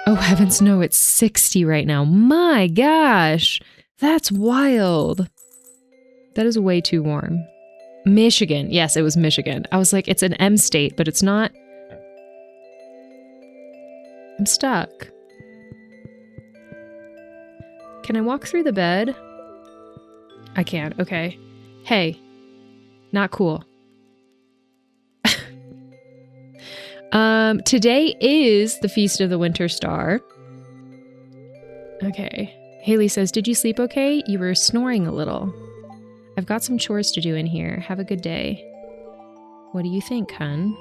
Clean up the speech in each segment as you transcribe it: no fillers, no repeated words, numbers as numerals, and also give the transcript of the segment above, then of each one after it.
Oh, heavens no, it's 60 right now. My gosh, that's wild. That is way too warm. Michigan. Yes, it was Michigan. I was like, it's an M state, but it's not. I'm stuck. Can I walk through the bed? I can't. Okay. Hey. Not cool. Today is the Feast of the Winter Star. Okay. Haley says, did you sleep okay? You were snoring a little. I've got some chores to do in here. Have a good day. What do you think, hun?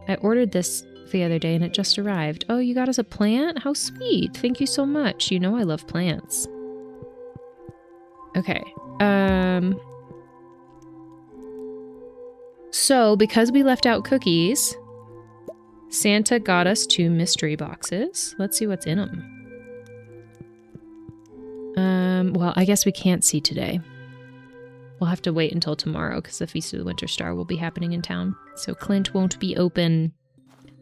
I ordered this the other day and it just arrived. Oh, you got us a plant? How sweet. Thank you so much. You know I love plants. Okay. So, because we left out cookies, Santa got us 2 mystery boxes. Let's see what's in them. Well, I guess we can't see today. We'll have to wait until tomorrow because the Feast of the Winter Star will be happening in town. So Clint won't be open.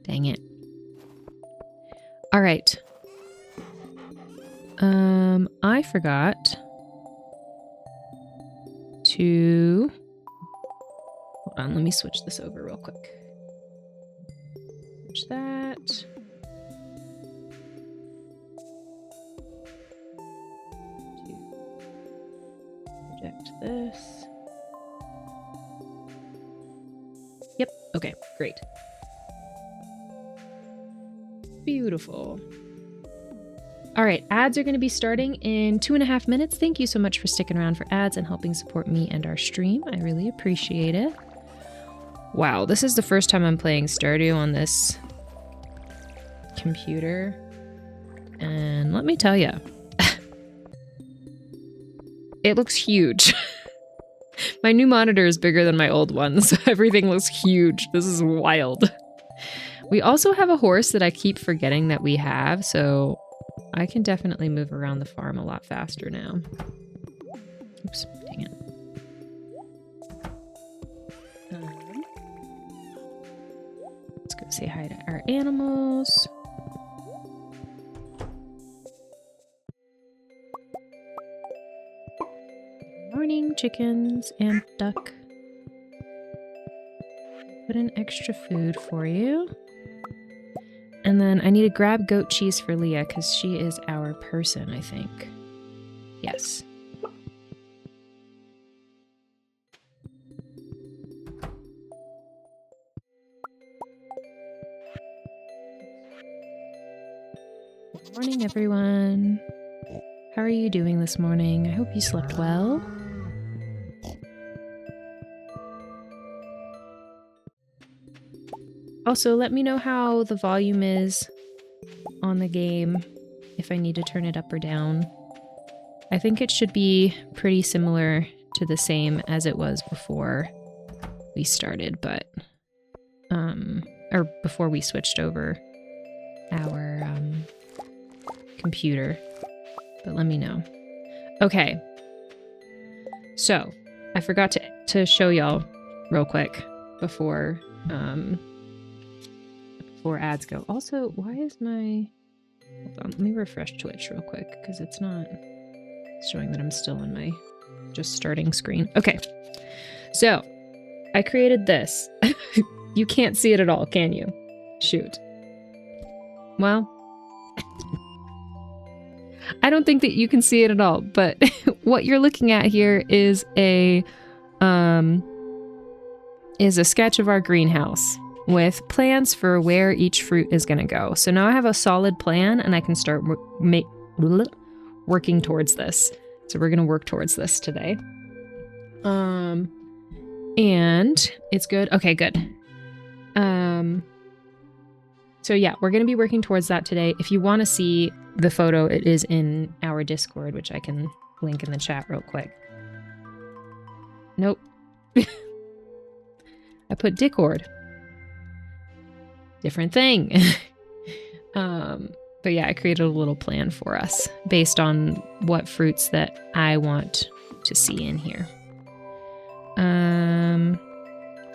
Dang it. All right. I forgot to... Hold on, let me switch this over real quick. Switch that. Project this. Yep, okay, great. Beautiful. All right, ads are going to be starting in 2.5 minutes. Thank you so much for sticking around for ads and helping support me and our stream. I really appreciate it. Wow, this is the first time I'm playing Stardew on this computer. And let me tell you, it looks huge. My new monitor is bigger than my old one, so everything looks huge. This is wild. We also have a horse that I keep forgetting that we have, so I can definitely move around the farm a lot faster now. Oops, dang it. Let's go say hi to our animals. Morning, chickens and duck. Put in extra food for you. And then I need to grab goat cheese for Leah because she is our person, I think. Yes. Good morning, everyone. How are you doing this morning? I hope you slept well. Also, let me know how the volume is on the game, if I need to turn it up or down. I think it should be pretty similar to the same as it was before we started, but, or before we switched over our, computer. But let me know. Okay. So, I forgot to show y'all real quick before ads go. Also, why is my... Hold on, let me refresh Twitch real quick, because it's not showing that I'm still on my just starting screen. Okay. So, I created this. You can't see it at all, can you? Shoot. Well... I don't think that you can see it at all, but what you're looking at here is a sketch of our greenhouse with plans for where each fruit is going to go. So now I have a solid plan and I can start working towards this. So we're going to work towards this today. And it's good. Okay, good. So yeah, we're going to be working towards that today. If you want to see the photo, it is in our Discord, which I can link in the chat real quick. Nope. I put Discord. Different thing. But yeah, I created a little plan for us based on what fruits that I want to see in here.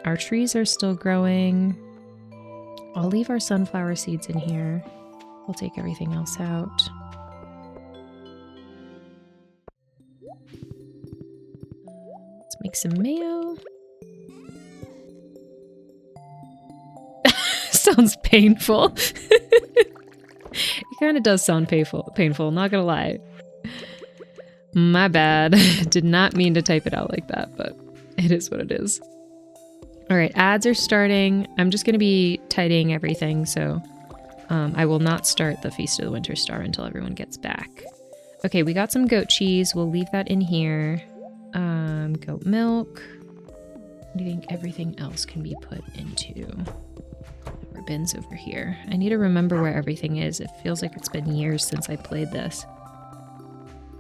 Our trees are still growing. I'll leave our sunflower seeds in here. We'll take everything else out. Let's make some mayo. Sounds painful. It kind of does sound painful, not gonna lie. My bad. Did not mean to type it out like that, but it is what it is. All right, ads are starting. I'm just gonna be tidying everything, so I will not start the Feast of the Winter Star until everyone gets back. Okay, we got some goat cheese. We'll leave that in here. Goat milk. I think everything else can be put into the bins over here. I need to remember where everything is. It feels like it's been years since I played this.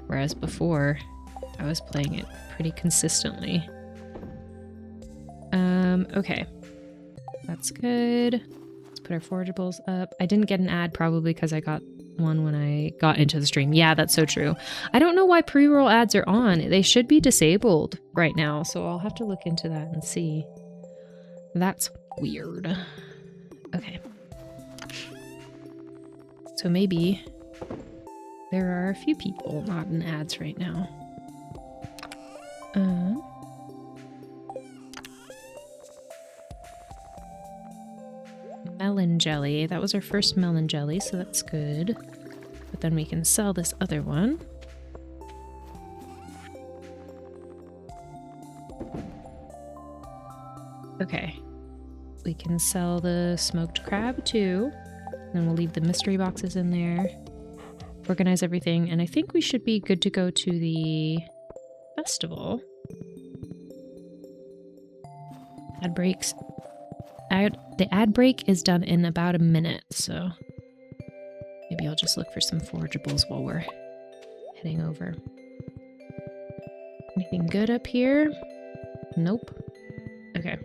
Whereas before, I was playing it pretty consistently. Okay. That's good. Let's put our forageables up. I didn't get an ad probably because I got one when I got into the stream. Yeah, that's so true. I don't know why pre-roll ads are on. They should be disabled right now, so I'll have to look into that and see. That's weird. Okay. So maybe there are a few people not in ads right now. Melon jelly. That was our first melon jelly, so that's good. But then we can sell this other one. Okay. We can sell the smoked crab too. And then we'll leave the mystery boxes in there. Organize everything, and I think we should be good to go to the festival. Ad breaks. The ad break is done in about a minute, so maybe I'll just look for some forageables while we're heading over. Anything good up here? Nope. Okay.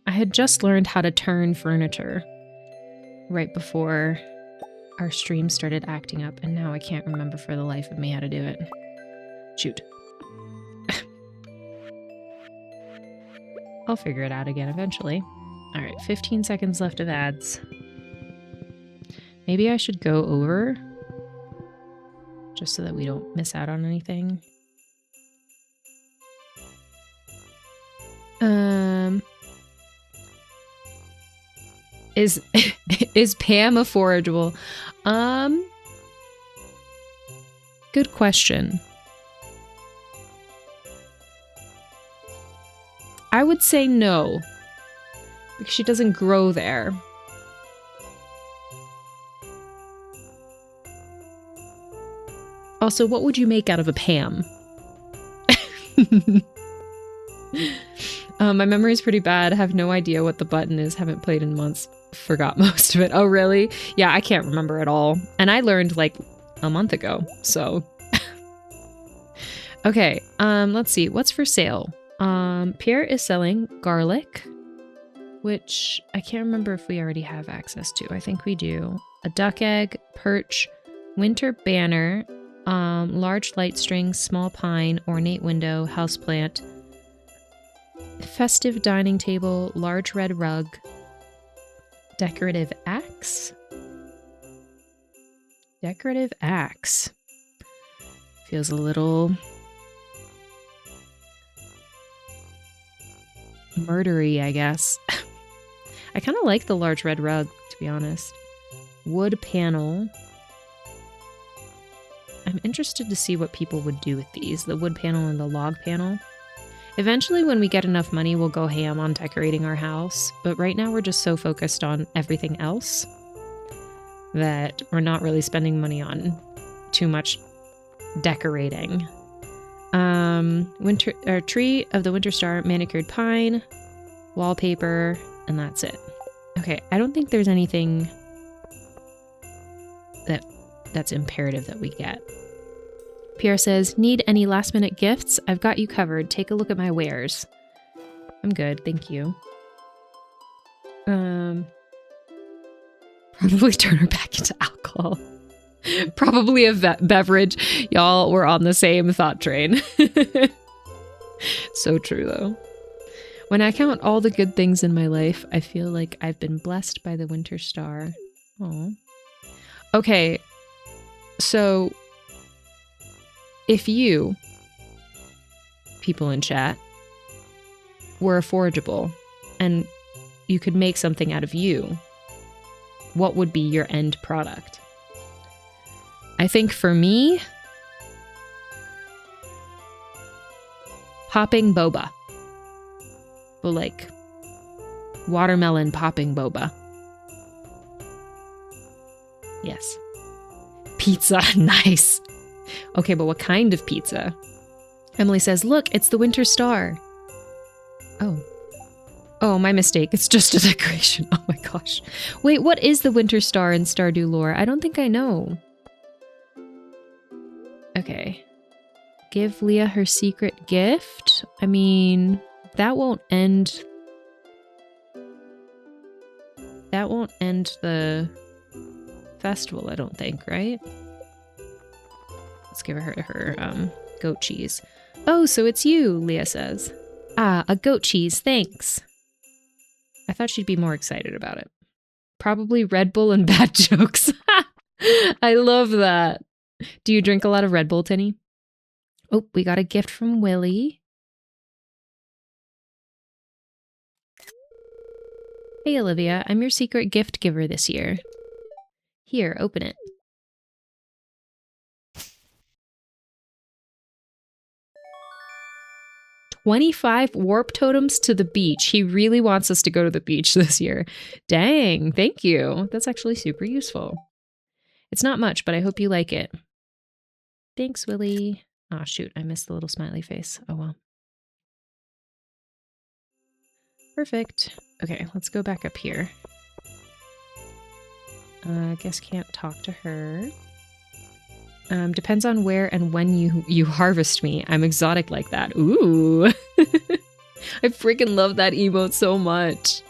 I had just learned how to turn furniture right before our stream started acting up, and now I can't remember for the life of me how to do it. Shoot. I'll figure it out again eventually. All right, 15 seconds left of ads. Maybe I should go over just so that we don't miss out on anything. Is Pam a forageable? Good question. I would say no, because she doesn't grow there. Also, what would you make out of a Pam? My memory is pretty bad. I have no idea what the button is. Haven't played in months. Forgot most of it. Oh, really? Yeah, I can't remember at all. And I learned like a month ago, so. Okay, let's see. What's for sale? Pierre is selling garlic, which I can't remember if we already have access to. I think we do. A duck egg, perch, winter banner, large light string, small pine, ornate window, houseplant, festive dining table, large red rug, decorative axe. Decorative axe. Feels a little murdery, I guess. I kind of like the large red rug, to be honest. Wood panel. I'm interested to see what people would do with these, the wood panel and the log panel. Eventually, when we get enough money, we'll go ham on decorating our house. But right now, we're just so focused on everything else that we're not really spending money on too much decorating. Tree of the Winter Star, manicured pine, wallpaper, and that's it. Okay, I don't think there's anything that's imperative that we get. Pierre says, need any last minute gifts? I've got you covered. Take a look at my wares. I'm good, thank you. Probably turn her back into alcohol. Probably a beverage. Y'all were on the same thought train. So true, though. When I count all the good things in my life, I feel like I've been blessed by the winter star. Oh. Okay, so if you, people in chat, were a forageable and you could make something out of you, what would be your end product? I think for me, popping boba. But like watermelon popping boba. Yes. Pizza, nice. Okay, but what kind of pizza? Emily says, look, it's the winter star. Oh. Oh, my mistake. It's just a decoration. Oh my gosh. Wait, what is the winter star in Stardew lore? I don't think I know. Okay. Give Leah her secret gift? I mean, that won't end... That won't end the festival, I don't think, right? Let's give her goat cheese. Oh, so it's you, Leah says. Ah, a goat cheese, thanks. I thought she'd be more excited about it. Probably Red Bull and bad jokes. I love that. Do you drink a lot of Red Bull, Tinny? Oh, we got a gift from Willie. Hey, Olivia, I'm your secret gift giver this year. Here, open it. $25 warp totems to the beach. He really wants us to go to the beach this year. Dang, thank you. That's actually super useful. It's not much, but I hope you like it. Thanks, Willie. Oh, shoot, I missed the little smiley face. Oh, well. Perfect. Okay, let's go back up here. I guess can't talk to her. Depends on where and when you harvest me. I'm exotic like that. Ooh. I freaking love that emote so much.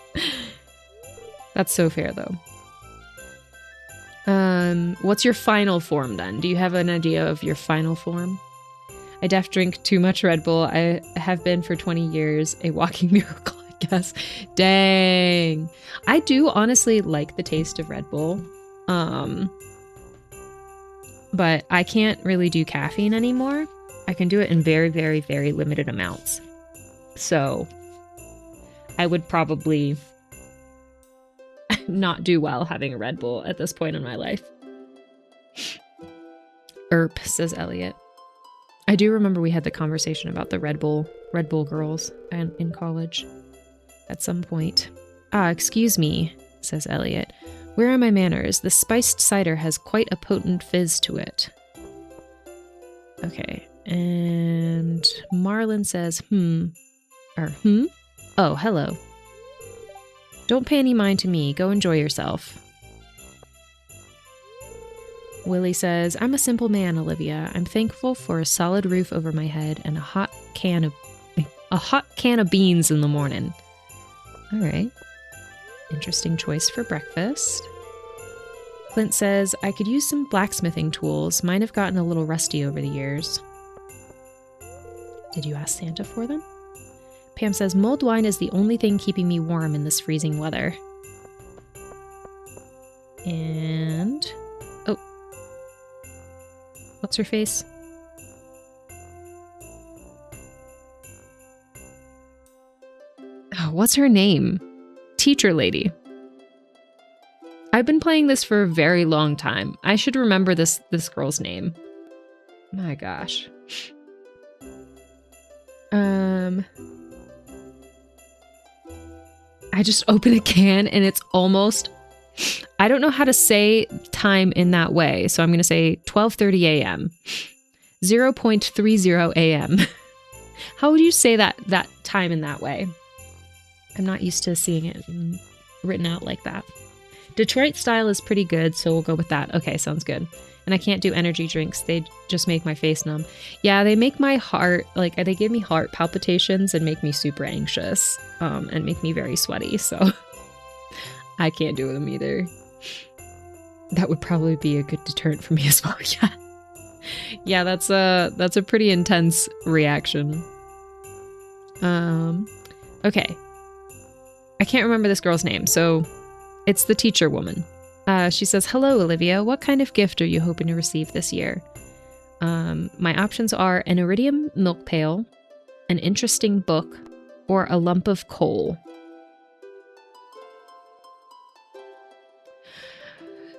That's so fair, though. What's your final form, then? Do you have an idea of your final form? I def drink too much Red Bull. I have been for 20 years. A walking miracle, I guess. Dang. I do honestly like the taste of Red Bull. But I can't really do caffeine anymore. I can do it in very, very, very limited amounts. So I would probably not do well having a Red Bull at this point in my life. Says Elliot. I do remember we had the conversation about the Red Bull girls in college at some point. Excuse me, says Elliot. Where are my manners? The spiced cider has quite a potent fizz to it. Okay, and Marlon says, Oh, hello. Don't pay any mind to me. Go enjoy yourself. Willie says, I'm a simple man, Olivia. I'm thankful for a solid roof over my head and a hot can of beans in the morning. All right. Interesting choice for breakfast. Clint says, I could use some blacksmithing tools. Mine have gotten a little rusty over the years. Did you ask Santa for them? Pam says, mulled wine is the only thing keeping me warm in this freezing weather. And... oh. What's her face? Oh, what's her name? Teacher lady. I've been playing this for a very long time. I should remember this girl's name. My gosh. I just open a can and it's almost... I don't know how to say time in that way, so I'm going to say 12:30 a.m. 0.30 a.m. How would you say that time in that way? I'm not used to seeing it written out like that. Detroit style is pretty good, so we'll go with that. Okay, sounds good. And I can't do energy drinks. They just make my face numb. Yeah, they make my heart, like, they give me heart palpitations and make me super anxious, and make me very sweaty, so I can't do them either. That would probably be a good deterrent for me as well, yeah. Yeah, that's a pretty intense reaction. Okay. I can't remember this girl's name, so it's the teacher woman. She says, "Hello, Olivia. What kind of gift are you hoping to receive this year?" My options are an iridium milk pail, an interesting book, or a lump of coal.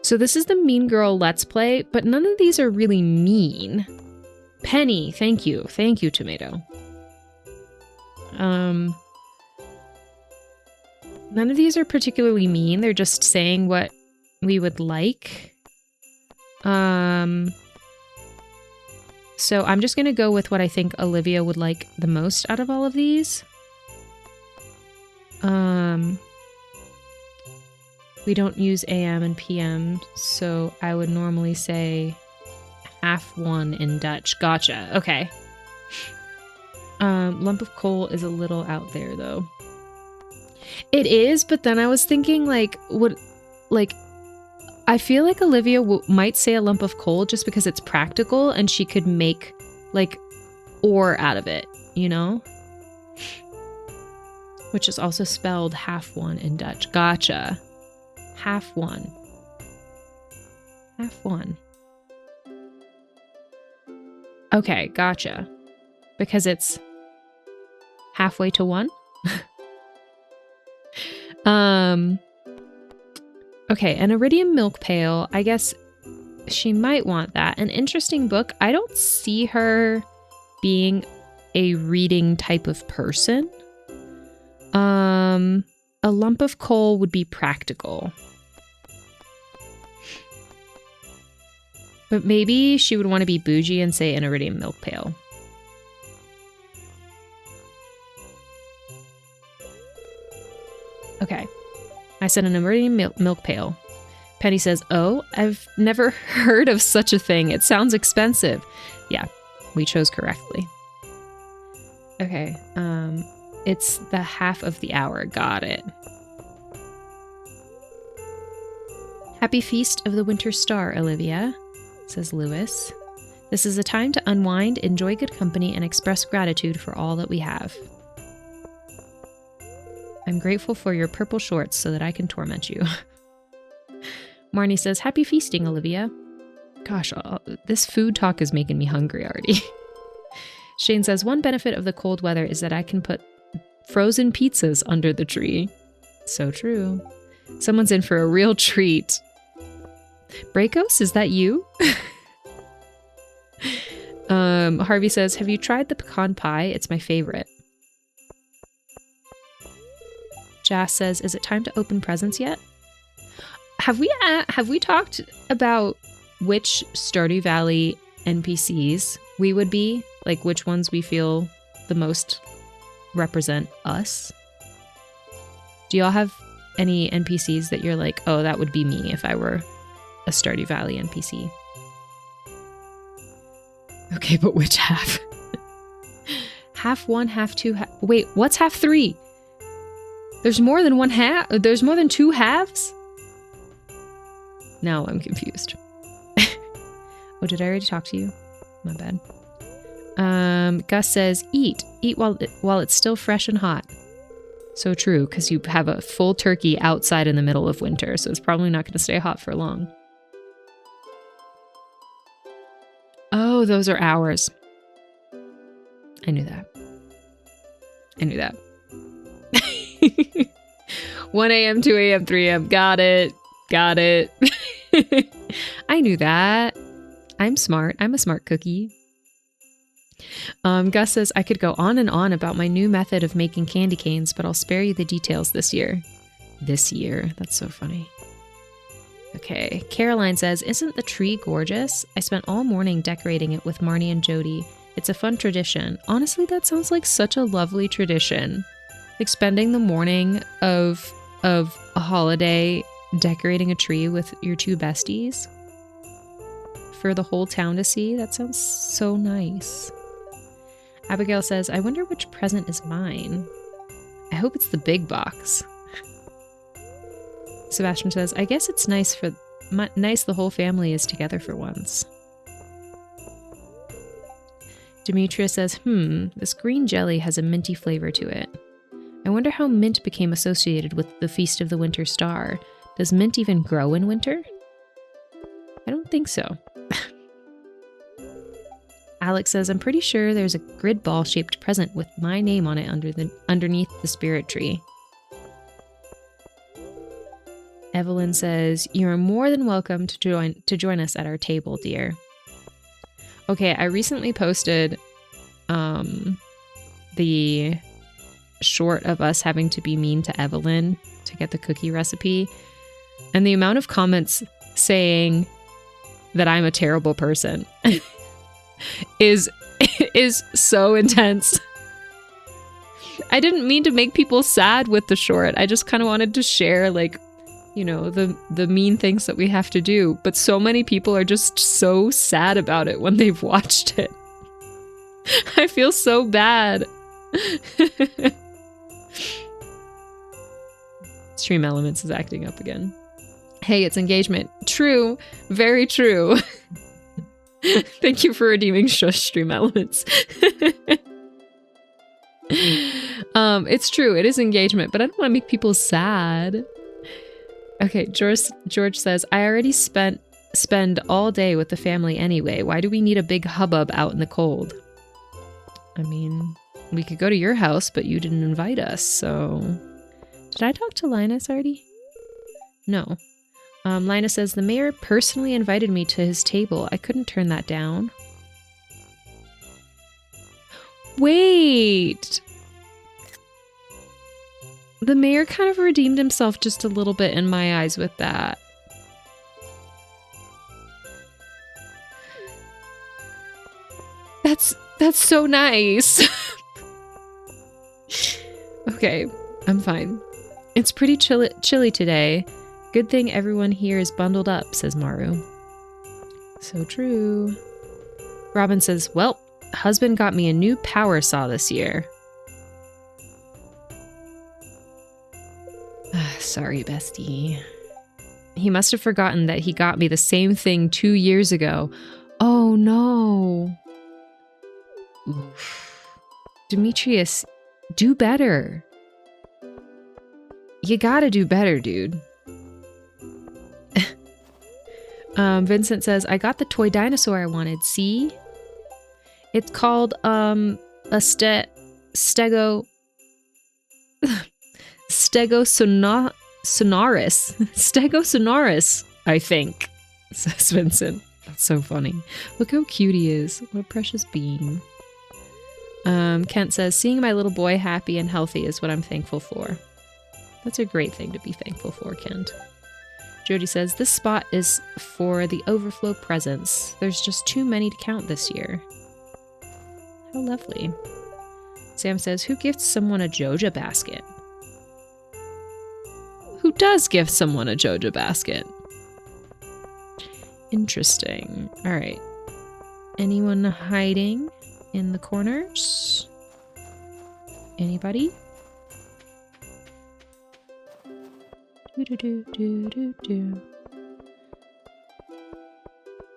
So this is the Mean Girl Let's Play, but none of these are really mean. Penny, thank you. Thank you, Tomato. None of these are particularly mean. They're just saying what we would like. So I'm just going to go with what I think Olivia would like the most out of all of these. We don't use AM and PM, so I would normally say half one in Dutch. Gotcha. Okay. Lump of coal is a little out there, though. It is, but then I was thinking, like, I feel like Olivia might say a lump of coal just because it's practical and she could make, like, ore out of it, you know? Which is also spelled half one in Dutch. Gotcha. Half one. Half one. Okay, gotcha. Because it's halfway to one? Okay, an iridium milk pail. I guess she might want that. An interesting book. I don't see her being a reading type of person. A lump of coal would be practical. But maybe she would want to be bougie and say an iridium milk pail. Okay. I said an iridium milk pail. Penny says, "Oh, I've never heard of such a thing. It sounds expensive." Yeah, we chose correctly. Okay, it's the half of the hour. Got it. Happy Feast of the Winter Star, Olivia, says Lewis. This is a time to unwind, enjoy good company, and express gratitude for all that we have. I'm grateful for your purple shorts so that I can torment you. Marnie says, "Happy feasting, Olivia." Gosh, this food talk is making me hungry already. Shane says, "One benefit of the cold weather is that I can put frozen pizzas under the tree." So true. Someone's in for a real treat. Brakos, is that you? Harvey says, "Have you tried the pecan pie? It's my favorite." Jas says, "Is it time to open presents yet?" Have we talked about which Stardew Valley NPCs we would be? Like which ones we feel the most represent us? Do y'all have any NPCs that you're like, "Oh, that would be me if I were a Stardew Valley NPC"? Okay, but which half? Half one, half two, wait, what's half three? There's more than one half? There's more than two halves? Now I'm confused. Oh, did I already talk to you? My bad. Gus says, eat while it's still fresh and hot. So true, because you have a full turkey outside in the middle of winter, so it's probably not going to stay hot for long. Oh, those are hours. I knew that. 1 a.m., 2 a.m., 3 a.m. Got it. I knew that. I'm smart. I'm a smart cookie. Gus says, "I could go on and on about my new method of making candy canes, but I'll spare you the details this year." This year? That's so funny. Okay. Caroline says, "Isn't the tree gorgeous? I spent all morning decorating it with Marnie and Jody. It's a fun tradition." Honestly, that sounds like such a lovely tradition. Like spending the morning of a holiday decorating a tree with your two besties for the whole town to see. That sounds so nice. Abigail says, "I wonder which present is mine. I hope it's the big box." Sebastian says, "I guess it's nice the whole family is together for once." Demetria says, this green jelly has a minty flavor to it. I wonder how mint became associated with the Feast of the Winter Star. Does mint even grow in winter? I don't think so. Alex says, I'm pretty sure there's a grid ball shaped present with my name on it underneath the spirit tree. Evelyn says, you are more than welcome to join us at our table, dear. Okay, I recently posted the short of us having to be mean to Evelyn to get the cookie recipe. And the amount of comments saying that I'm a terrible person is so intense. I didn't mean to make people sad with the short. I just kind of wanted to share, like, you know, the mean things that we have to do. But so many people are just so sad about it when they've watched it. I feel so bad. Stream Elements is acting up again. Hey, it's engagement. True. Very true. Thank you for redeeming Shush, Stream Elements. It's true. It is engagement, but I don't want to make people sad. Okay, George says, I already spend all day with the family anyway. Why do we need a big hubbub out in the cold? I mean, we could go to your house, but you didn't invite us, so... Did I talk to Linus already? No. Linus says, the mayor personally invited me to his table. I couldn't turn that down. Wait! The mayor kind of redeemed himself just a little bit in my eyes with that. That's so nice. Okay, I'm fine. It's pretty chilly today. Good thing everyone here is bundled up, says Maru. So true. Robin says, well, husband got me a new power saw this year. Sorry, bestie. He must have forgotten that he got me the same thing 2 years ago. Oh, no. Oof. Demetrius, do better. You gotta do better, dude. Vincent says, I got the toy dinosaur I wanted. See? It's called, a Stegosonaris. Stegosonaris, I think, says Vincent. That's so funny. Look how cute he is. What a precious being. Kent says, seeing my little boy happy and healthy is what I'm thankful for. That's a great thing to be thankful for, Kent. Jody says, this spot is for the overflow presents. There's just too many to count this year. How lovely. Sam says, who gifts someone a Joja basket? Who does give someone a Joja basket? Interesting. All right. Anyone hiding in the corners? Anybody?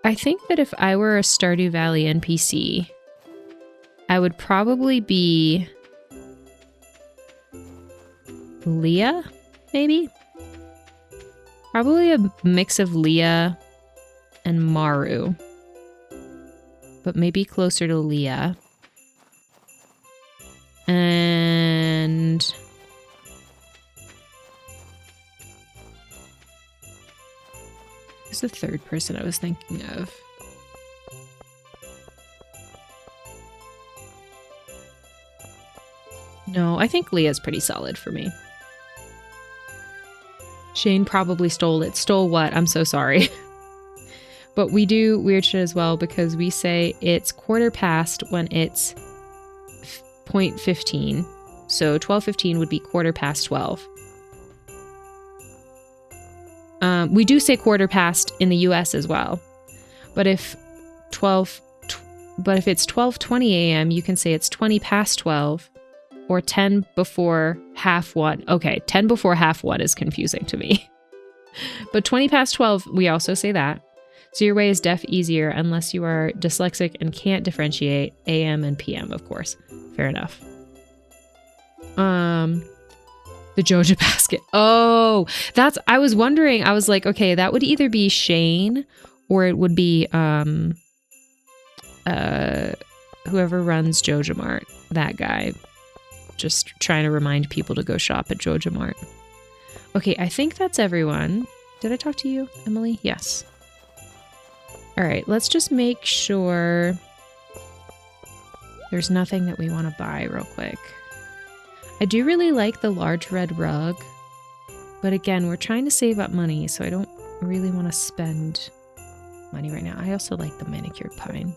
I think that if I were a Stardew Valley NPC, I would probably be Leah, maybe? Probably a mix of Leah and Maru. But maybe closer to Leah. And... who's the third person I was thinking of? No, I think Leah's pretty solid for me. Shane probably stole it. Stole what? I'm so sorry. But we do weird shit as well because we say it's 15 when it's 0.15. So 12:15 would be 12:15. We do say 15 in the US as well. But if it's 12:20 a.m., you can say it's 20 past 12 or 10 before half 1. Okay, 10 before half 1 is confusing to me. But 20 past 12, we also say that. So your way is def easier unless you are dyslexic and can't differentiate AM and PM, of course. Fair enough. The Joja basket. Oh, I was wondering. I was like, okay, that would either be Shane or it would be whoever runs Joja Mart, that guy. Just trying to remind people to go shop at Joja Mart. Okay, I think that's everyone. Did I talk to you, Emily? Yes. All right, let's just make sure there's nothing that we want to buy real quick. I do really like the large red rug, but again, we're trying to save up money, so I don't really want to spend money right now. I also like the manicured pine,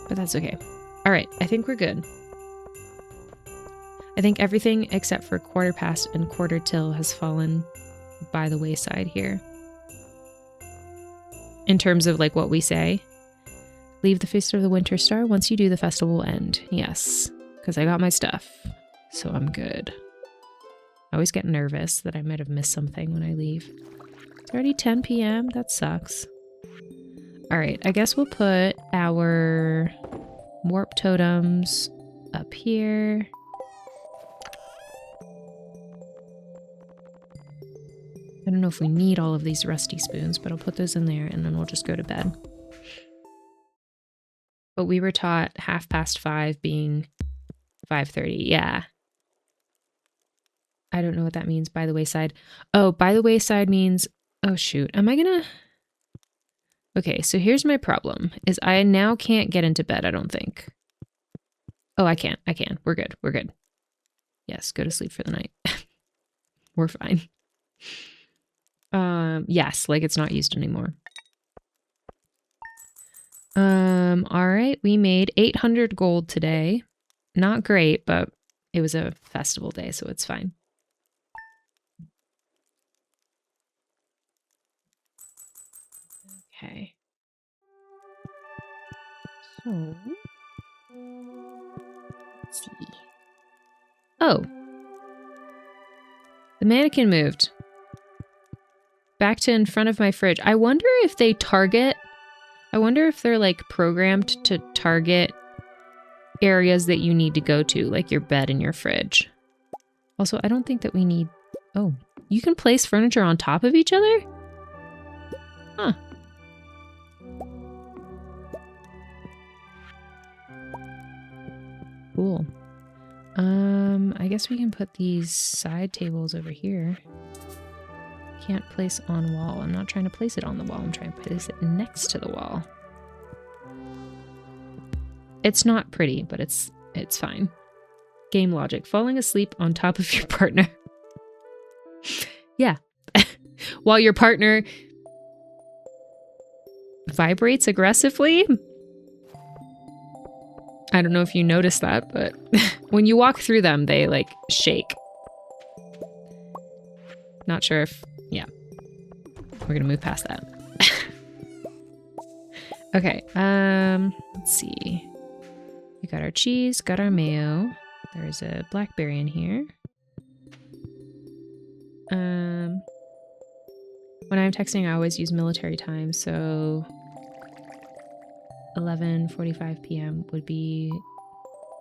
but that's okay. All right, I think we're good. I think everything except for quarter past and quarter till has fallen by the wayside here. In terms of like what we say, leave the Feast of the Winter Star. Once you do, the festival will end. Yes, because I got my stuff, so I'm good. I always get nervous that I might have missed something when I leave. It's already 10 p.m. That sucks. All right, I guess we'll put our warp totems up here. I don't know if we need all of these rusty spoons, but I'll put those in there and then we'll just go to bed. But we were taught 5:30 being 5:30. Yeah. I don't know what that means, by the wayside. Oh, by the wayside means... Oh, shoot. Am I gonna... Okay, so here's my problem, is I now can't get into bed, I don't think. Oh, I can. We're good. We're good. Yes, go to sleep for the night. We're fine. Yes, like it's not used anymore. All right, we made 800 gold today. Not great, but it was a festival day, so it's fine. Okay. So, let's see. Oh. The mannequin moved. Back to in front of my fridge. I wonder if they target... I wonder if they're like programmed to target areas that you need to go to, like your bed and your fridge. Also, I don't think that we need... Oh, you can place furniture on top of each other? Huh. Cool. I guess we can put these side tables over here. Can't place on wall. I'm not trying to place it on the wall. I'm trying to place it next to the wall. It's not pretty, but it's fine. Game logic. Falling asleep on top of your partner. Yeah. While your partner vibrates aggressively. I don't know if you noticed that, but when you walk through them, they like shake. Not sure if... Yeah. We're gonna move past that. Okay, let's see. We got our cheese, got our mayo. There's a blackberry in here. When I'm texting, I always use military time, so 11:45 p.m. would be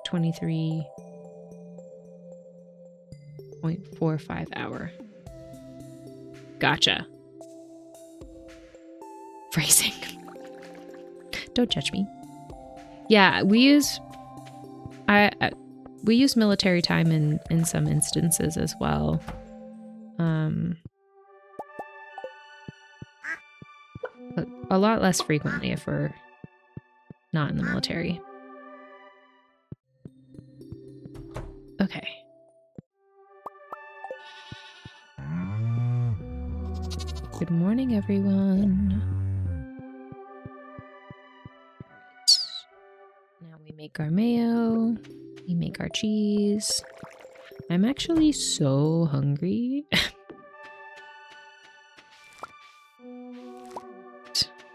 23.45 hour. Gotcha. Phrasing. Don't judge me. Yeah, we use military time in some instances as well. But a lot less frequently if we're not in the military. Okay. Good morning, everyone. Now we make our mayo. We make our cheese. I'm actually so hungry.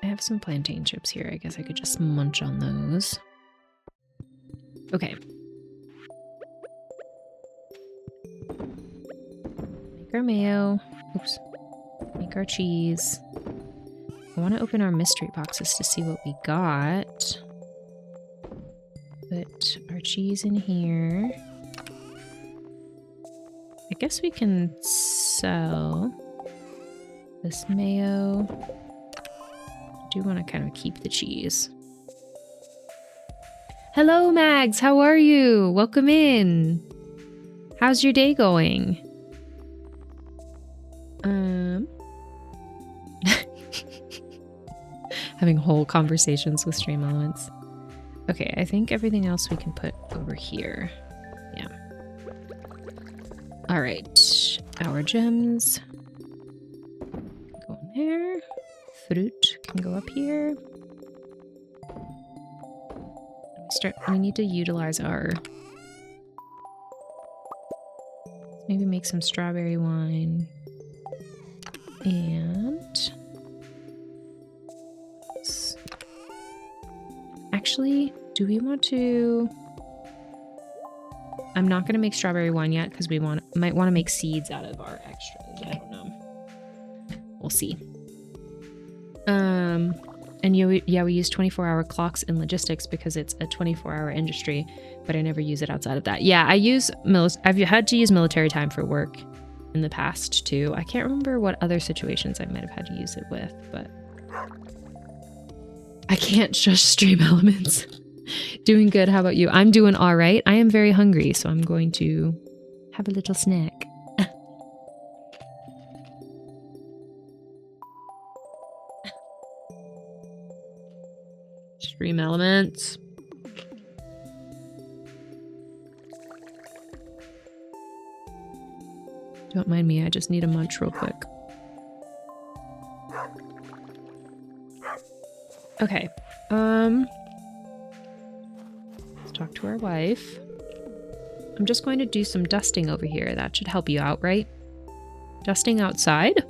I have some plantain chips here. I guess I could just munch on those. Okay. Make our mayo. Oops. Make our cheese. I want to open our mystery boxes to see what we got. Put our cheese in here. I guess we can sell this mayo. I do want to kind of keep the cheese. Hello, Mags. How are you? Welcome in. How's your day going? Having whole conversations with stream elements. Okay, I think everything else we can put over here. Yeah. All right, our gems go in there. Fruit can go up here. We need to utilize our... Maybe make some strawberry wine. And... Actually, do we want to... I'm not going to make strawberry wine yet because we might want to make seeds out of our extras. I don't know. We'll see. And yeah, we use 24-hour clocks in logistics because it's a 24-hour industry, but I never use it outside of that. Yeah, I've had to use military time for work in the past too. I can't remember what other situations I might have had to use it with, but I can't shush stream elements. Doing good. How about you? I'm doing all right. I am very hungry, so I'm going to have a little snack. Stream elements. Don't mind me, I just need a munch real quick. Okay. Let's talk to our wife. I'm just going to do some dusting over here. That should help you out, right? Dusting outside?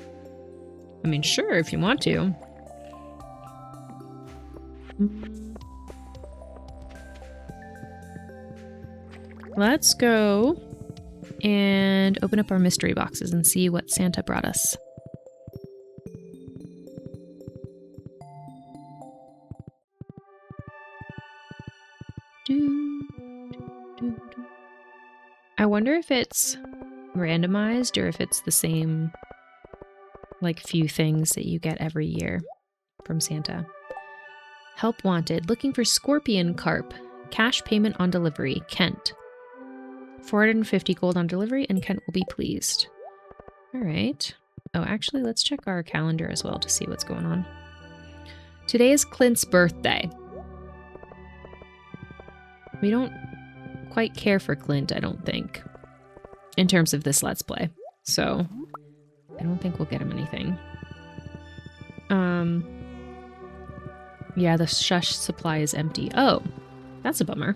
I mean, sure, if you want to. Let's go and open up our mystery boxes and see what Santa brought us. I wonder if it's randomized or if it's the same, like, few things that you get every year from Santa. Help wanted. Looking for scorpion carp. Cash payment on delivery. Kent. 450 gold on delivery and Kent will be pleased. All right. Oh, actually, let's check our calendar as well to see what's going on. Today is Clint's birthday. We don't quite care for Clint, I don't think, in terms of this Let's Play. So, I don't think we'll get him anything. Yeah, the shush supply is empty. Oh, that's a bummer.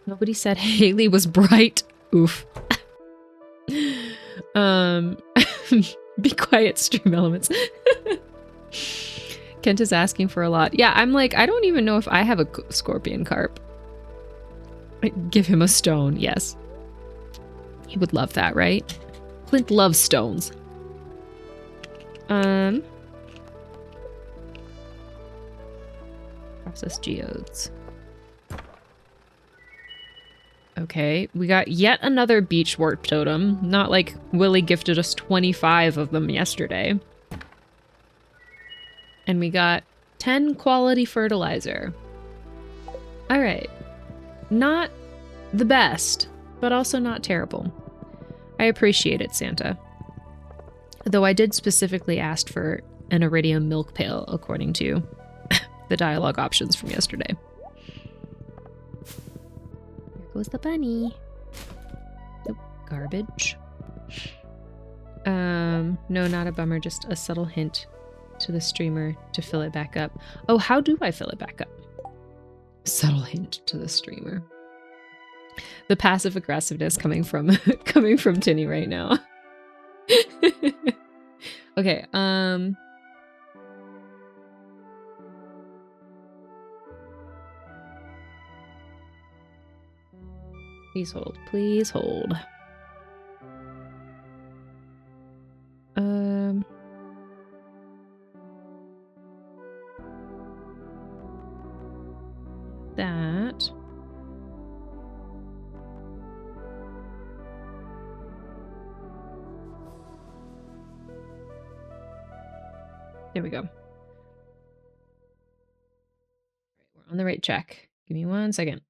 Nobody said Haley was bright. Oof. Be quiet, stream elements. Kent is asking for a lot. Yeah, I'm like, I don't even know if I have a scorpion carp. Give him a stone, yes. He would love that, right? Clint loves stones. Process geodes. Okay, we got yet another beach wart totem. Not like Willie gifted us 25 of them yesterday. And we got 10 quality fertilizer. All right. Not the best, but also not terrible. I appreciate it, Santa. Though I did specifically ask for an iridium milk pail, according to the dialogue options from yesterday. Here goes the bunny. Nope, garbage. No, not a bummer, just a subtle hint to the streamer to fill it back up. Oh, how do I fill it back up? Subtle hint to the streamer. The passive aggressiveness coming from Tinny right now. Okay, please hold, please hold. that. There we go. We're on the right track. Give me 1 second.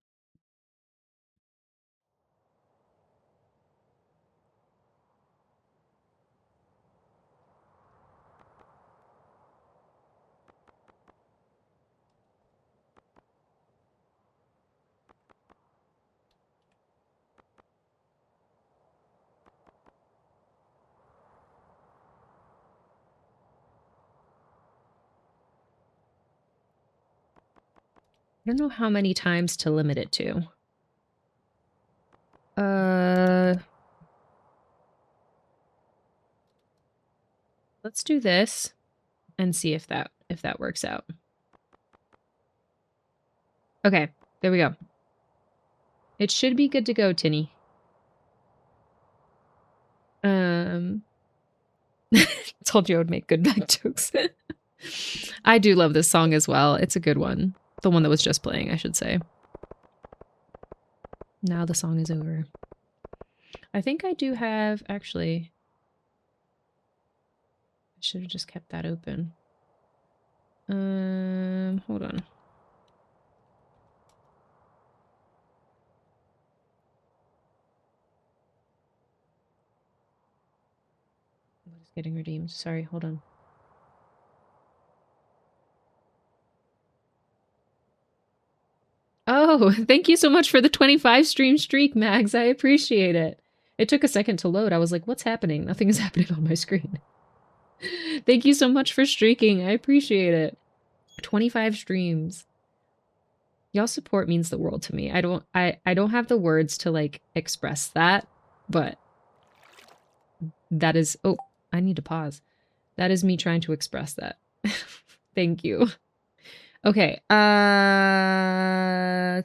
I don't know how many times to limit it to. Let's do this and see if that works out. Okay, there we go. It should be good to go, Tinny. Told you I would make good back jokes. I do love this song as well. It's a good one. The one that was just playing, I should say. Now the song is over. I think I do have, actually, I should have just kept that open. Hold on. What is getting redeemed? Sorry, hold on. Oh, thank you so much for the 25 stream streak, Mags. I appreciate it. It took a second to load. I was like, what's happening? Nothing is happening on my screen. Thank you so much for streaking. I appreciate it. 25 streams. Y'all support means the world to me. I don't have the words to like express that, but that is, oh, I need to pause. That is me trying to express that. Thank you. Okay,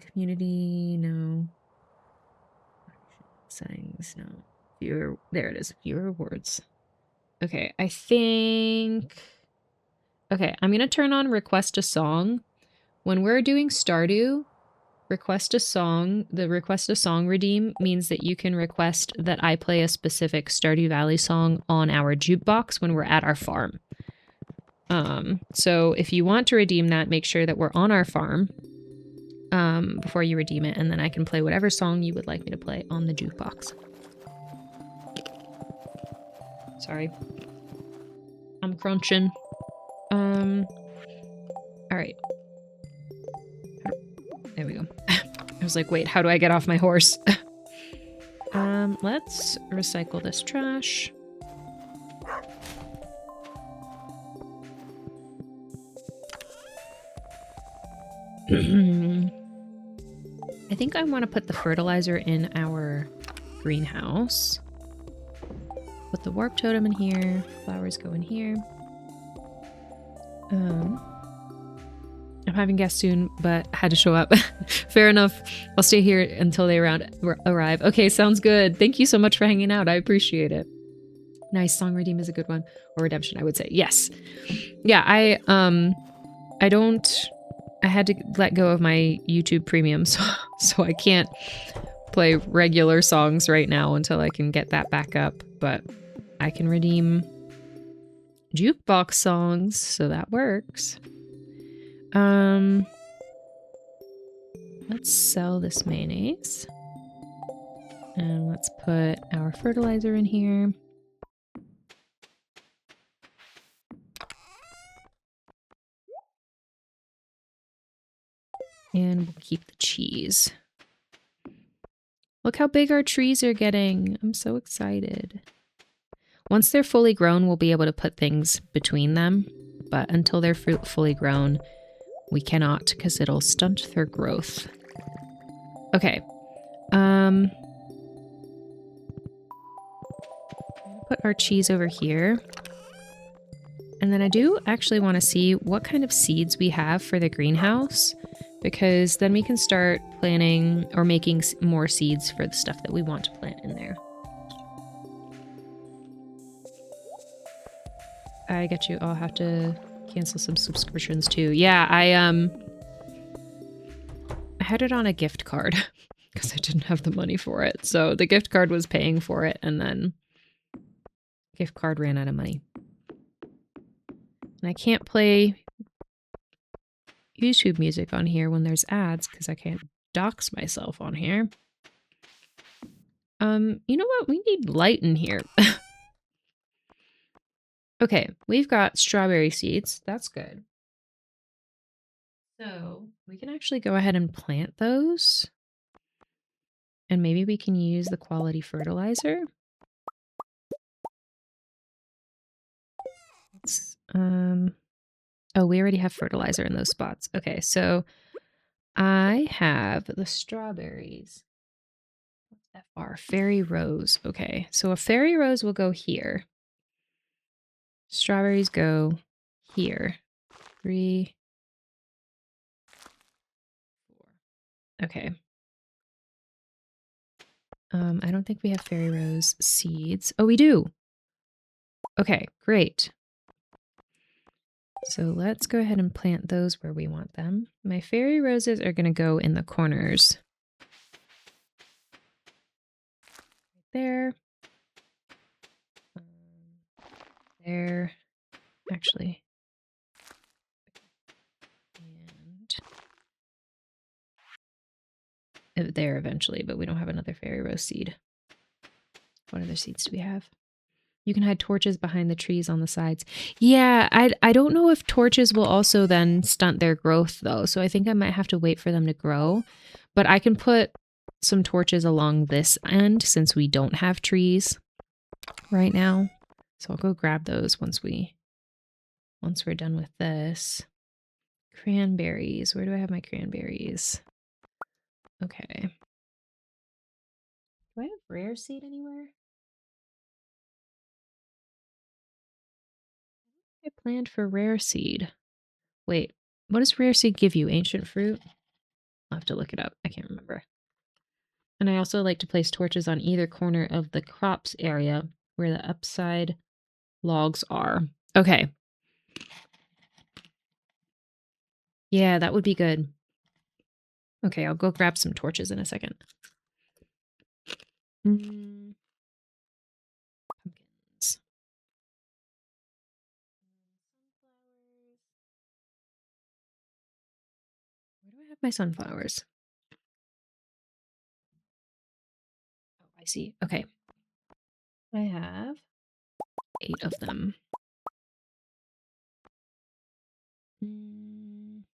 community, no. Settings, no. Viewer, there it is, viewer words. Okay, I think... Okay, I'm gonna turn on request a song. When we're doing Stardew, request a song, the request a song redeem means that you can request that I play a specific Stardew Valley song on our jukebox when we're at our farm. So if you want to redeem that, make sure that we're on our farm before you redeem it, and then I can play whatever song you would like me to play on the jukebox. Sorry. I'm crunching. All right. There we go. I was like, wait, how do I get off my horse? Let's recycle this trash. I think I want to put the fertilizer in our greenhouse. Put the warp totem in here. Flowers go in here. I'm having guests soon, but had to show up. Fair enough. I'll stay here until they arrive. Okay, sounds good. Thank you so much for hanging out. I appreciate it. Nice. Song redeem is a good one. Or redemption, I would say. Yes. Yeah, I had to let go of my YouTube premium, so I can't play regular songs right now until I can get that back up, but I can redeem jukebox songs, so that works. Let's sell this mayonnaise. And let's put our fertilizer in here. And we'll keep the cheese. Look how big our trees are getting. I'm so excited. Once they're fully grown, we'll be able to put things between them. But until they're fully grown, we cannot, because it'll stunt their growth. Okay. Put our cheese over here. And then I do actually want to see what kind of seeds we have for the greenhouse, because then we can start planning or making more seeds for the stuff that we want to plant in there. I get you. I'll have to cancel some subscriptions too. Yeah, had it on a gift card because I didn't have the money for it. So the gift card was paying for it, and then gift card ran out of money. And I can't play YouTube music on here when there's ads because I can't dox myself on here. You know what? We need light in here. Okay, we've got strawberry seeds. That's good. So we can actually go ahead and plant those. And maybe we can use the quality fertilizer. Oh, we already have fertilizer in those spots. Okay, so I have the strawberries. What's FR? Fairy rose. Okay, so a fairy rose will go here. Strawberries go here. 3, 4. Okay. I don't think we have fairy rose seeds. Oh, we do. Okay, great. So let's go ahead and plant those where we want them. My fairy roses are going to go in the corners. Right there. There. Actually. And there eventually, but we don't have another fairy rose seed. What other seeds do we have? You can hide torches behind the trees on the sides. Yeah, I don't know if torches will also then stunt their growth, though. So I think I might have to wait for them to grow. But I can put some torches along this end since we don't have trees right now. So I'll go grab those once we're done with this. Cranberries. Where do I have my cranberries? Okay. Do I have rare seed anywhere? I planned for rare seed. Wait, what does rare seed give you? Ancient fruit? I'll have to look it up. I can't remember. And I also like to place torches on either corner of the crops area where the upside logs are. Okay. Yeah, that would be good. Okay, I'll go grab some torches in a second. Pumpkins. Where do I have my sunflowers? Oh, I see. Okay. I have 8 of them. 1,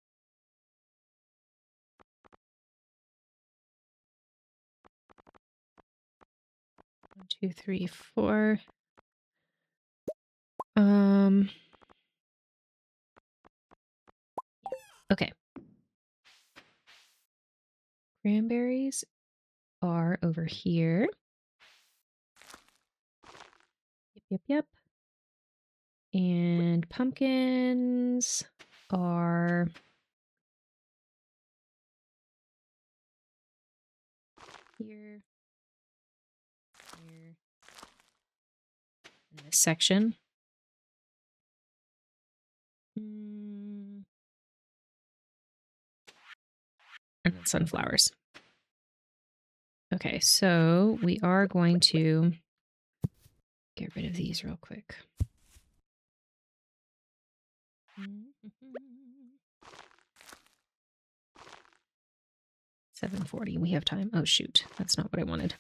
2, 3, 4. Okay. Cranberries are over here. Yep. And pumpkins are here, in this section. And then sunflowers. Okay, so we are going to get rid of these real quick. 7:40. We have time. Oh, shoot. That's not what I wanted.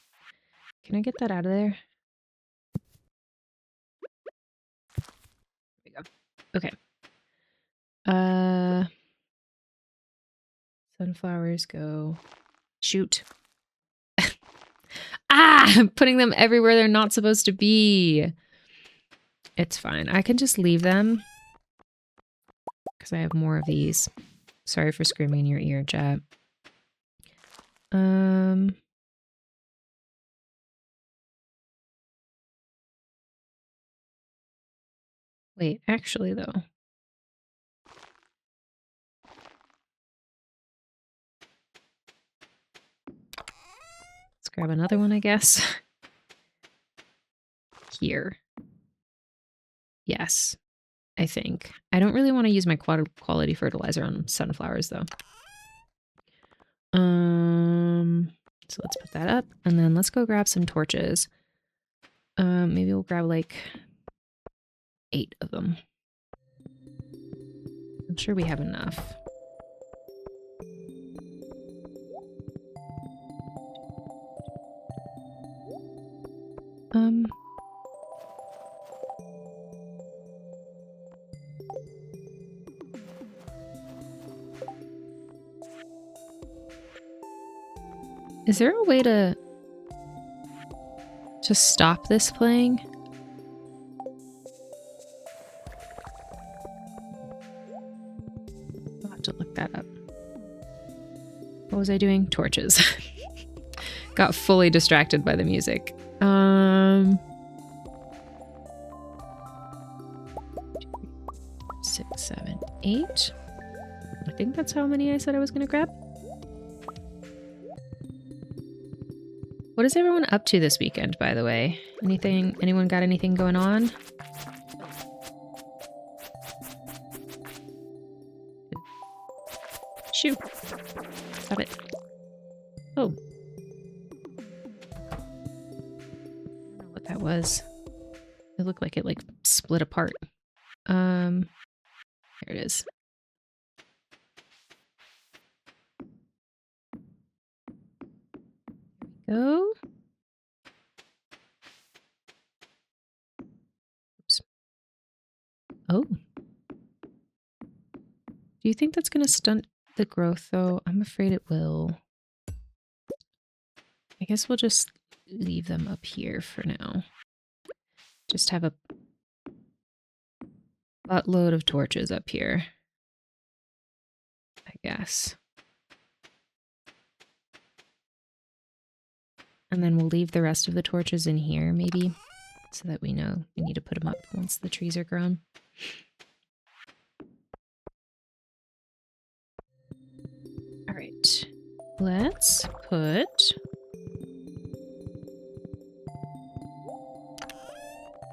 Can I get that out of there? There we go. Okay. Sunflowers go. Shoot. I'm putting them everywhere they're not supposed to be. It's fine. I can just leave them because I have more of these. Sorry for screaming in your ear, chat. Wait, actually though. Let's grab another one, I guess. Here. Yes, I think. I don't really want to use my quality fertilizer on sunflowers though. So let's put that up, and then let's go grab some torches. Maybe we'll grab like 8 of them. I'm sure we have enough. Is there a way to just stop this playing? I'll have to look that up. What was I doing? Torches. Got fully distracted by the music. 6, 7, 8. I think that's how many I said I was gonna grab. What is everyone up to this weekend, by the way? Anyone got anything going on? Shoot. Stop it. Oh. I don't know what that was. It looked like it split apart. Here it is. Go. Oops. Oh. Do you think that's going to stunt the growth, though? I'm afraid it will. I guess we'll just leave them up here for now. Just have a buttload of torches up here, I guess. And then we'll leave the rest of the torches in here, maybe, so that we know we need to put them up once the trees are grown. All right, let's put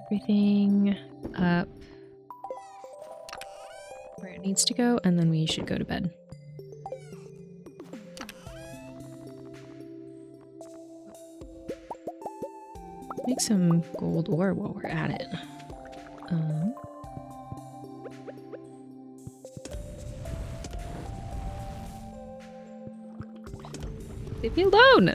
everything up where it needs to go, and then we should go to bed. Make some gold ore while we're at it. Leave me alone!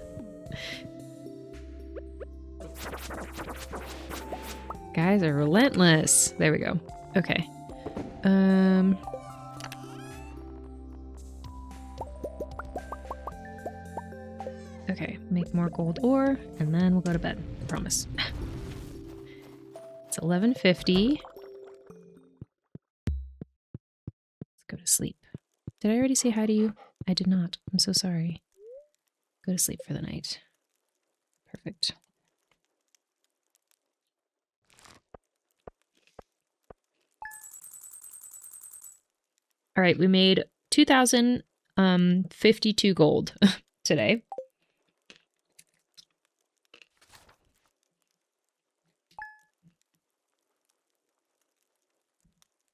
Guys are relentless. There we go. Okay. Okay, make more gold ore, and then we'll go to bed. I promise. It's 11:50. Let's go to sleep. Did I already say hi to you? I did not. I'm so sorry. Go to sleep for the night. Perfect. All right, we made 2,052 gold today.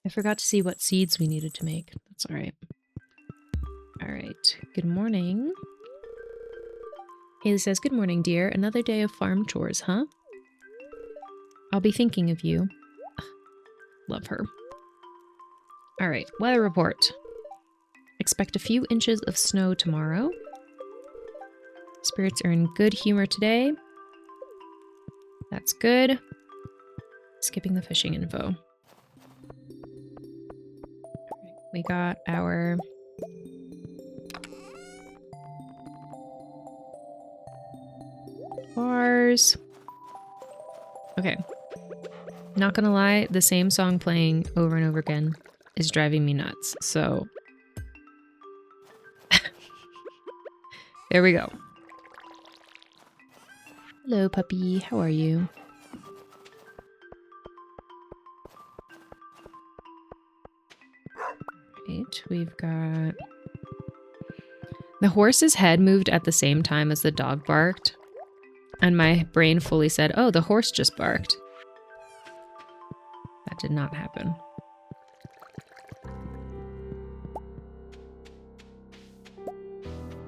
I forgot to see what seeds we needed to make. That's all right. All right. Good morning. Haley says, good morning, dear. Another day of farm chores, huh? I'll be thinking of you. Love her. All right. Weather report. Expect a few inches of snow tomorrow. Spirits are in good humor today. That's good. Skipping the fishing info. We got our bars. Okay. Not gonna lie, the same song playing over and over again is driving me nuts. So there we go. Hello, puppy. How are you? Right, we've got... The horse's head moved at the same time as the dog barked. And my brain fully said, oh, the horse just barked. That did not happen.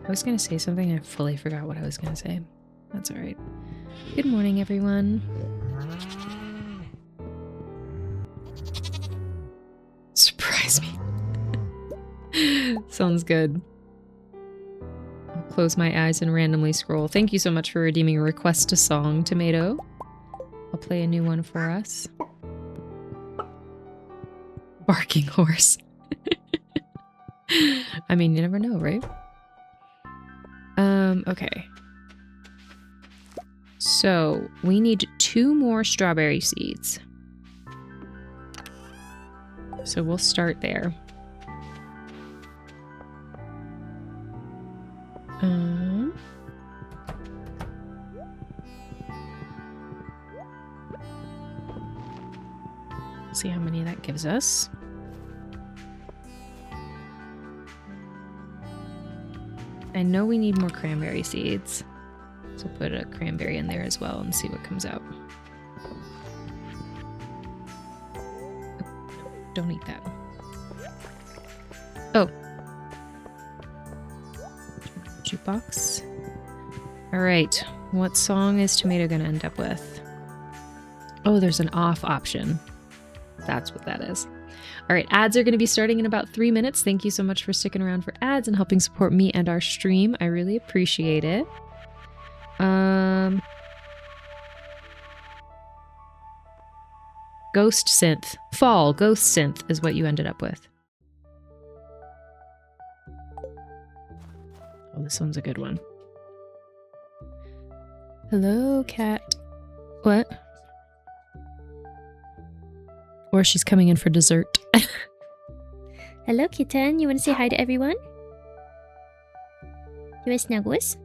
I was gonna say something, I fully forgot what I was gonna say. That's alright. Good morning, everyone. Surprise me. Sounds good. I'll close my eyes and randomly scroll. Thank you so much for redeeming a request a song, Tomato. I'll play a new one for us. Barking horse. I mean, you never know, right? Okay. So, we need 2 more strawberry seeds. So we'll start there. See how many that gives us. I know we need more cranberry seeds. So put a cranberry in there as well and see what comes out. Oh, don't eat that. Oh. Jukebox. Alright. What song is Tomato gonna end up with? Oh, there's an off option. That's what that is. All right, ads are going to be starting in about 3 minutes. Thank you so much for sticking around for ads and helping support me and our stream. I really appreciate it. Ghost synth. Fall ghost synth is what you ended up with. Oh, this one's a good one. Hello, cat. What? Or she's coming in for dessert. Hello, kitten. You want to say hi to everyone? You want snuggles?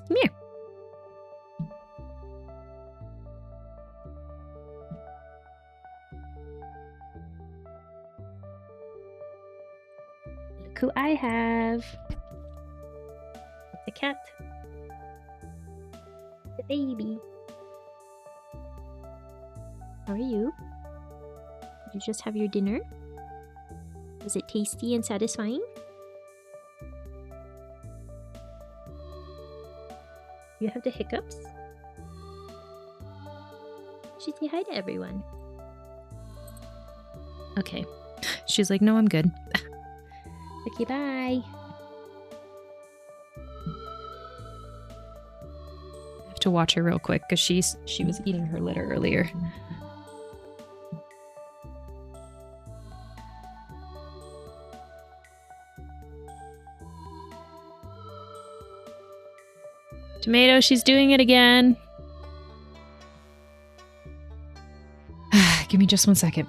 Come here. Look who I have. It's a cat. It's a baby. How are you? Did you just have your dinner? Was it tasty and satisfying? You have the hiccups? You should say hi to everyone. Okay. She's like, no, I'm good. Okay, bye. I have to watch her real quick because she was eating her litter earlier. Tomato, she's doing it again. Give me just 1 second.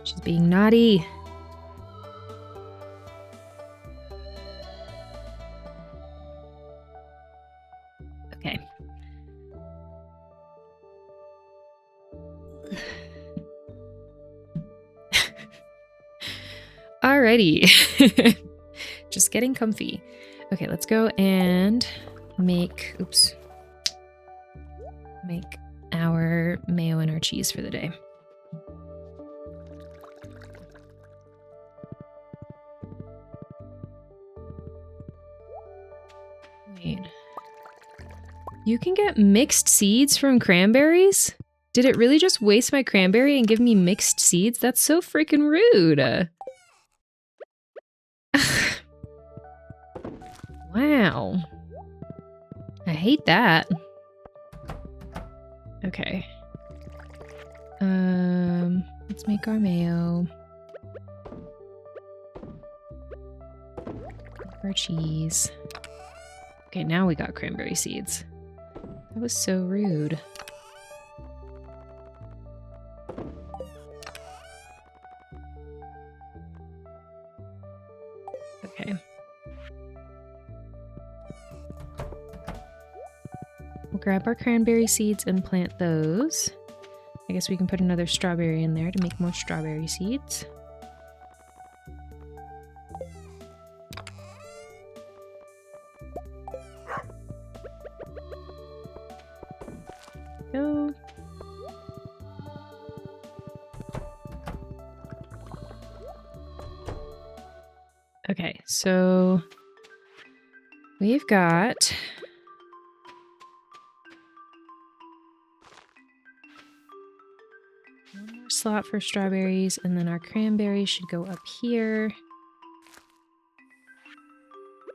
She's being naughty. Okay. Alrighty. Just getting comfy. Okay, let's go and make our mayo and our cheese for the day. Wait. You can get mixed seeds from cranberries? Did it really just waste my cranberry and give me mixed seeds? That's so freaking rude. Wow. I hate that. Okay. Let's make our mayo. Our cheese. Okay, now we got cranberry seeds. That was so rude. Okay. We'll grab our cranberry seeds and plant those. I guess we can put another strawberry in there to make more strawberry seeds. Go. Okay, so we've got one more slot for strawberries, and then our cranberries should go up here.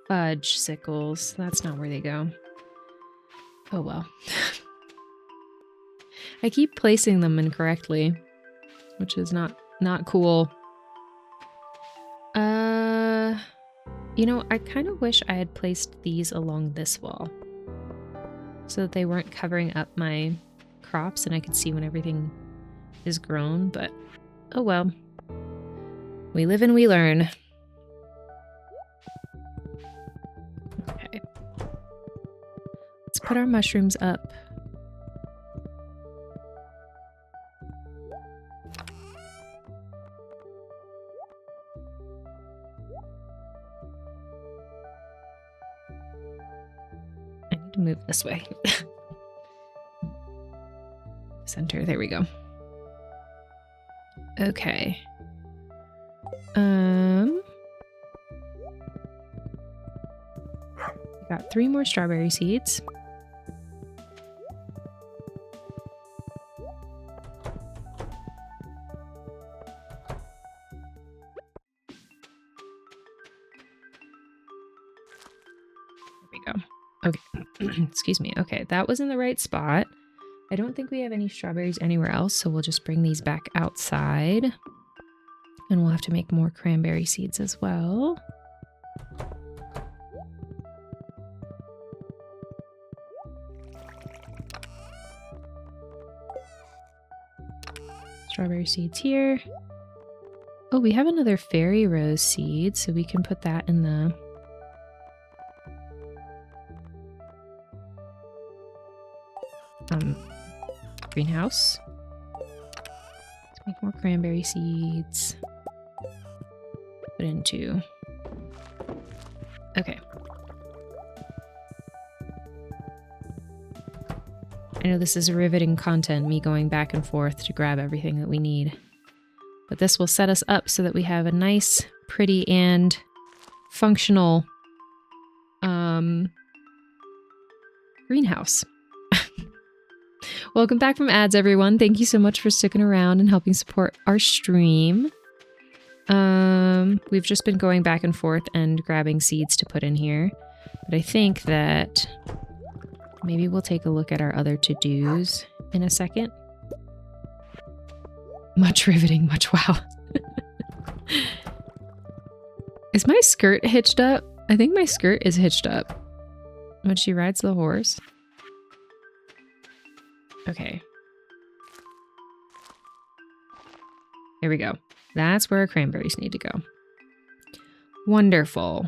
Fudge sickles. That's not where they go. Oh well. I keep placing them incorrectly, which is not cool. You know, I kind of wish I had placed these along this wall so that they weren't covering up my crops and I could see when everything is grown, but oh well. We live and we learn. Okay. Let's put our mushrooms up. Move this way. Center, there we go. Okay. Got 3 more strawberry seeds. There we go. Okay. Excuse me. Okay, that was in the right spot. I don't think we have any strawberries anywhere else, so we'll just bring these back outside. And we'll have to make more cranberry seeds as well. Strawberry seeds here. Oh, we have another fairy rose seed, so we can put that in the greenhouse. Let's make more cranberry seeds. Put into. Okay. I know this is riveting content, me going back and forth to grab everything that we need. But this will set us up so that we have a nice, pretty, and functional greenhouse. Welcome back from ads, everyone. Thank you so much for sticking around and helping support our stream. We've just been going back and forth and grabbing seeds to put in here. But I think that maybe we'll take a look at our other to-dos in a second. Much riveting, much wow. Is my skirt hitched up? I think my skirt is hitched up when she rides the horse. Okay. There we go. That's where our cranberries need to go. Wonderful.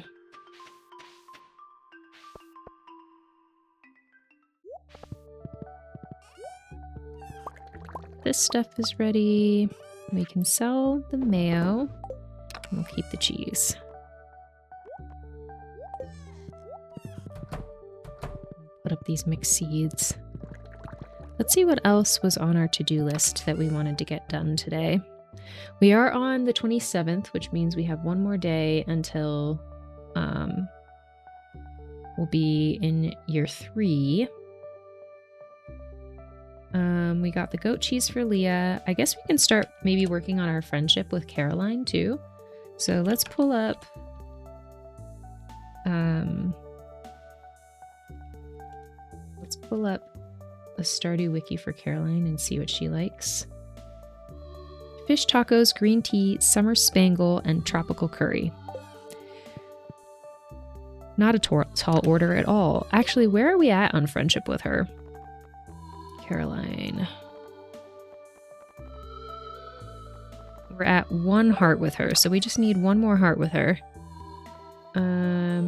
This stuff is ready. We can sell the mayo. And we'll keep the cheese. Put up these mixed seeds. Let's see what else was on our to-do list that we wanted to get done today. We are on the 27th, which means we have one more day until we'll be in year 3. We got the goat cheese for Leah. I guess we can start maybe working on our friendship with Caroline too. So let's pull up a Stardew wiki for Caroline and see what she likes. Fish tacos, green tea, summer spangle, and tropical curry. Not a tall order at all. Actually, where are we at on friendship with her? Caroline. We're at 1 heart with her, so we just need 1 more heart with her.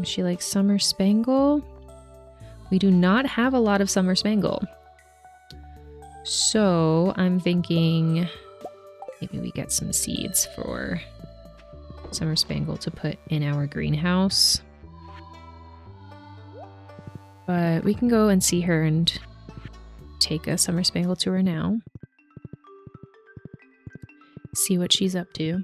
She likes summer spangle. We do not have a lot of summer spangle. So I'm thinking maybe we get some seeds for Summer Spangle to put in our greenhouse. But we can go and see her and take a Summer Spangle tour now. See what she's up to.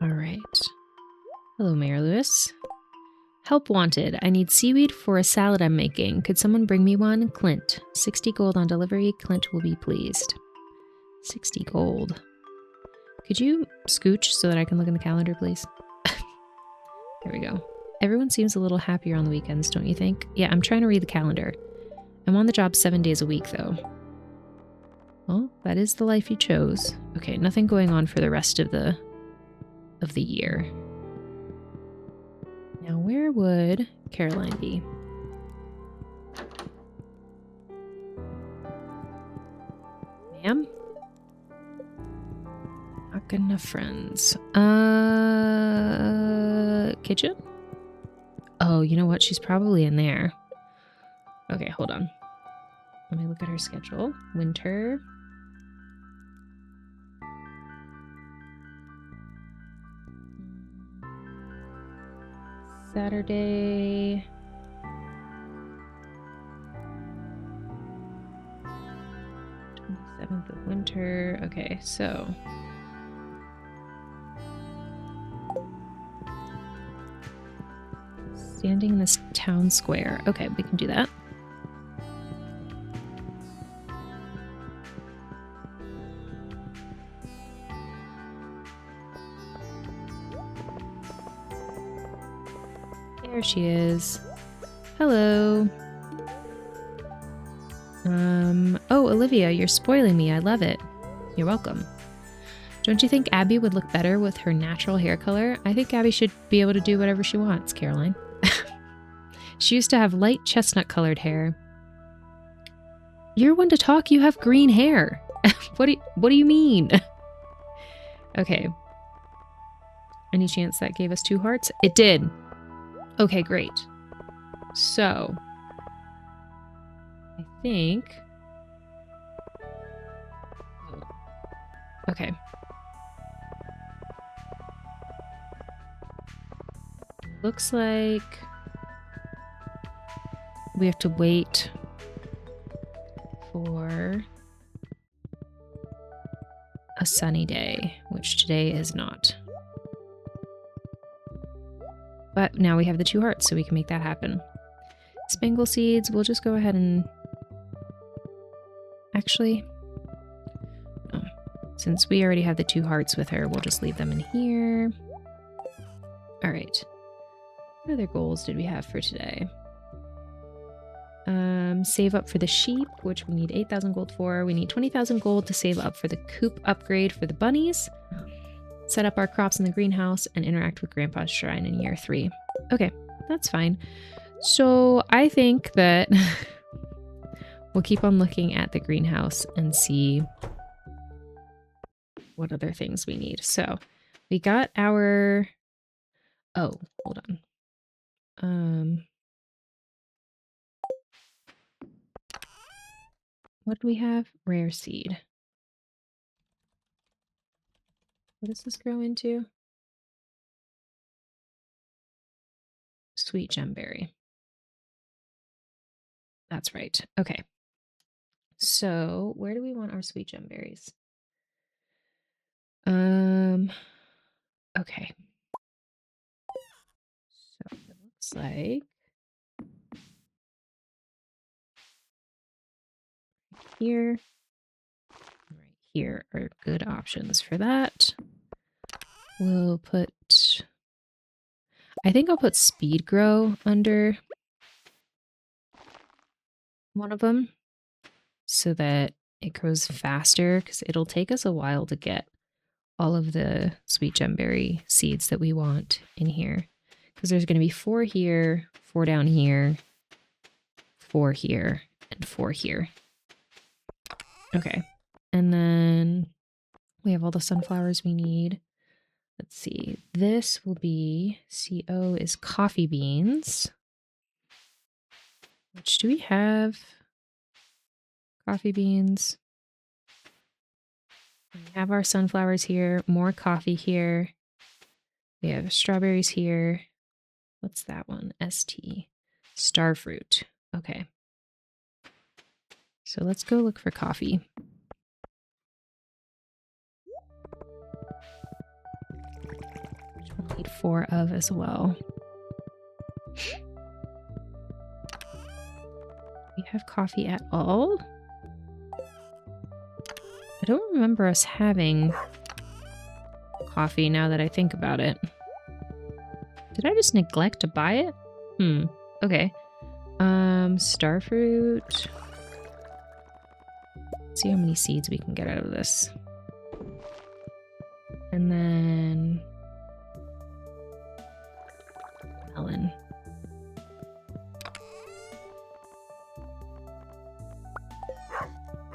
All right. Hello, Mayor Lewis. Help wanted. I need seaweed for a salad I'm making. Could someone bring me one? Clint. 60 gold on delivery. Clint will be pleased. 60 gold. Could you scooch so that I can look in the calendar, please? There we go. Everyone seems a little happier on the weekends, don't you think? Yeah, I'm trying to read the calendar. I'm on the job 7 days a week, though. Well, that is the life you chose. Okay, nothing going on for the rest of the year. Now, where would Caroline be? Ma'am? Not good enough friends. Kitchen? Oh, you know what? She's probably in there. Okay, hold on. Let me look at her schedule. Winter. Saturday. th of winter. Okay, so standing in this town square. Okay, we can do that. There she is. Hello. Oh, Olivia, you're spoiling me. I love it. You're welcome. Don't you think Abby would look better with her natural hair color? I think Abby should be able to do whatever she wants, Caroline. She used to have light chestnut colored hair. You're one to talk, you have green hair. What do you mean? Okay. Any chance that gave us 2 hearts? It did. Okay, great. So, I think... Okay. Looks like we have to wait for a sunny day, which today is not. But now we have the 2 hearts, so we can make that happen. Spangle seeds, we'll just go ahead and... Actually... Oh. Since we already have the 2 hearts with her, we'll just leave them in here. Alright. What other goals did we have for today? Save up for the sheep, which we need 8,000 gold for. We need 20,000 gold to save up for the coop upgrade for the bunnies. Set up our crops in the greenhouse and interact with Grandpa's shrine in year 3. Okay, that's fine. So I think that we'll keep on looking at the greenhouse and see what other things we need. So we got our... Oh, hold on. What do we have? Rare seed. What does this grow into? Sweet gemberry. That's right. Okay. So where do we want our sweet gemberries? Okay. So it looks like here, right here are good options for that. We'll put, I think I'll put speed grow under one of them so that it grows faster, because it'll take us a while to get all of the sweet gemberry seeds that we want in here, because there's going to be 4 here, 4 down here, 4 here, and 4 here. Okay, and then we have all the sunflowers we need. Let's see. This will be CO is coffee beans. Which do we have? Coffee beans. We have our sunflowers here. More coffee here. We have strawberries here. What's that one? ST. Starfruit. Okay. So let's go look for coffee. Which we'll need 4 of as well. We have coffee at all? I don't remember us having coffee now that I think about it. Did I just neglect to buy it? Okay. Starfruit. Let's see how many seeds we can get out of this. And then melon.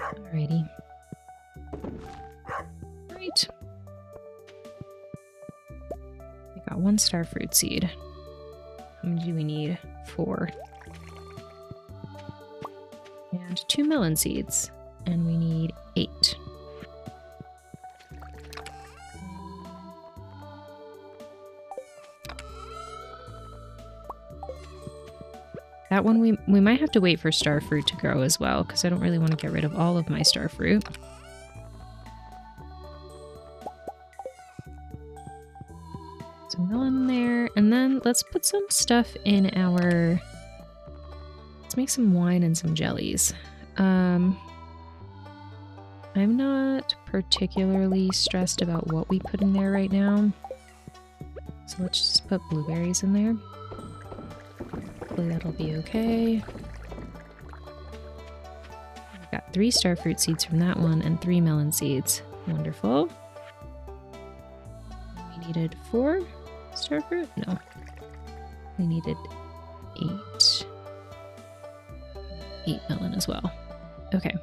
Alrighty. Great. We got 1 starfruit seed. How many do we need? 4. And 2 melon seeds. And we need 8. That one we might have to wait for starfruit to grow as well, because I don't really want to get rid of all of my starfruit. Some melon there, and then let's put some stuff in our... Let's make some wine and some jellies. I'm not particularly stressed about what we put in there right now. So let's just put blueberries in there. Hopefully that'll be okay. We've got 3 starfruit seeds from that one and 3 melon seeds. Wonderful. We needed 4 starfruit? No. We needed 8. 8 melon as well. Okay.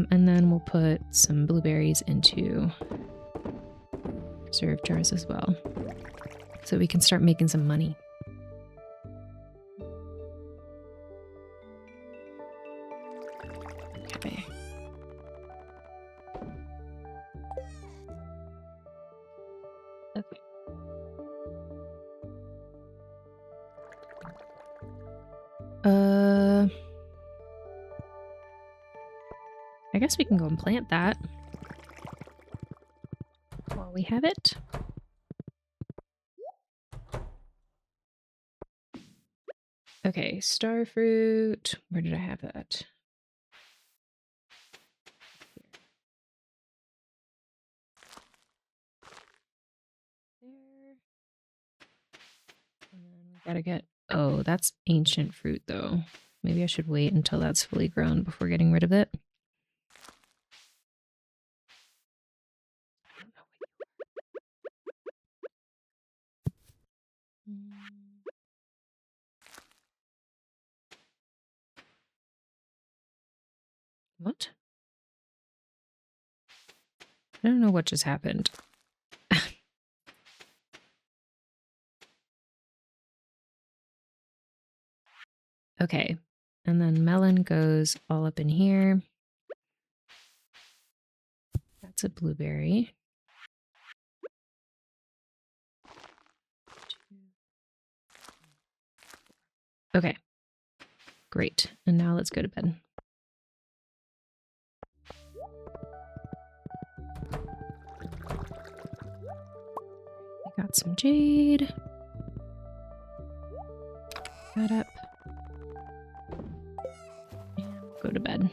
And then we'll put some blueberries into preserve jars as well, so we can start making some money. Okay. Okay. I guess we can go and plant that while we have it. Okay, starfruit. Where did I have that? There. And then we gotta get... Oh, that's ancient fruit, though. Maybe I should wait until that's fully grown before getting rid of it. What? I don't know what just happened. Okay, and then melon goes all up in here. That's a blueberry. Okay, great. And now let's go to bed. I got some jade. That up. And go to bed.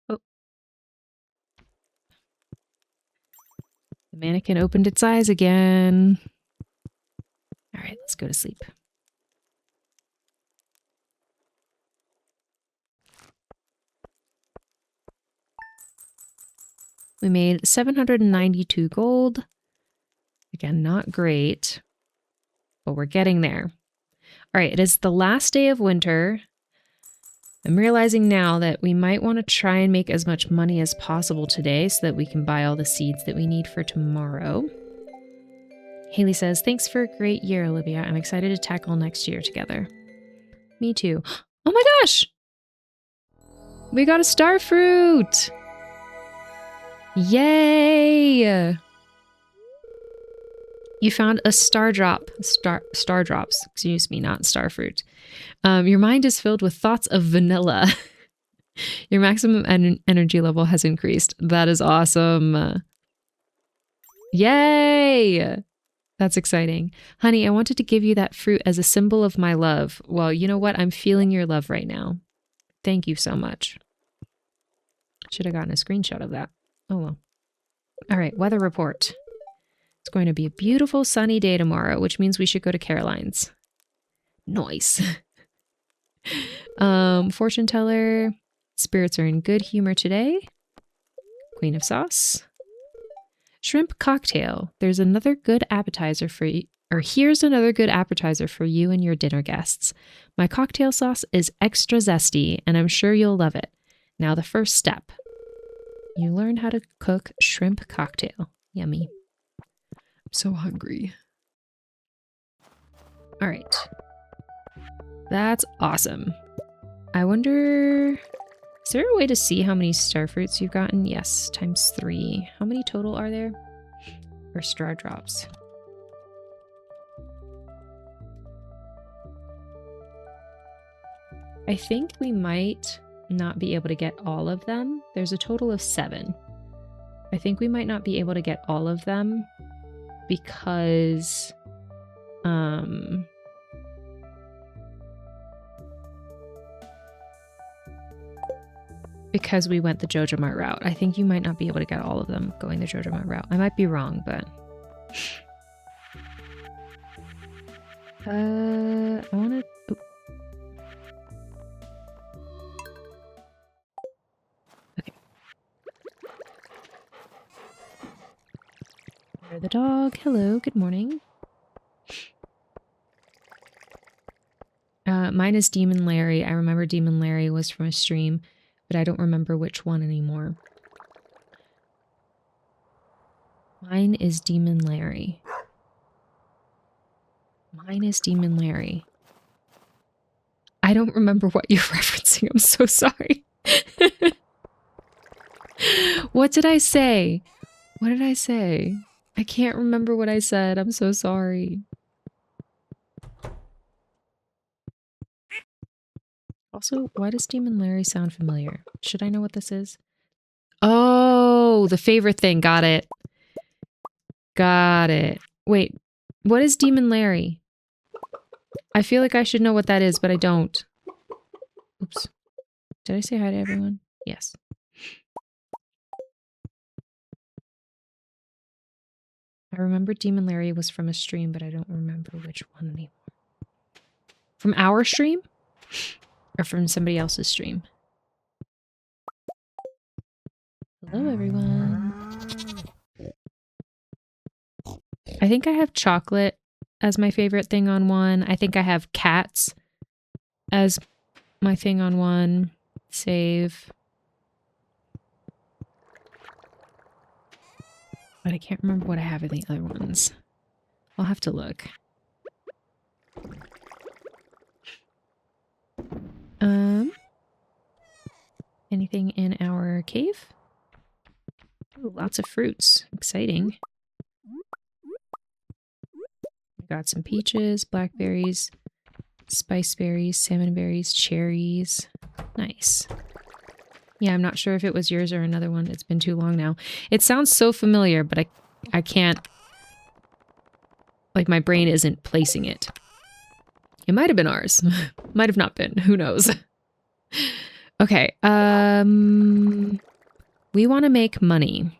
Oh. The mannequin opened its eyes again. All right, let's go to sleep. We made 792 gold. Again, not great, but we're getting there. All right, it is the last day of winter. I'm realizing now that we might want to try and make as much money as possible today so that we can buy all the seeds that we need for tomorrow. Haley says, thanks for a great year, Olivia. I'm excited to tackle next year together. Me too. Oh my gosh! We got a star fruit! Yay! You found a star drops, excuse me, not star fruit. Your mind is filled with thoughts of vanilla. Your maximum energy level has increased. That is awesome. Yay! That's exciting. Honey, I wanted to give you that fruit as a symbol of my love. Well, you know what? I'm feeling your love right now. Thank you so much. Should have gotten a screenshot of that. Oh well. All right, weather report. It's going to be a beautiful sunny day tomorrow, which means we should go to Caroline's. Nice. Fortune teller. Spirits are in good humor today. Queen of sauce. Shrimp cocktail. There's another good appetizer for you. Or here's another good appetizer for you and your dinner guests. My cocktail sauce is extra zesty, and I'm sure you'll love it. Now the first step. You learn how to cook shrimp cocktail. Yummy. I'm so hungry. All right. That's awesome. I wonder, is there a way to see how many star fruits you've gotten? Yes, times 3. How many total are there? Or star drops? I think we might not be able to get all of them. There's a total of 7. I think we might not be able to get all of them because we went the Jojo Mart route. I think you might not be able to get all of them going the Jojo Mart route. I might be wrong, but I want to. Okay. There's the dog. Hello. Good morning. Mine is Demon Larry. I remember Demon Larry was from a stream, but I don't remember which one anymore. Mine is Demon Larry. Mine is Demon Larry. I don't remember what you're referencing. I'm so sorry. What did I say? What did I say? I can't remember what I said. I'm so sorry. Also, why does Demon Larry sound familiar? Should I know what this is? Oh, the favorite thing. Got it. Got it. Wait, what is Demon Larry? I feel like I should know what that is, but I don't. Oops. Did I say hi to everyone? Yes. I remember Demon Larry was from a stream, but I don't remember which one anymore. From our stream? Or from somebody else's stream? Hello, everyone. I think I have chocolate as my favorite thing on one. I think I have cats as my thing on one. Save. But I can't remember what I have in the other ones. I'll have to look. Anything in our cave? Ooh, lots of fruits. Exciting. Got some peaches, blackberries, spice berries, salmon berries, cherries. Nice. Yeah, I'm not sure if it was yours or another one. It's been too long now. It sounds so familiar, but I can't... Like, my brain isn't placing it. It might have been ours. Might have not been. Who knows? Okay. We want to make money.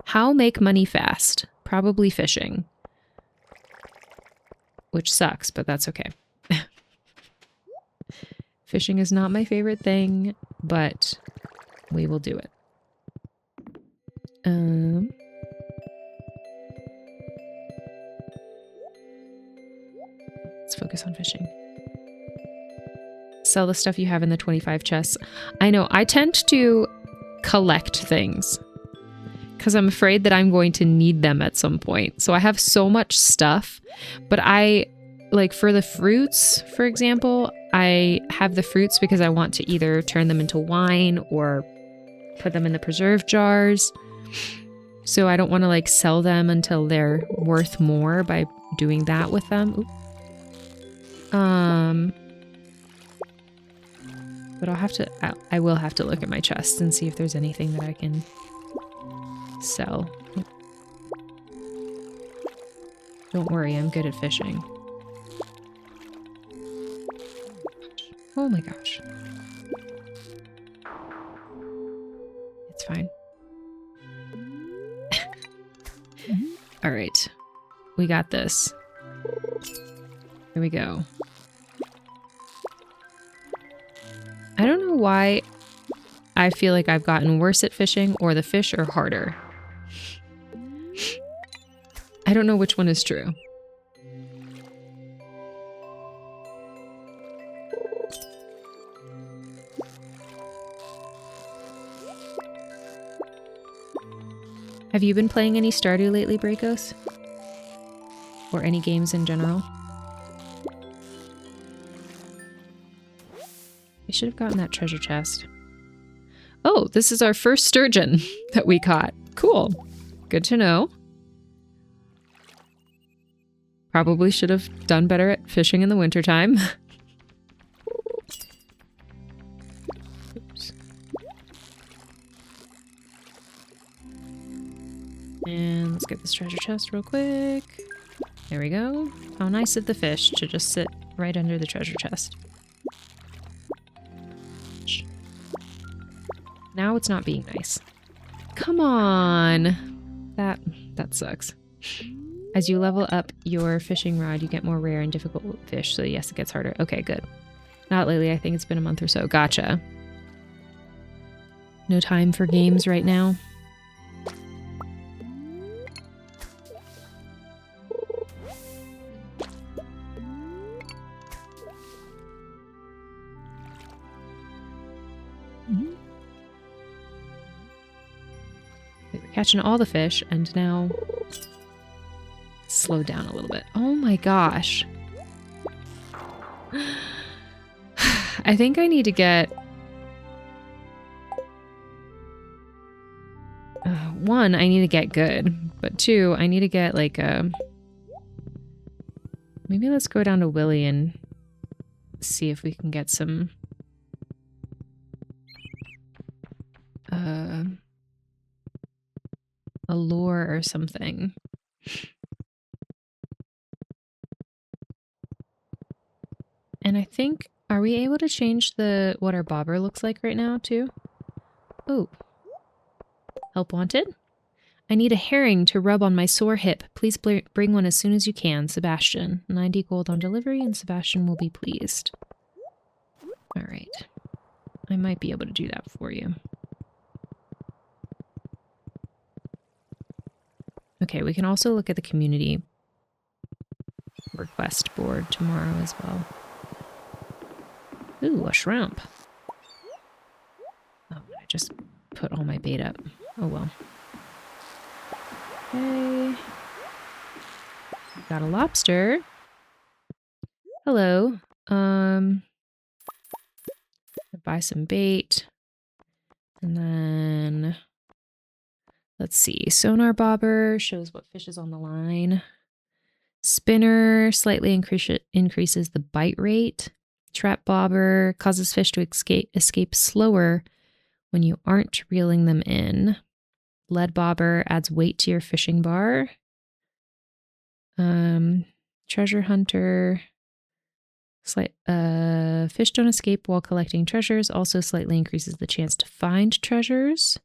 How make money fast? Probably fishing. Which sucks, but that's okay. Fishing is not my favorite thing, but we will do it. Let's focus on fishing. Sell the stuff you have in the 25 chests. I know, I tend to collect things because I'm afraid that I'm going to need them at some point. So I have so much stuff, but I, like for the fruits, for example, I have the fruits because I want to either turn them into wine or put them in the preserve jars. So I don't want to like sell them until they're worth more by doing that with them. Oop. But I will have to look at my chest and see if there's anything that I can sell. Don't worry, I'm good at fishing. Oh my gosh. It's fine. All right. We got this. Here we go. I don't know why I feel like I've gotten worse at fishing or the fish are harder. I don't know which one is true. Have you been playing any Stardew lately, Breakos? Or any games in general? We should have gotten that treasure chest. Oh, this is our first sturgeon that we caught. Cool. Good to know. Probably should have done better at fishing in the wintertime. Oops. And let's get this treasure chest real quick. There we go. How nice of the fish to just sit right under the treasure chest. Now it's not being nice. Come on. That sucks. As you level up your fishing rod, you get more rare and difficult fish. So yes, it gets harder. Okay, good. Not lately. I think it's been a month or so. Gotcha. No time for games right now. Catching all the fish, and now slow down a little bit. Oh my gosh. I think I need to get... one, I need to get good, but two, I need to get like a... Maybe let's go down to Willy and see if we can get some... a lure or something. And I think, are we able to change what our bobber looks like right now too? Oh. Help wanted? I need a herring to rub on my sore hip. Please bring one as soon as you can, Sebastian. 90 gold on delivery and Sebastian will be pleased. All right. I might be able to do that for you. Okay, we can also look at the community request board tomorrow as well. Ooh, a shrimp. Oh, I just put all my bait up. Oh well. Okay. Got a lobster. Hello. Buy some bait. And then... Let's see. Sonar bobber shows what fish is on the line. Spinner slightly increases the bite rate. Trap bobber causes fish to escape slower when you aren't reeling them in. Lead bobber adds weight to your fishing bar. Treasure hunter. Fish don't escape while collecting treasures. Also slightly increases the chance to find treasures.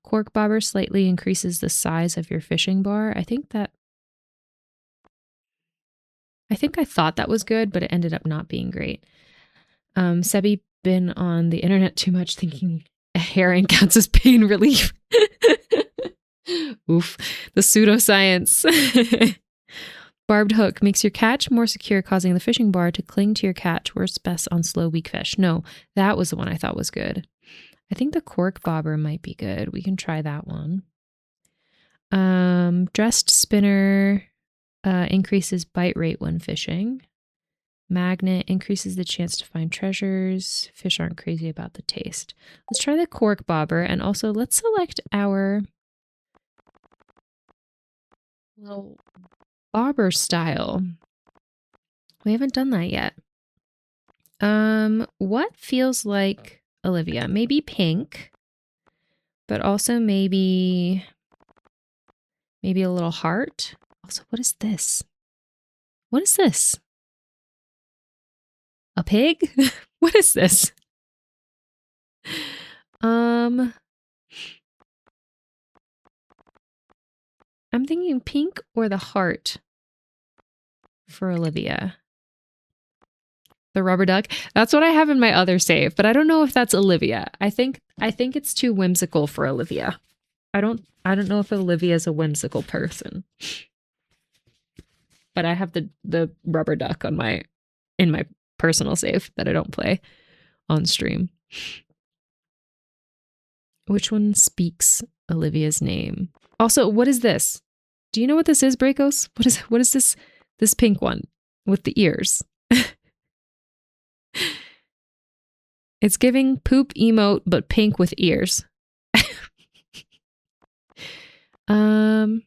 Cork bobber slightly increases the size of your fishing bar. I thought that was good, but it ended up not being great. Sebi been on the internet too much thinking a herring counts as pain relief. Oof. The pseudoscience. Barbed hook makes your catch more secure, causing the fishing bar to cling to your catch. Works best on slow, weak fish. No, that was the one I thought was good. I think the cork bobber might be good. We can try that one. Dressed spinner increases bite rate when fishing. Magnet increases the chance to find treasures. Fish aren't crazy about the taste. Let's try the cork bobber, and also let's select our little bobber style. We haven't done that yet. What feels like Olivia? Maybe pink, but also maybe a little heart. Also, what is this? What is this? A pig? What is this? I'm thinking pink or the heart for Olivia. The rubber duck. That's what I have in my other save, but I don't know if that's Olivia. I think it's too whimsical for Olivia. I don't know if Olivia is a whimsical person. But I have the rubber duck in my personal save that I don't play on stream. Which one speaks Olivia's name? Also, what is this? Do you know what this is, Bracos? What is this pink one with the ears? It's giving poop emote, but pink with ears. I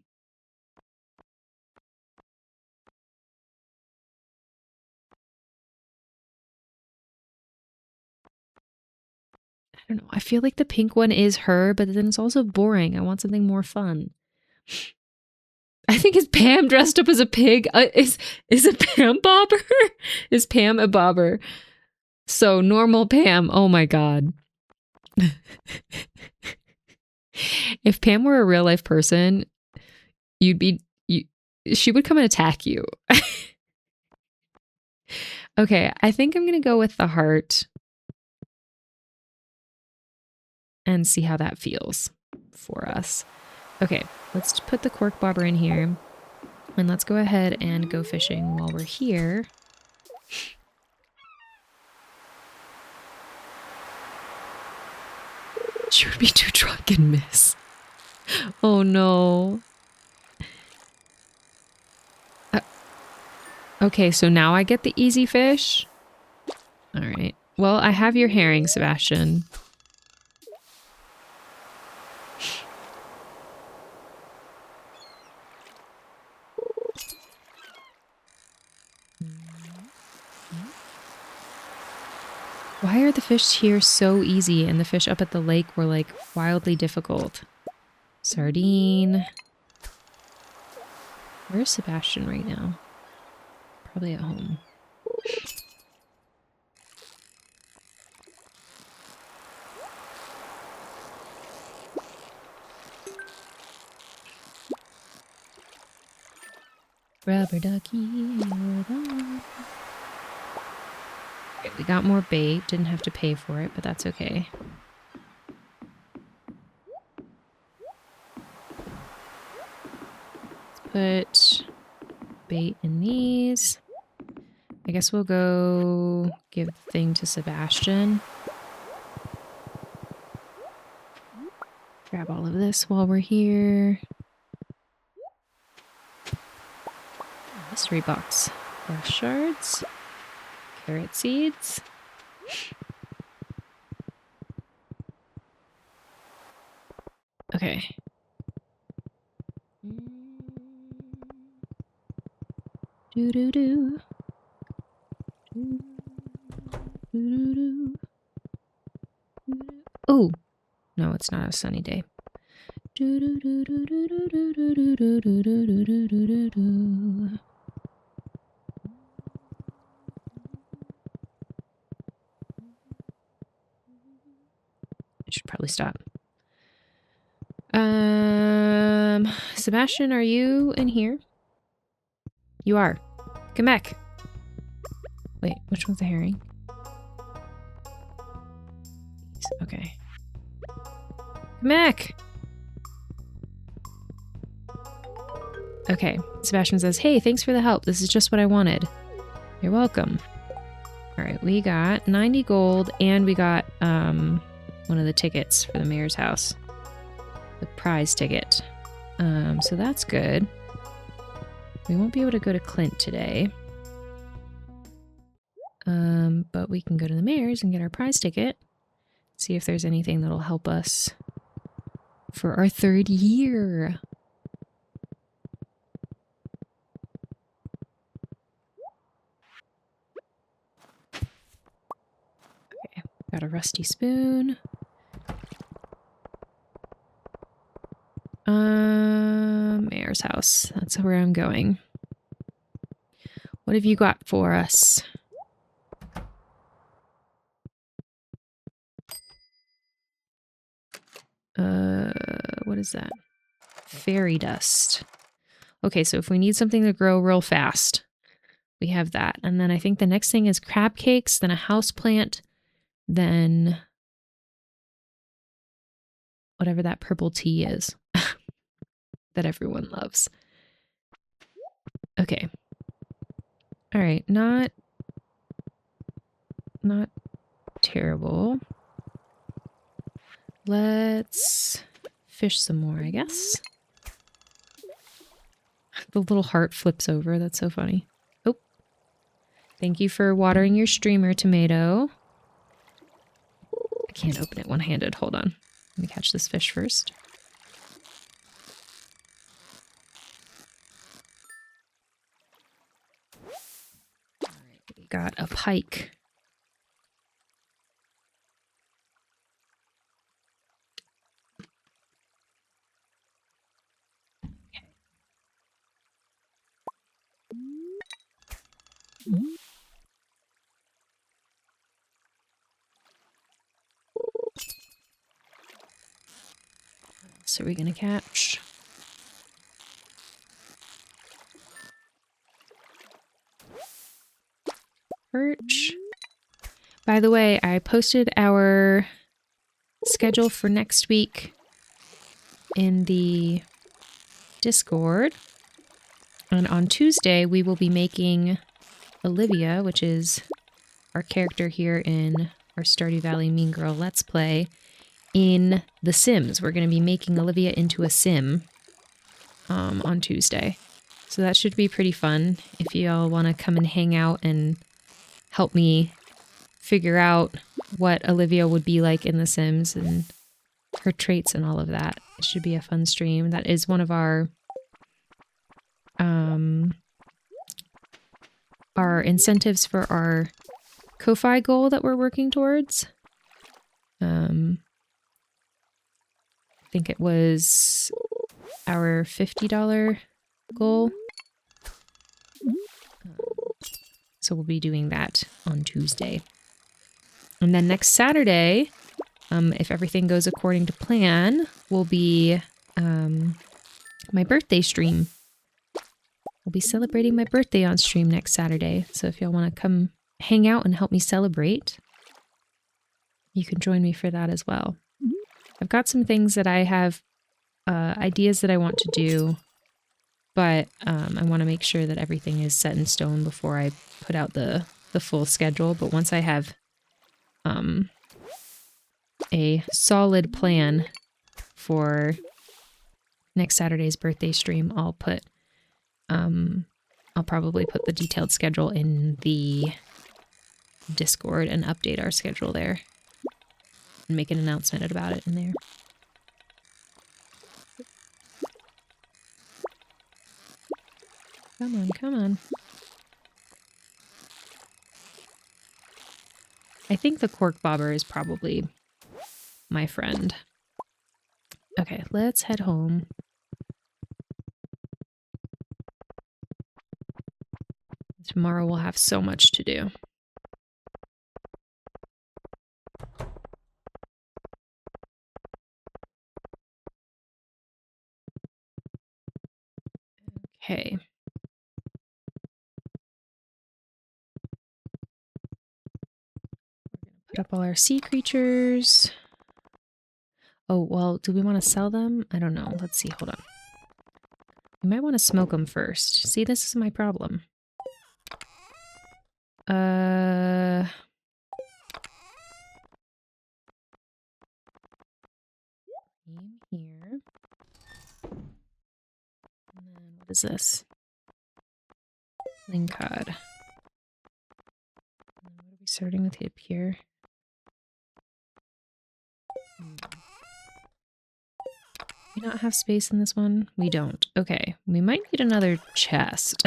don't know. I feel like the pink one is her, but then it's also boring. I want something more fun. I think it's Pam dressed up as a pig. Is it Pam Bobber? Is Pam a bobber? So normal Pam. Oh my god. If Pam were a real life person, she would come and attack you. Okay, I think I'm gonna go with the heart and see how that feels for us. Okay, let's put the cork bobber in here, and let's go ahead and go fishing while we're here. She would be too drunk and miss. Oh no. Okay, so now I get the easy fish. All right. Well, I have your herring, Sebastian. Why are the fish here so easy and the fish up at the lake were like wildly difficult? Sardine. Where's Sebastian right now? Probably at home. Rubber ducky. Okay, we got more bait. Didn't have to pay for it, but that's okay. Let's put bait in these. I guess we'll go give the thing to Sebastian. Grab all of this while we're here. Mystery box. Glass shards. Carrot seeds. Okay. Do-do-do. Oh, no, it's not a sunny day. I should probably stop. Sebastian, are you in here? You are. Come back. Wait, which one's the herring? Okay. Come back. Okay, Sebastian says, hey, thanks for the help. This is just what I wanted. You're welcome. All right, we got 90 gold and we got one of the tickets for the mayor's house. The prize ticket. So that's good. We won't be able to go to Clint today. But we can go to the mayor's and get our prize ticket. See if there's anything that'll help us for our 3rd year. Okay, got a rusty spoon. Mayor's house. That's where I'm going. What have you got for us? What is that? Fairy dust. Okay, so if we need something to grow real fast, we have that. And then I think the next thing is crab cakes, then a house plant, then whatever that purple tea is that everyone loves. Okay. All right, not terrible. Let's fish some more, I guess. The little heart flips over. That's so funny. Oh. Thank you for watering your streamer, Tomato. I can't open it one-handed. Hold on. Let me catch this fish first. All right, we got a pike. So we're gonna catch perch. By the way, I posted our schedule for next week in the Discord. And on Tuesday, we will be making Olivia, which is our character here in our Stardew Valley Mean Girl Let's Play, in The Sims. We're going to be making Olivia into a sim on Tuesday. So that should be pretty fun. If y'all want to come and hang out and help me figure out what Olivia would be like in The Sims and her traits and all of that. It should be a fun stream. That is one of our incentives for our Ko-Fi goal that we're working towards. I think it was our $50 goal. So we'll be doing that on Tuesday. And then next Saturday, if everything goes according to plan, will be my birthday stream. We'll be celebrating my birthday on stream next Saturday. So if y'all want to come hang out and help me celebrate, you can join me for that as well. I've got some things that I have, ideas that I want to do, but I want to make sure that everything is set in stone before I put out the full schedule. But once I have a solid plan for next Saturday's birthday stream, I'll probably put the detailed schedule in the Discord and update our schedule there and make an announcement about it in there. Come on, come on. I think the cork bobber is probably my friend. Okay, let's head home. Tomorrow we'll have so much to do. Okay. Put up all our sea creatures. Oh, well, do we want to sell them? I don't know. Let's see. Hold on. You might want to smoke them first. See, this is my problem. Here. And then what is this? Lincod. What are we starting with up here? We not have space in this one? We don't. Okay. We might need another chest.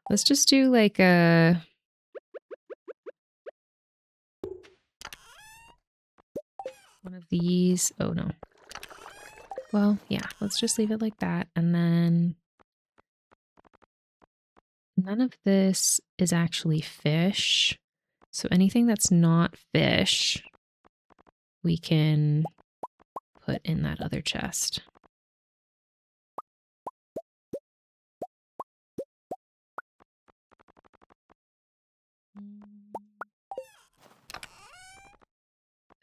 Let's just do like a... one of these. Oh, no. Well, yeah. Let's just leave it like that. And then... none of this is actually fish. So anything that's not fish, we can put in that other chest.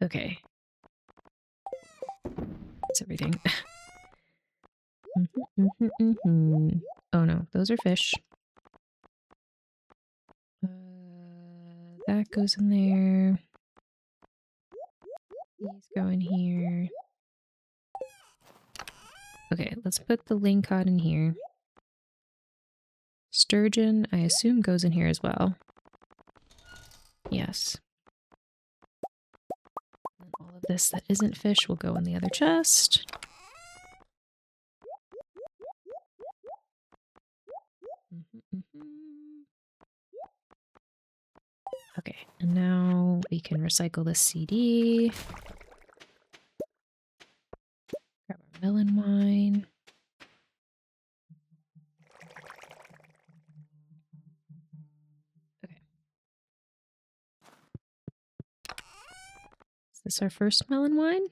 Okay. That's everything. Oh no, those are fish. That goes in there. These go in here. Okay, let's put the lingcod in here. Sturgeon, I assume, goes in here as well. Yes. And all of this that isn't fish will go in the other chest. Okay, and now we can recycle this CD. Grab our melon wine. Okay. Is this our first melon wine?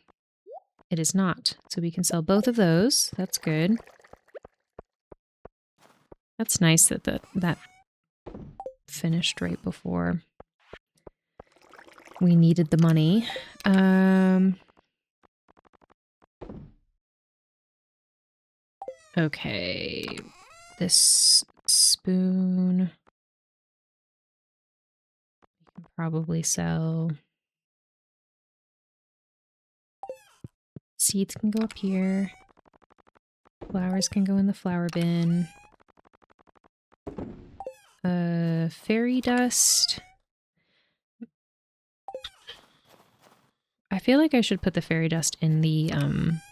It is not. So we can sell both of those. That's good. That's nice that that finished right before we needed the money. Okay. This spoon we can probably sell. Seeds can go up here. Flowers can go in the flower bin. Fairy dust. I feel like I should put the fairy dust in the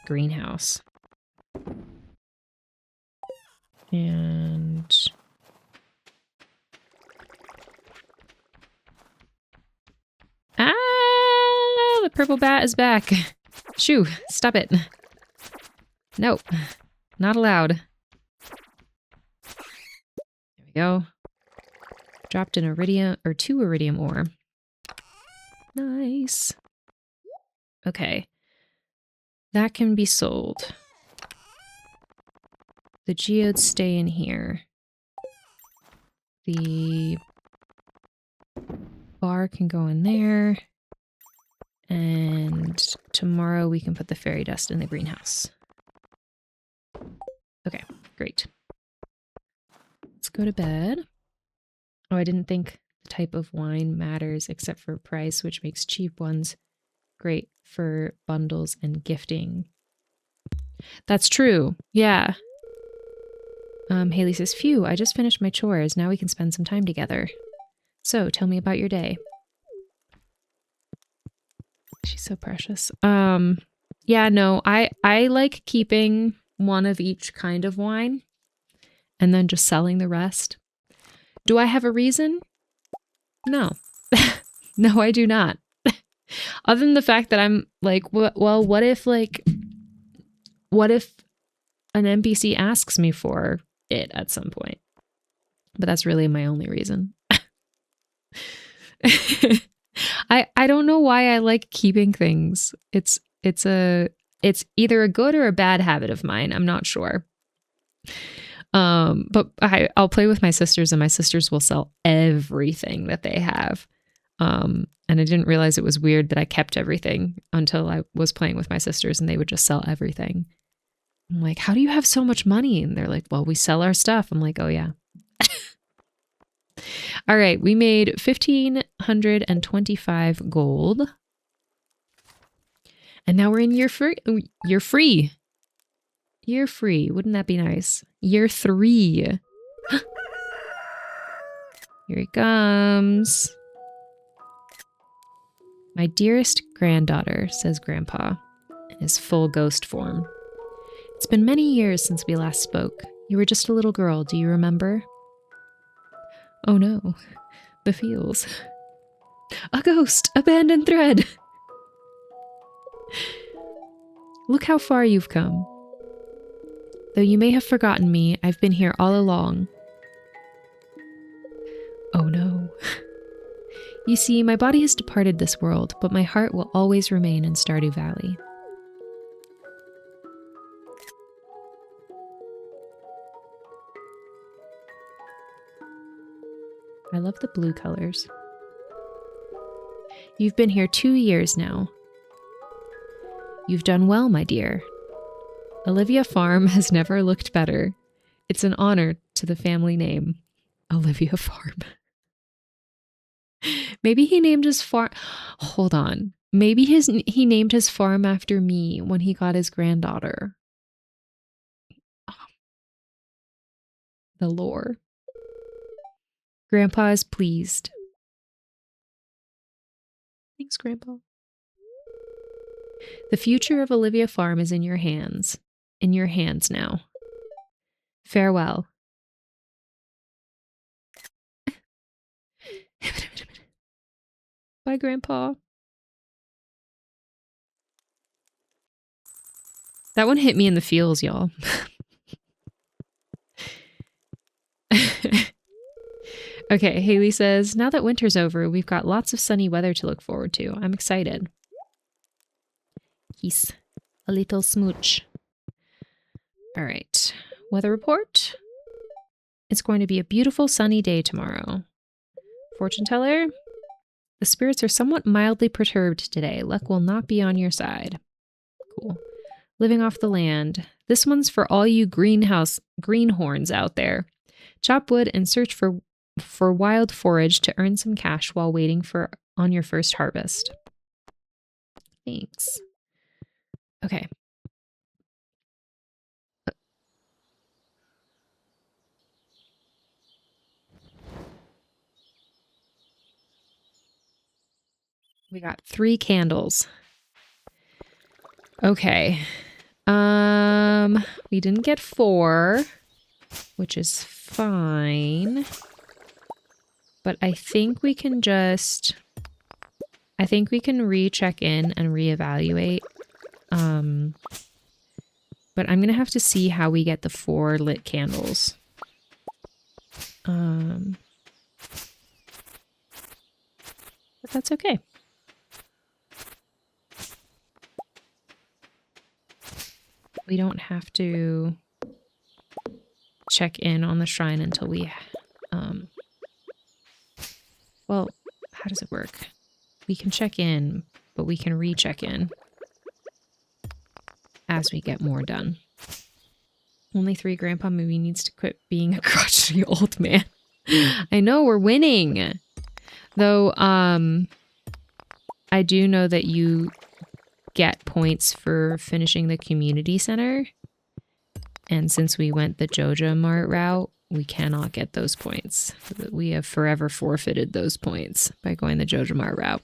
greenhouse. And the purple bat is back. Shoo, stop it. Nope, not allowed. There we go. Dropped an iridium, or 2 iridium ore. Nice. Okay. That can be sold. The geodes stay in here. The bar can go in there. And tomorrow we can put the fairy dust in the greenhouse. Okay, great. Let's go to bed. Oh, I didn't think the type of wine matters except for price, which makes cheap ones great for bundles and gifting. That's true. Yeah. Haley says, phew, I just finished my chores. Now we can spend some time together. So, tell me about your day. She's so precious. Yeah, no, I like keeping one of each kind of wine and then just selling the rest. Do I have a reason? No. No, I do not. Other than the fact that I'm like, well, what if an NPC asks me for it at some point? But that's really my only reason. I don't know why I like keeping things. It's either a good or a bad habit of mine. I'm not sure. But I'll play with my sisters, and my sisters will sell everything that they have. And I didn't realize it was weird that I kept everything until I was playing with my sisters, and they would just sell everything. I'm like, how do you have so much money? And they're like, well, we sell our stuff. I'm like, oh yeah. All right, we made 1,525 gold. And now we're in year free. Year free. Year free. Wouldn't that be nice? Year 3. Here he comes. My dearest granddaughter, says Grandpa, in his full ghost form. It's been many years since we last spoke. You were just a little girl, do you remember? Oh no, the feels. A ghost! Abandoned thread! Look how far you've come. Though you may have forgotten me, I've been here all along. Oh no. You see, my body has departed this world, but my heart will always remain in Stardew Valley. I love the blue colors. You've been here 2 years now. You've done well, my dear. Olivia Farm has never looked better. It's an honor to the family name. Olivia Farm. Maybe he named his farm... Hold on. Maybe he named his farm after me when he got his granddaughter. The lore. Grandpa is pleased. Thanks, Grandpa. The future of Olivia Farm is in your hands. In your hands now. Farewell. Bye, Grandpa. That one hit me in the feels, y'all. Okay, Haley says, now that winter's over, we've got lots of sunny weather to look forward to. I'm excited. He's a little smooch. All right. Weather report. It's going to be a beautiful sunny day tomorrow. Fortune teller. The spirits are somewhat mildly perturbed today. Luck will not be on your side. Cool. Living off the land. This one's for all you greenhorns out there. Chop wood and search for wild forage to earn some cash while waiting on your first harvest. Thanks. Okay. We got 3 candles. Okay. We didn't get 4, which is fine. But I think we can recheck in and reevaluate. But I'm going to have to see how we get the 4 lit candles. But that's okay. We don't have to check in on the shrine until we, well, how does it work? We can check in, but we can recheck in as we get more done. Only 3. Grandpa maybe needs to quit being a crotchety old man. I know, we're winning. Though, I do know that you get points for finishing the community center. And since we went the Joja Mart route, we cannot get those points. We have forever forfeited those points by going the Joja Mart route.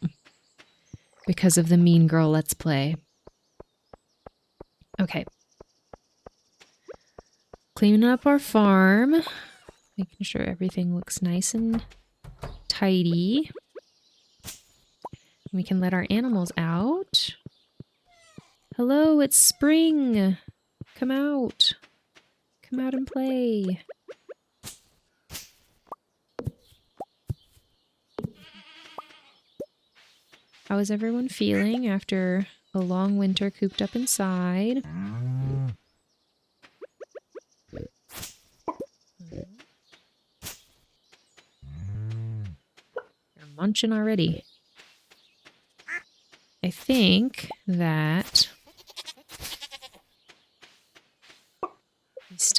Because of the Mean Girl Let's Play. Okay. Cleaning up our farm. Making sure everything looks nice and tidy. We can let our animals out. Hello, it's spring. Come out. Come out and play. How is everyone feeling after a long winter cooped up inside? They're munching already. I think that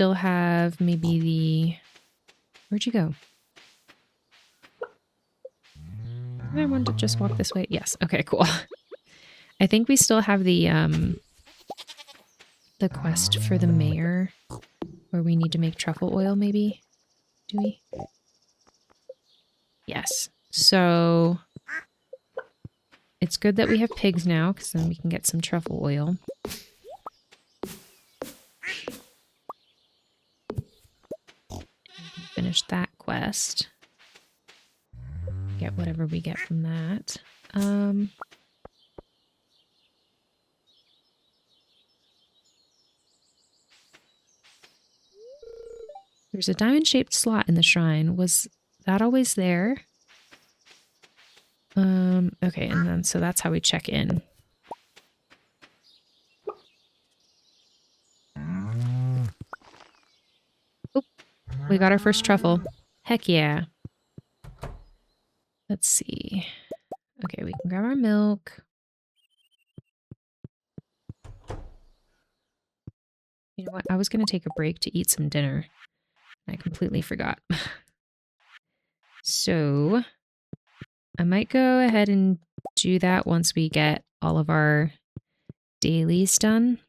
still have maybe the... Where'd you go? I want to just walk this way. Yes. Okay, cool. I think we still have the quest for the mayor where we need to make truffle oil, maybe. Do we? Yes. So it's good that we have pigs now, because then we can get some truffle oil. Finish that quest. Get whatever we get from that. There's a diamond-shaped slot in the shrine. Was that always there? Okay, and then so that's how we check in. Oop, we got our first truffle. Heck yeah. Let's see. Okay, we can grab our milk. You know what? I was going to take a break to eat some dinner. I completely forgot. So I might go ahead and do that once we get all of our dailies done.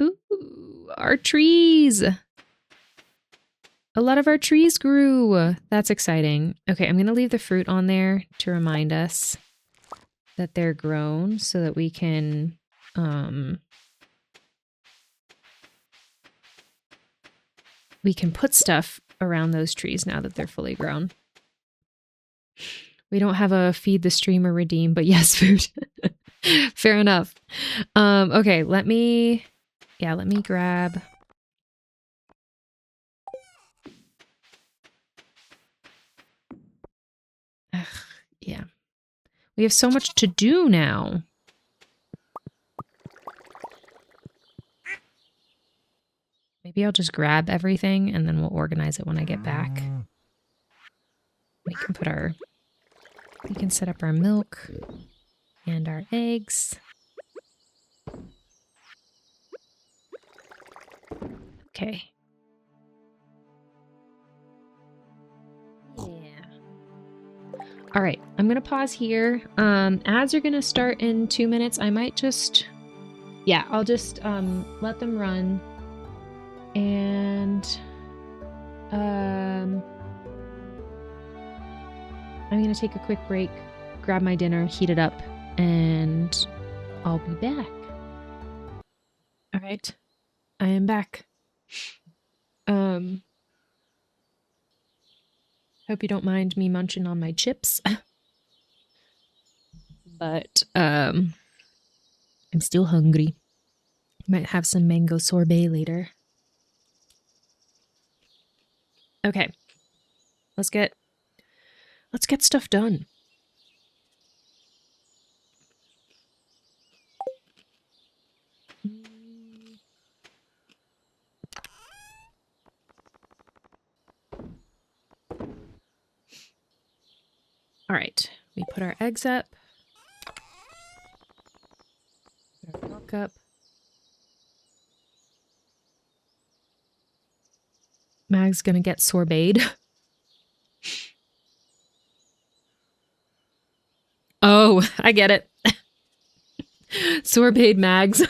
Ooh, our trees. A lot of our trees grew. That's exciting. Okay, I'm going to leave the fruit on there to remind us that they're grown so that we can put stuff around those trees now that they're fully grown. We don't have a feed the stream or redeem, but yes, food. Fair enough. Okay, let me grab. Ugh, yeah. We have so much to do now. Maybe I'll just grab everything and then we'll organize it when I get back. We can set up our milk and our eggs. Okay. Yeah. All right, I'm gonna pause here. Ads are gonna start in 2 minutes. I might just, yeah, I'll just let them run, and I'm gonna take a quick break, grab my dinner, heat it up, and I'll be back. All right, I am back. Hope you don't mind me munching on my chips. But I'm still hungry. Might have some mango sorbet later. Okay. Let's get stuff done. All right, we put our eggs up. Put our milk up. Mag's gonna get sorbet. Oh, I get it. Sorbet Mags.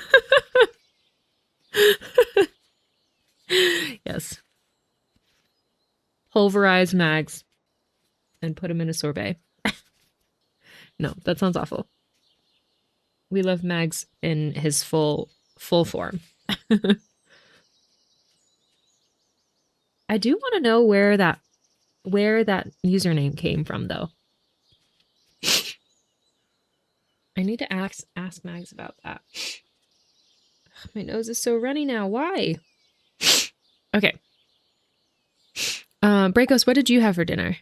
Yes. Pulverize Mags and put them in a sorbet. No, that sounds awful. We love Mags in his full form. I do want to know where that username came from, though. I need to ask Mags about that. My nose is so runny now. Why? Okay. Breakos, what did you have for dinner?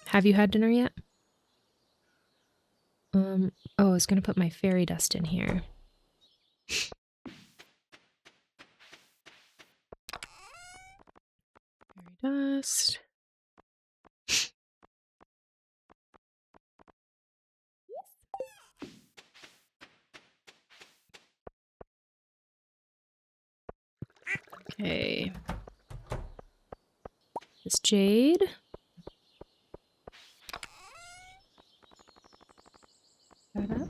Have you had dinner yet? Oh, I was gonna put my fairy dust in here. Fairy dust. Okay. This jade. That up.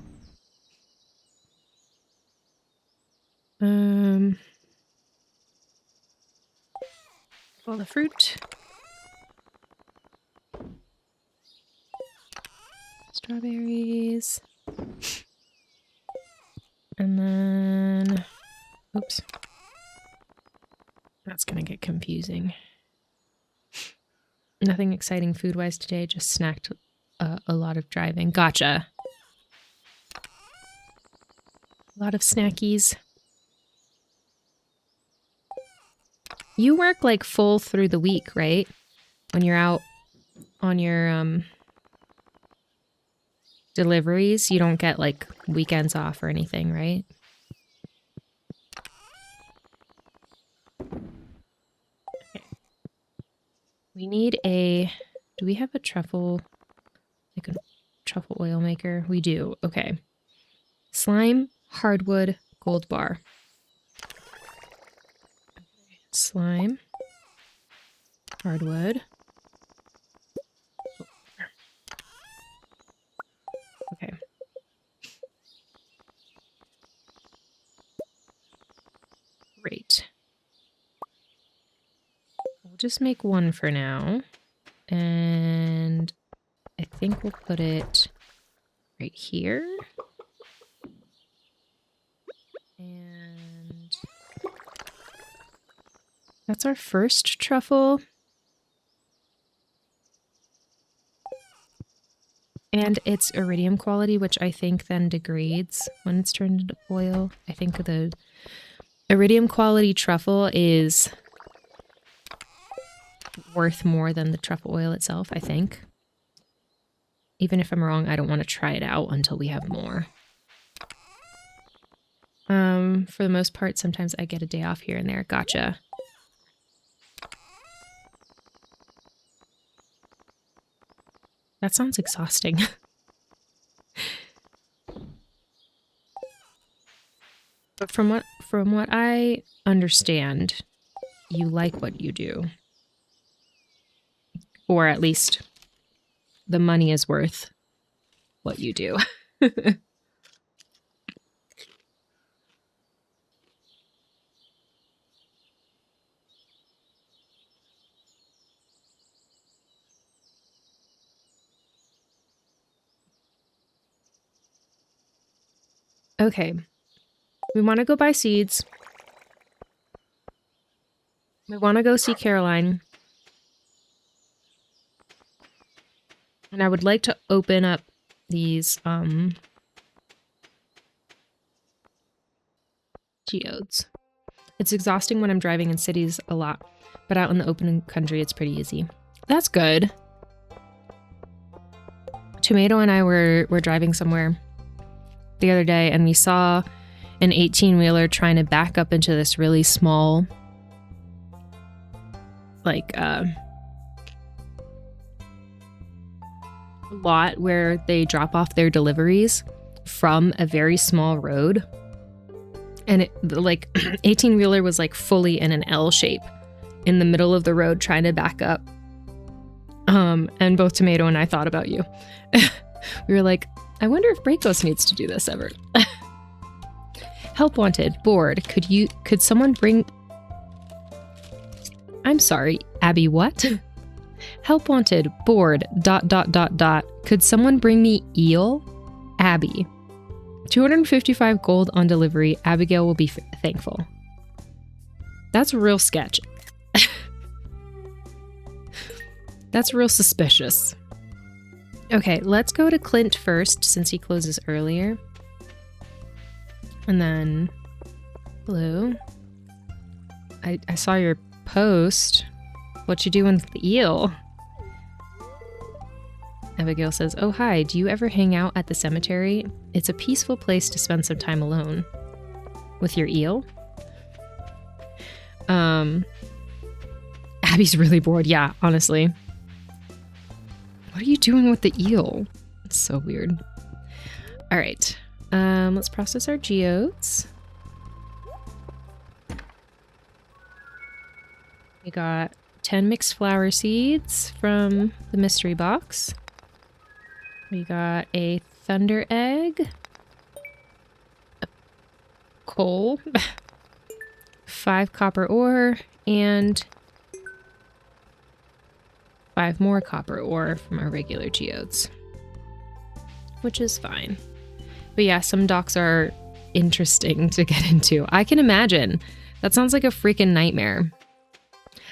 All the fruit. Strawberries. And then, oops. That's gonna get confusing. Nothing exciting food-wise today, just snacked a lot of driving. Gotcha. A lot of snackies. You work like full through the week, right? When you're out on your deliveries, you don't get like weekends off or anything, right? Okay. We need a... Do we have a truffle... like a truffle oil maker? We do. Okay. Slime, hardwood, gold bar. Slime, hardwood. Okay. Great. We'll just make one for now. And I think we'll put it right here. And that's our first truffle. And it's iridium quality, which I think then degrades when it's turned into oil. I think the iridium quality truffle is worth more than the truffle oil itself, I think. Even if I'm wrong, I don't want to try it out until we have more. For the most part, sometimes I get a day off here and there. Gotcha. That sounds exhausting. But from what I understand, you like what you do. Or at least the money is worth what you do. Okay. We want to go buy seeds. We want to go see Caroline. And I would like to open up these geodes. It's exhausting when I'm driving in cities a lot, but out in the open country it's pretty easy. That's good. Tomato and I were driving somewhere the other day and we saw an 18-wheeler trying to back up into this really small like lot where they drop off their deliveries from a very small road. And it, like 18-wheeler was like fully in an L shape in the middle of the road trying to back up. And both Tomato and I thought about you. We were like, I wonder if Breakos needs to do this ever. Help wanted, bored. Could someone bring... I'm sorry, Abby, what? Help wanted, bored, ... Could someone bring me eel? Abby. 255 gold on delivery. Abigail will be thankful. That's real sketch. That's real suspicious. Okay, let's go to Clint first since he closes earlier. And then... Hello. I saw your post. What you doing with the eel? Abigail says, oh hi, do you ever hang out at the cemetery? It's a peaceful place to spend some time alone. With your eel? Abby's really bored, yeah, honestly. What are you doing with the eel? It's so weird. Alright. Let's process our geodes. We got 10 mixed flower seeds from the mystery box. We got a thunder egg. A coal. 5 copper ore. And 5 more copper ore from our regular geodes. Which is fine. But yeah, some docks are interesting to get into. I can imagine. That sounds like a freaking nightmare.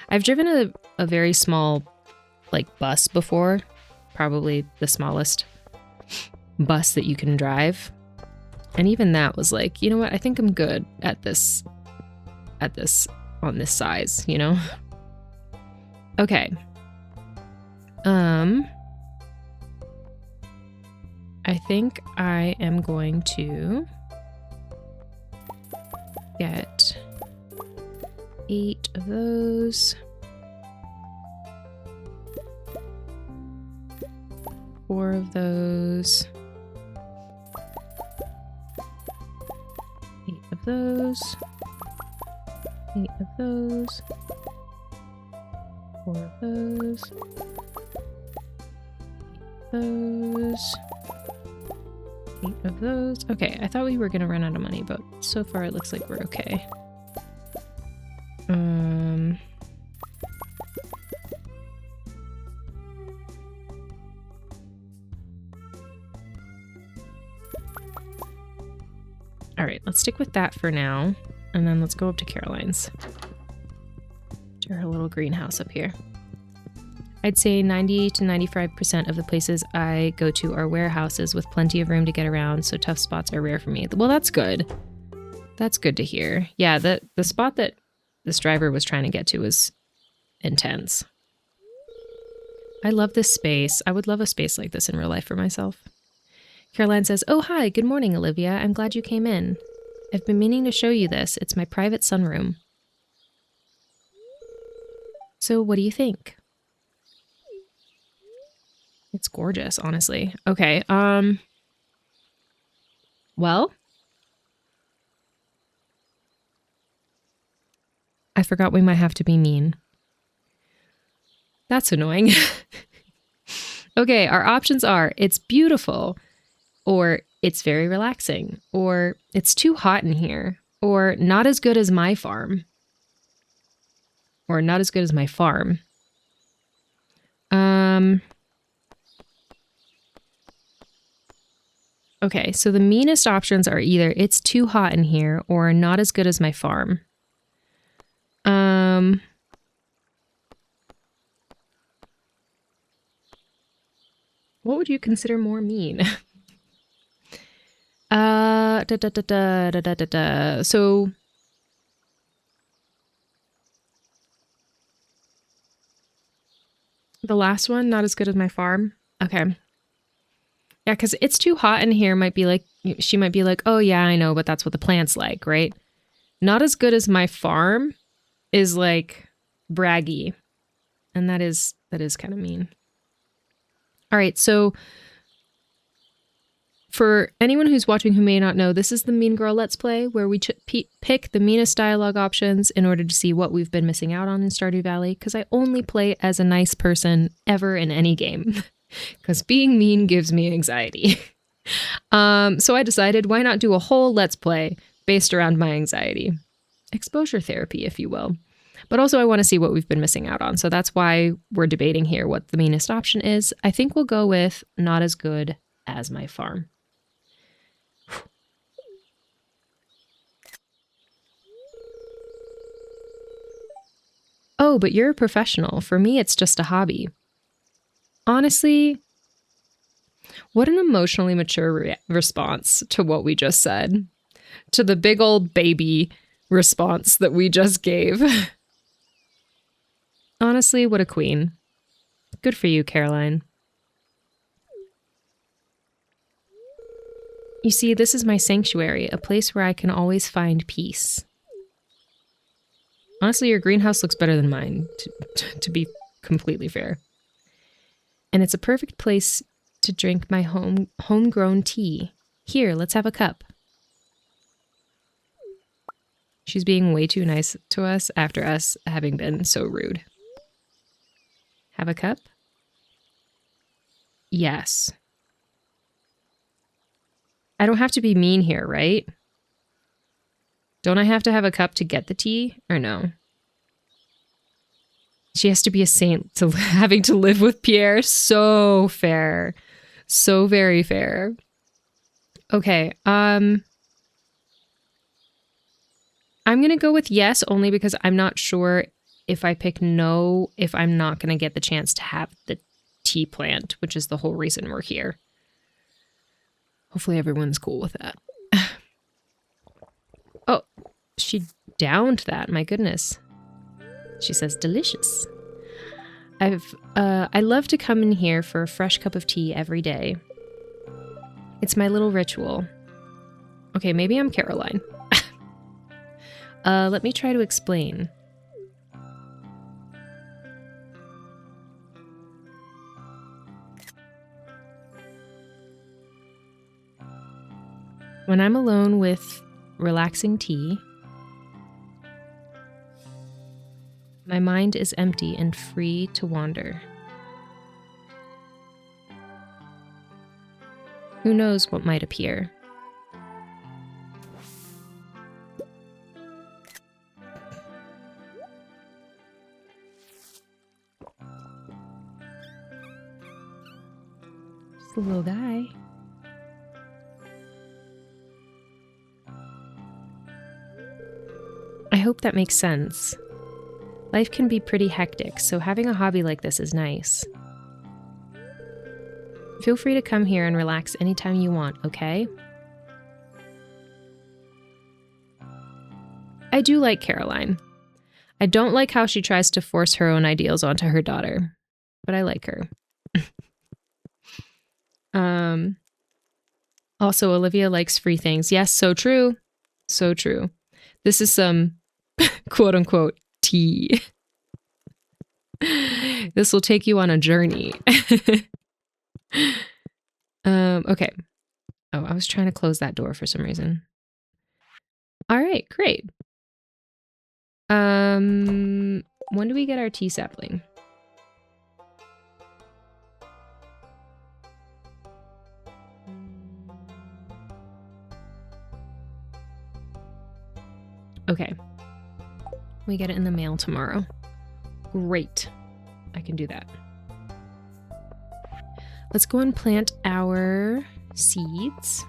I've driven a very small, like, bus before. Probably the smallest bus that you can drive. And even that was like, you know what? I think I'm good at this, on this size, you know? Okay. I think I am going to get 8 of those. 4 of those. 8 of those. 8 of those. 4 of those. 8 of those. 8 of those. Okay, I thought we were gonna run out of money, but so far it looks like we're okay. Alright, let's stick with that for now. And then let's go up to Caroline's. To her little greenhouse up here. I'd say 90 to 95% of the places I go to are warehouses with plenty of room to get around, so tough spots are rare for me. Well, that's good. That's good to hear. Yeah, the spot that this driver was trying to get to was intense. I love this space. I would love a space like this in real life for myself. Caroline says, "Oh, hi. Good morning, Olivia. I'm glad you came in. I've been meaning to show you this. It's my private sunroom." So what do you think? It's gorgeous, honestly. Okay, well, I forgot we might have to be mean. That's annoying. Okay, our options are, it's beautiful, or it's very relaxing, or it's too hot in here, or not as good as my farm, or not as good as my farm. Okay, so the meanest options are either it's too hot in here or not as good as my farm. What would you consider more mean? So the last one, not as good as my farm. Okay. Yeah, because it's too hot in here might be like, she might be like, oh yeah, I know, but that's what the plant's like, right? Not as good as my farm is like braggy. And that is kind of mean. All right, so for anyone who's watching who may not know, this is the Mean Girl Let's Play, where we pick the meanest dialogue options in order to see what we've been missing out on in Stardew Valley, because I only play as a nice person ever in any game. Because being mean gives me anxiety. So I decided, why not do a whole Let's Play based around my anxiety? Exposure therapy, if you will. But also I want to see what we've been missing out on. So that's why we're debating here what the meanest option is. I think we'll go with not as good as my farm. Oh, but you're a professional. For me, it's just a hobby. Honestly, what an emotionally mature response to what we just said. To the big old baby response that we just gave. Honestly, what a queen. Good for you, Caroline. You see, this is my sanctuary, a place where I can always find peace. Honestly, your greenhouse looks better than mine, to be completely fair. And it's a perfect place to drink my homegrown tea. Here, let's have a cup. She's being way too nice to us after us having been so rude. Have a cup? Yes. I don't have to be mean here, right? Don't I have to have a cup to get the tea? Or no? She has to be a saint to having to live with Pierre. So fair. So very fair. Okay, I'm going to go with yes, only because I'm not sure if I pick no, if I'm not going to get the chance to have the tea plant, which is the whole reason we're here. Hopefully everyone's cool with that. Oh, she downed that. My goodness. She says delicious. I love to come in here for a fresh cup of tea every day. It's my little ritual. Okay, maybe I'm Caroline. Let me try to explain. When I'm alone with relaxing tea, my mind is empty and free to wander. Who knows what might appear? Just a little guy. I hope that makes sense. Life can be pretty hectic, so having a hobby like this is nice. Feel free to come here and relax anytime you want, okay? I do like Caroline. I don't like how she tries to force her own ideals onto her daughter, but I like her. Also, Olivia likes free things. Yes, so true. So true. This is some quote unquote tea. This will take you on a journey. Okay. Oh, I was trying to close that door for some reason. All right, great. When do we get our tea sapling? Okay. We get it in the mail tomorrow. Great. I can do that. Let's go and plant our seeds.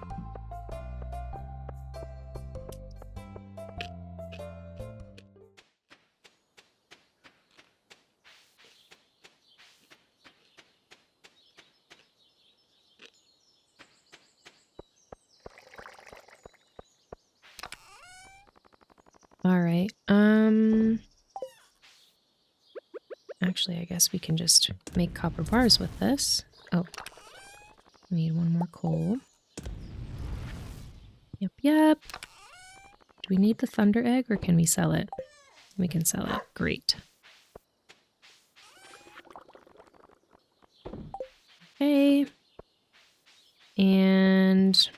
All right. Actually, I guess we can just make copper bars with this. Oh, we need one more coal. Yep, yep. Do we need the thunder egg or can we sell it? We can sell it. Great. Okay. And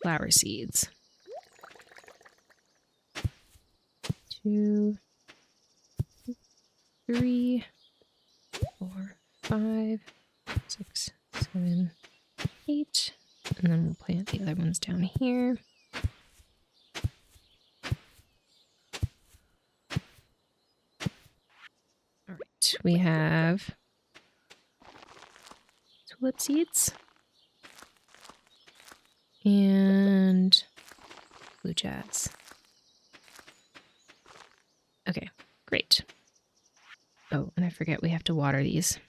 flower seeds. 2, 3, 4, 5, 6, 7, 8. And then we'll plant the other ones down here. All right, we have tulip seeds and blue jazz. Okay, great. Oh, and I forget we have to water these.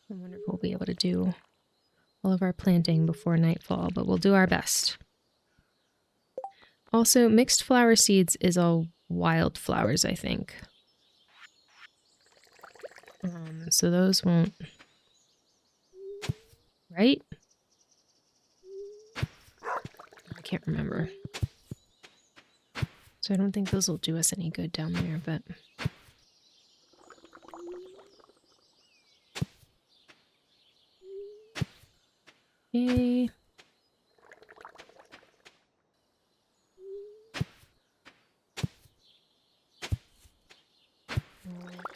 I wonder if we'll be able to do all of our planting before nightfall, but we'll do our best. Also, mixed flower seeds is all wild flowers, I think. So those won't... Right? I can't remember. So I don't think those will do us any good down there, but... Okay.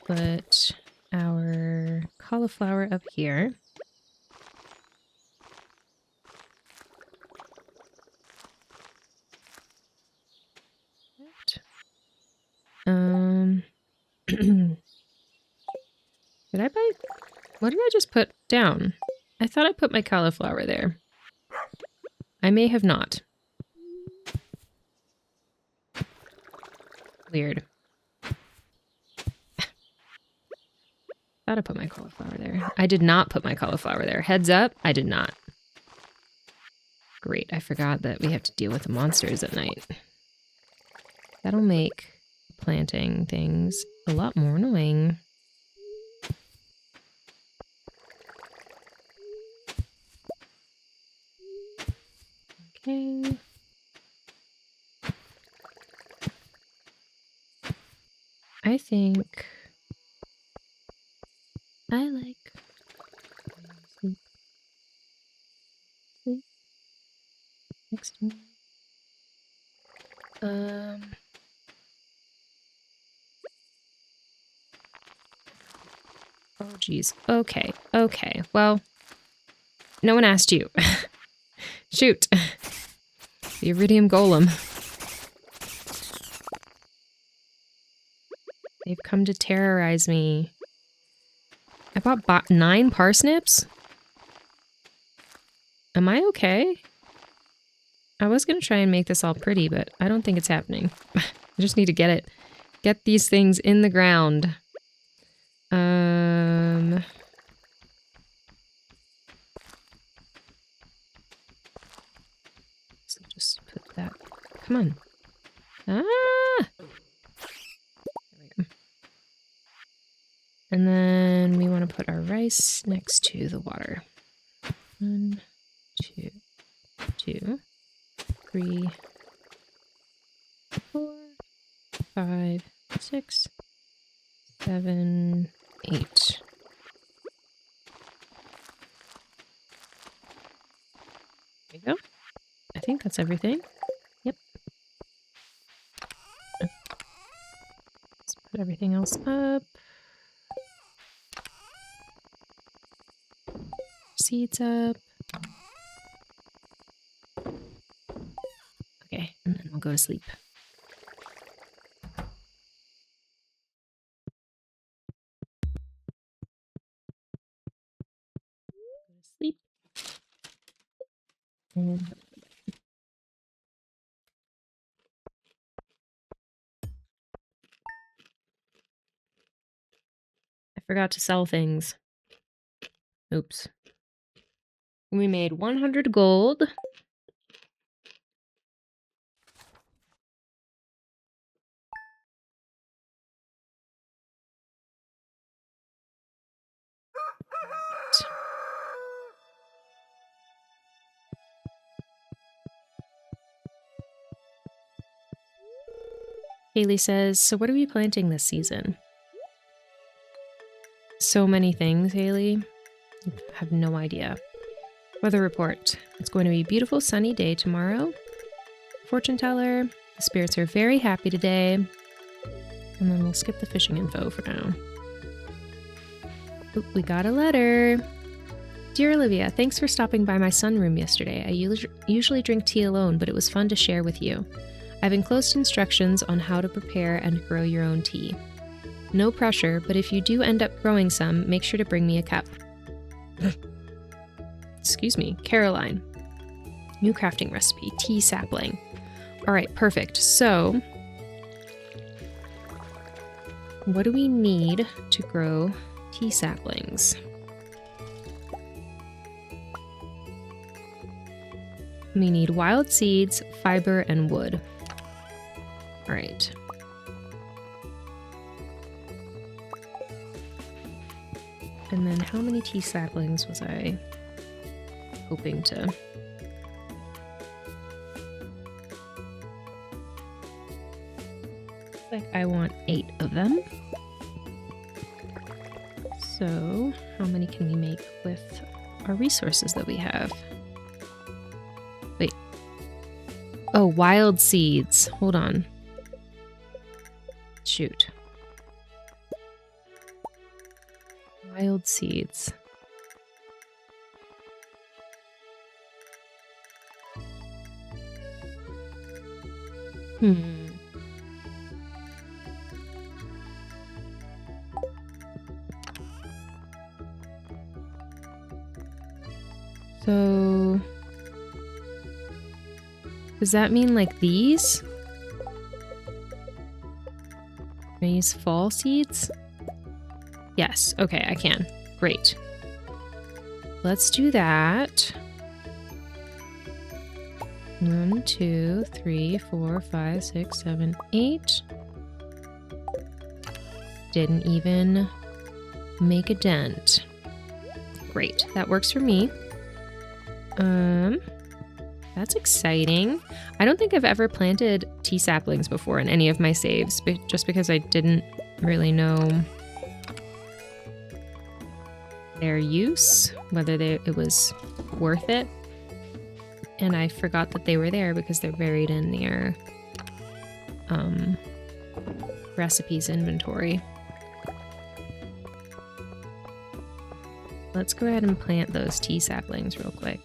Put our cauliflower up here. Did I buy? What did I just put down? I thought I put my cauliflower there. I may have not. Weird. Thought I put my cauliflower there. I did not put my cauliflower there. Heads up, I did not. Great, I forgot that we have to deal with the monsters at night. That'll make planting things a lot more annoying. Okay. I think I like sleep. Sleep next to me. Oh geez. Okay. Okay. Well, no one asked you. Shoot. The iridium golem. They've come to terrorize me. I bought 9 parsnips? Am I okay? I was gonna try and make this all pretty, but I don't think it's happening. I just need to get these things in the ground. So just put that. Come on. Ah! There we go. And then we want to put our rice next to the water. 1, 2, 2, 3, 4, 5, 6, 7, 8. There we go. I think that's everything. Yep. Let's put everything else up. Seeds up. Okay, and then we'll go to sleep. Go to sleep. And I forgot to sell things. Oops. We made 100 gold. Haley says, so what are we planting this season? So many things, Haley. You have no idea. Weather report. It's going to be a beautiful sunny day tomorrow. Fortune teller. The spirits are very happy today. And then we'll skip the fishing info for now. Oop, we got a letter. Dear Olivia, thanks for stopping by my sunroom yesterday. I usually drink tea alone, but it was fun to share with you. I've enclosed instructions on how to prepare and grow your own tea. No pressure, but if you do end up growing some, make sure to bring me a cup. Excuse me, Caroline. New crafting recipe, tea sapling. All right, perfect. So, what do we need to grow tea saplings? We need wild seeds, fiber, and wood. All right. And then how many tea saplings was I hoping to? Looks like I want 8 of them. So how many can we make with our resources that we have? Oh, wild seeds. Hold on. Shoot. Wild seeds. So, does that mean like these? Can I use fall seeds? Yes, okay, I can. Great. Let's do that. 1, 2, 3, 4, 5, 6, 7, 8. Didn't even make a dent. Great, that works for me. That's exciting. I don't think I've ever planted tea saplings before in any of my saves, just because I didn't really know their use, whether it was worth it. And I forgot that they were there because they're buried in their recipes inventory. Let's go ahead and plant those tea saplings real quick.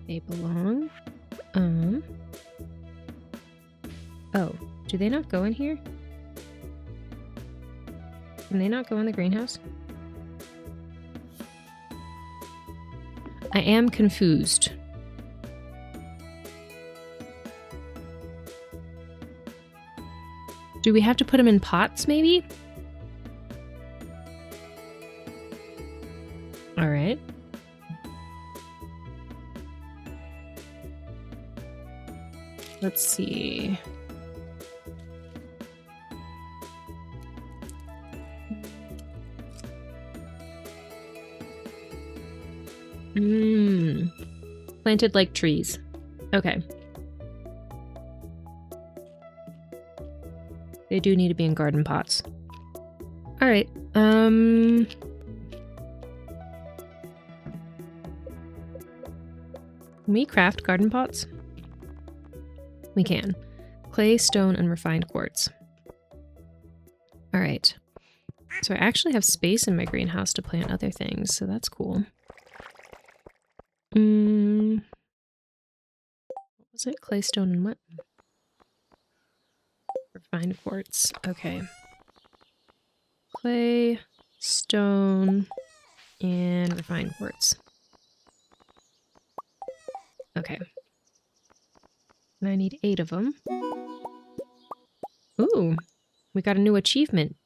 They belong. Oh, do they not go in here? Can they not go in the greenhouse? I am confused. Do we have to put them in pots, maybe? All right. Let's see. Planted like trees. Okay. They do need to be in garden pots. All right. Can we craft garden pots? We can. Clay, stone, and refined quartz. All right. So I actually have space in my greenhouse to plant other things, so that's cool. What was it? Clay, stone, and what? Refined quartz. Okay. Clay, stone, and refined quartz. Okay. And I need 8 of them. Ooh, we got a new achievement.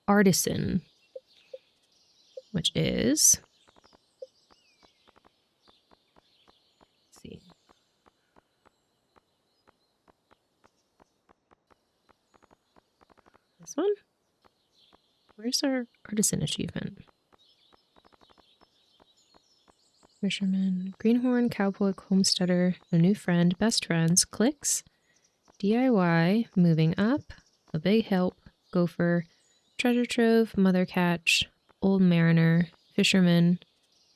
Artisan. Which is... Let's see. This one? Where's our artisan achievement? Fisherman, greenhorn, cowboy, homesteader, a new friend, best friends, clicks, DIY, moving up, a big help, gopher, treasure trove, mother catch, old mariner, fisherman,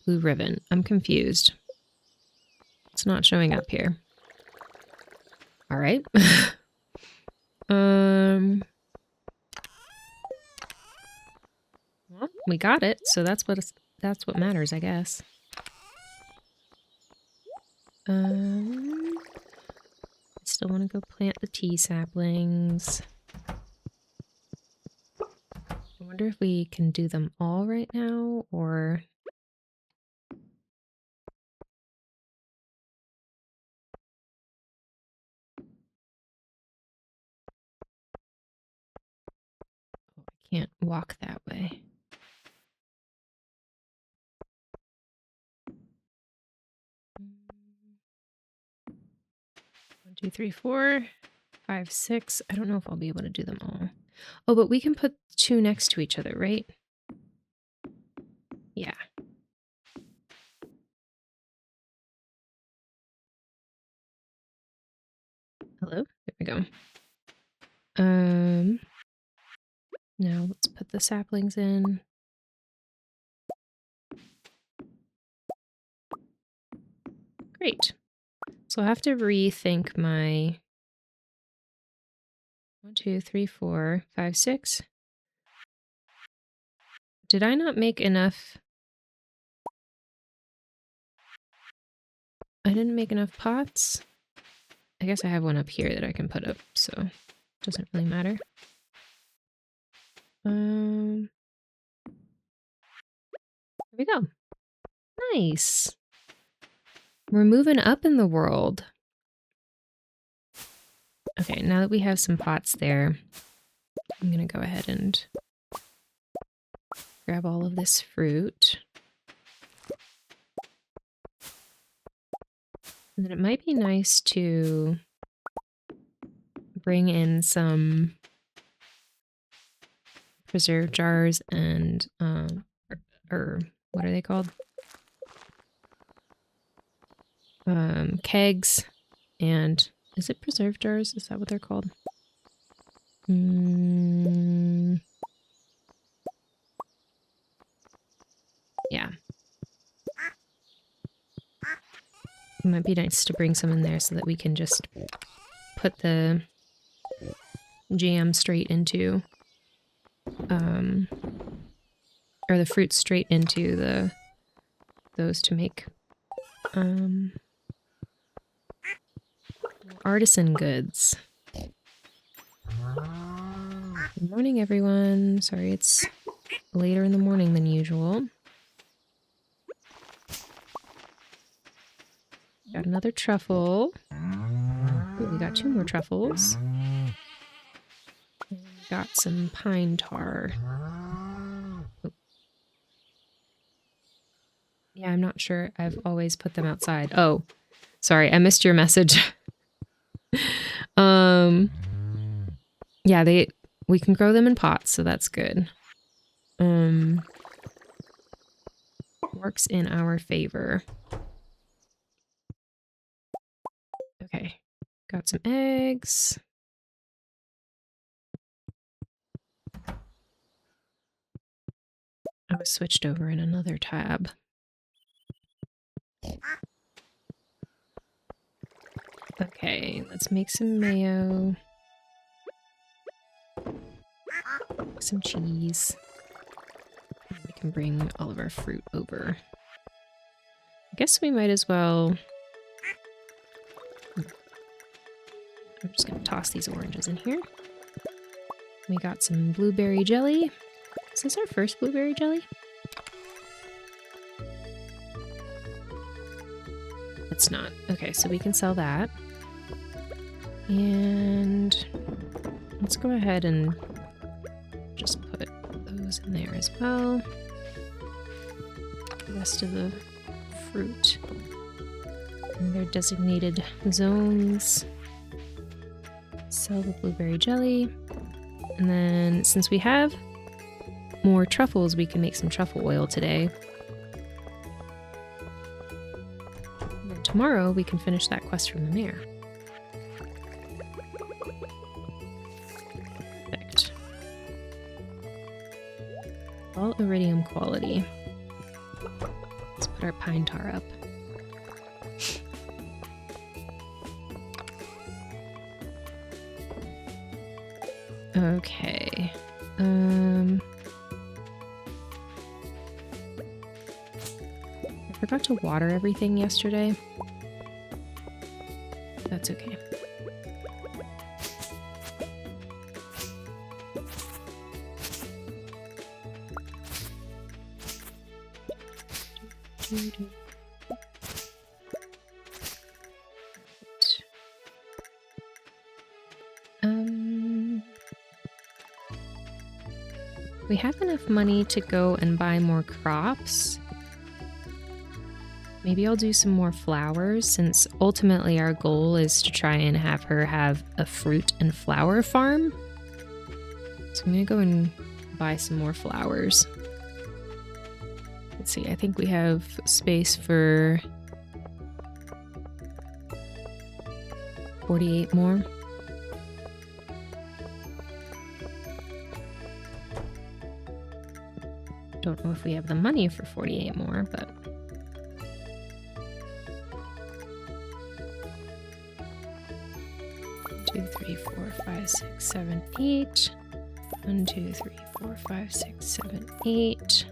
blue ribbon. I'm confused. It's not showing up here. All right. Well, we got it, so that's what matters, I guess. I still want to go plant the tea saplings. I wonder if we can do them all right now, or... Oh, I can't walk that way. 1, 2, 3, 4, 5, 6. I don't know if I'll be able to do them all. Oh, but we can put 2 next to each other, right? Yeah. Hello? There we go. Now let's put the saplings in. Great. So I'll have to rethink my 1, 2, 3, 4, 5, 6. Did I not make enough? I didn't make enough pots. I guess I have one up here that I can put up, so it doesn't really matter. There we go. Nice. We're moving up in the world. Okay, now that we have some pots there, I'm gonna go ahead and grab all of this fruit. And then it might be nice to bring in some preserve jars and, or what are they called? Kegs and, is it preserve jars? Is that what they're called? Yeah. It might be nice to bring some in there so that we can just put the jam straight into, or the fruit straight into those to make, artisan goods. Good morning, everyone. Sorry it's later in the morning than usual. Got another truffle. Ooh, we got 2 more truffles. And we got some pine tar. Oh. Yeah, I'm not sure. I've always put them outside. Oh, sorry, I missed your message. Yeah, we can grow them in pots, so that's good. Works in our favor. Okay, got some eggs. I was switched over in another tab. Okay, let's make some mayo. Some cheese. We can bring all of our fruit over. I guess we might as well... I'm just going to toss these oranges in here. We got some blueberry jelly. Is this our first blueberry jelly? It's not. Okay, so we can sell that. And let's go ahead and just put those in there as well. The rest of the fruit in their designated zones. Sell the blueberry jelly. And then since we have more truffles, we can make some truffle oil today. And then tomorrow we can finish that quest from the mayor. Perfect. All iridium quality. Let's put our pine tar up. Okay. I forgot to water everything yesterday. That's okay. We have enough money to go and buy more crops. Maybe I'll do some more flowers, since ultimately our goal is to try and have her have a fruit and flower farm. So I'm gonna go and buy some more flowers. Let's see, I think we have space for 48 more. Don't know if we have the money for 48 more, but 5, 6, 7, 8. 1, 2, 3, 4, 5, 6, 7, 8.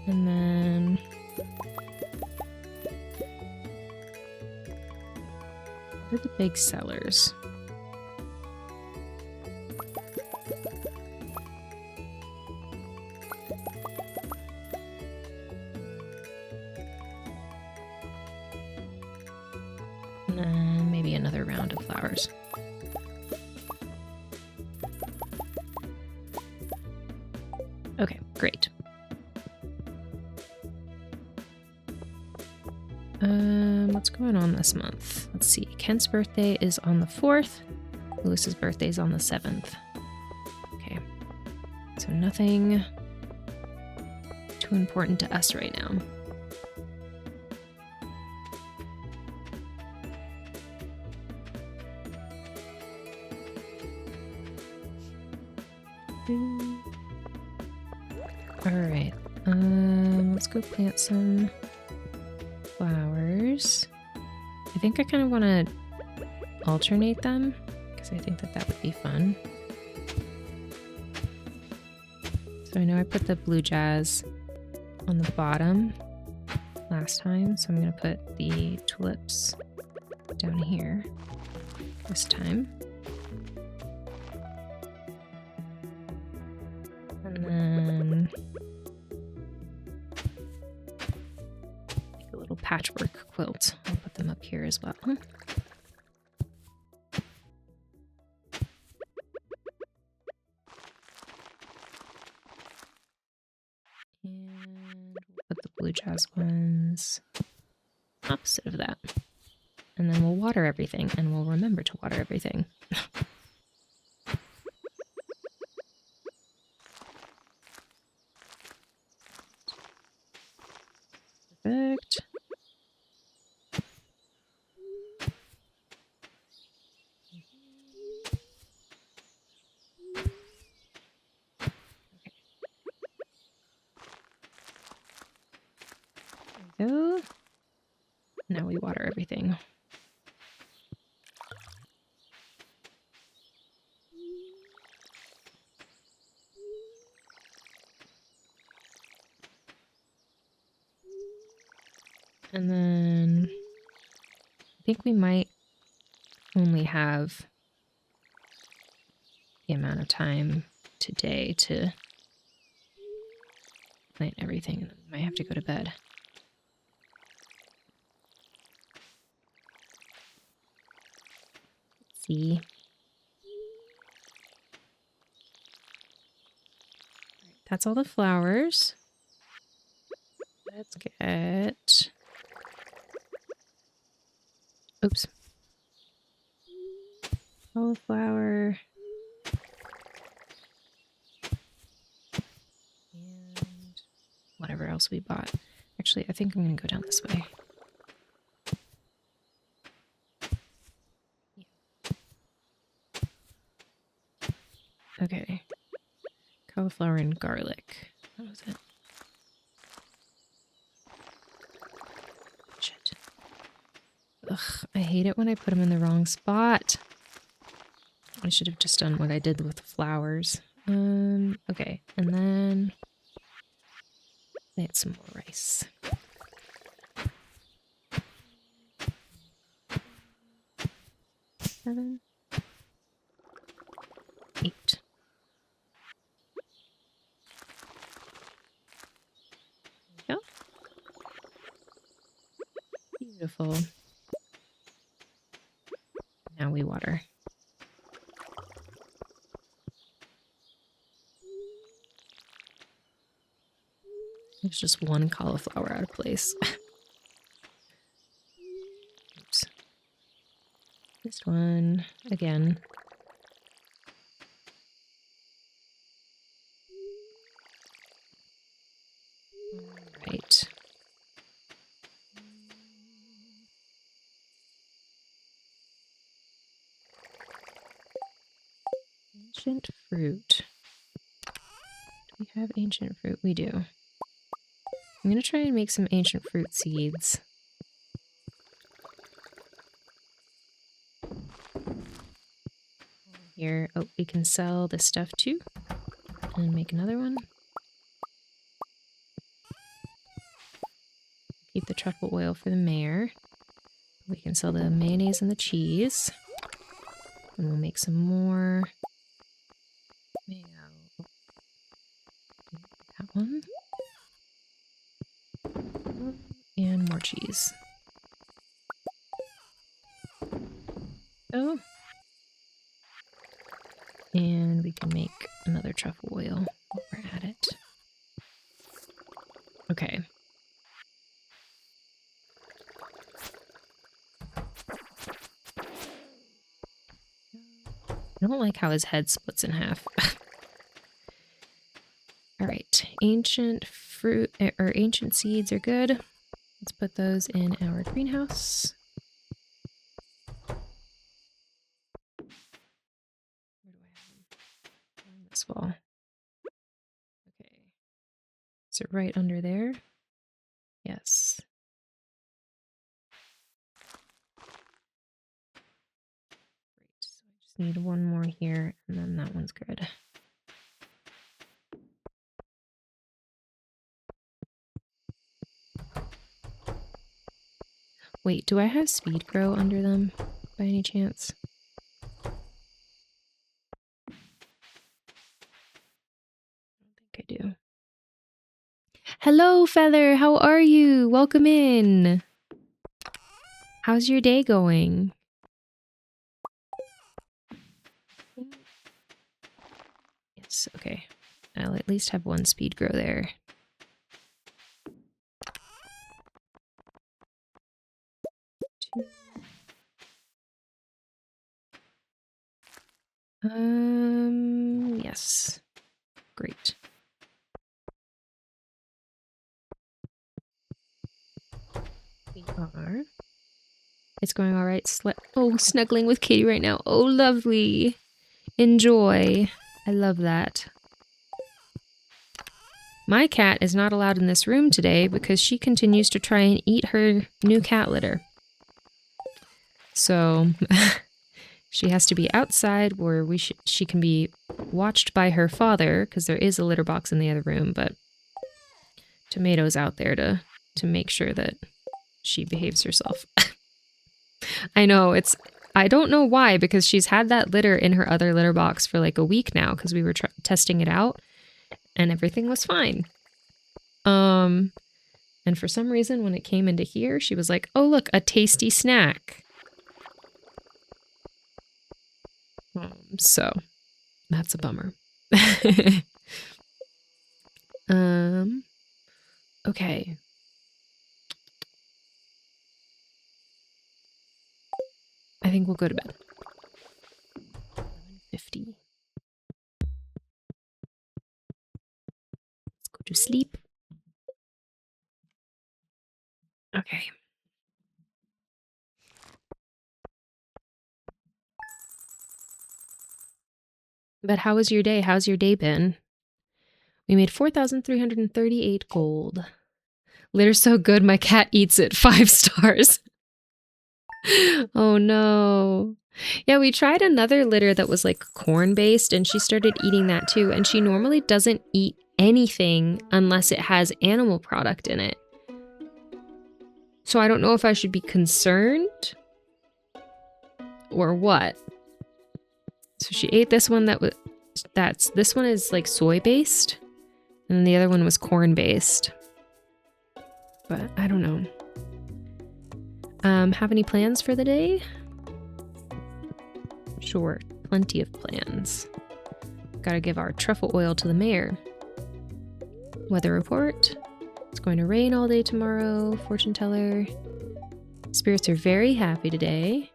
And then what are the big sellers? And then maybe another round of flowers. Okay, great. What's going on this month? Let's see. Kent's birthday is on the 4th. Lewis's birthday is on the 7th. Okay. So nothing too important to us right now. Alright, let's go plant some flowers. I think I kind of want to alternate them because I think that that would be fun. So I know I put the blue jazz on the bottom last time, so I'm going to put the tulips down here this time. And then make a little patchwork quilt. I'll put them up here as well. And we'll put the blue jazz ones opposite of that. And then we'll water everything, and we'll remember to water everything. Perfect. Okay. There we go. Now we water everything. And then I think we might only have the amount of time today to plant everything, and then we might have to go to bed. Let's see. That's all the flowers. Let's get... Oops. Cauliflower. And whatever else we bought. Actually, I think I'm going to go down this way. Yeah. Okay. Cauliflower and garlic. What was it? Shit. Ugh, I hate it when I put them in the wrong spot. I should have just done what I did with the flowers. Okay, and then plant some more rice. 7, 8. There we go. Beautiful. Now we water. There's just one cauliflower out of place. Oops. This one again. All right. Ancient fruit. Do we have ancient fruit? We do. I'm going to try and make some ancient fruit seeds. here. Oh, we can sell this stuff too. And make another one. Keep the truffle oil for the mayor. We can sell the mayonnaise and the cheese. And we'll make some more mayo. That one. And more cheese. Oh. And we can make another truffle oil while we're at it. Okay. I don't like how his head splits in half. All right, ancient fruit or ancient seeds are good. Let's put those in our greenhouse. Where do I have them? On this wall. Okay. Is it right under there? Yes. Great. So I just need one more here, and then that one's good. Wait, do I have speed grow under them by any chance? I don't think I do. Hello, Feather. How are you? Welcome in. How's your day going? Yes, okay. I'll at least have one speed grow there. Yes. Great. We are. It's going all right. Snuggling with Katie right now. Oh, lovely. Enjoy. I love that. My cat is not allowed in this room today because she continues to try and eat her new cat litter. So she has to be outside where she can be watched by her father, because there is a litter box in the other room, but Tomato's out there to make sure that she behaves herself. I know, I don't know why, because she's had that litter in her other litter box for like a week now, because we were testing it out and everything was fine. And for some reason when it came into here, she was like, oh look, a tasty snack. So that's a bummer. Okay. I think we'll go to bed. 11:50. Let's go to sleep. Okay. But how was your day? How's your day been? We made 4,338 gold. Litter's so good, my cat eats it. 5 stars. Oh no. Yeah, we tried another litter that was like corn-based, and she started eating that too. And she normally doesn't eat anything unless it has animal product in it. So I don't know if I should be concerned or what. So she ate this one this one is like soy-based, and then the other one was corn-based. But I don't know. Have any plans for the day? Sure, plenty of plans. Gotta give our truffle oil to the mayor. Weather report. It's going to rain all day tomorrow. Fortune teller. Spirits are very happy today.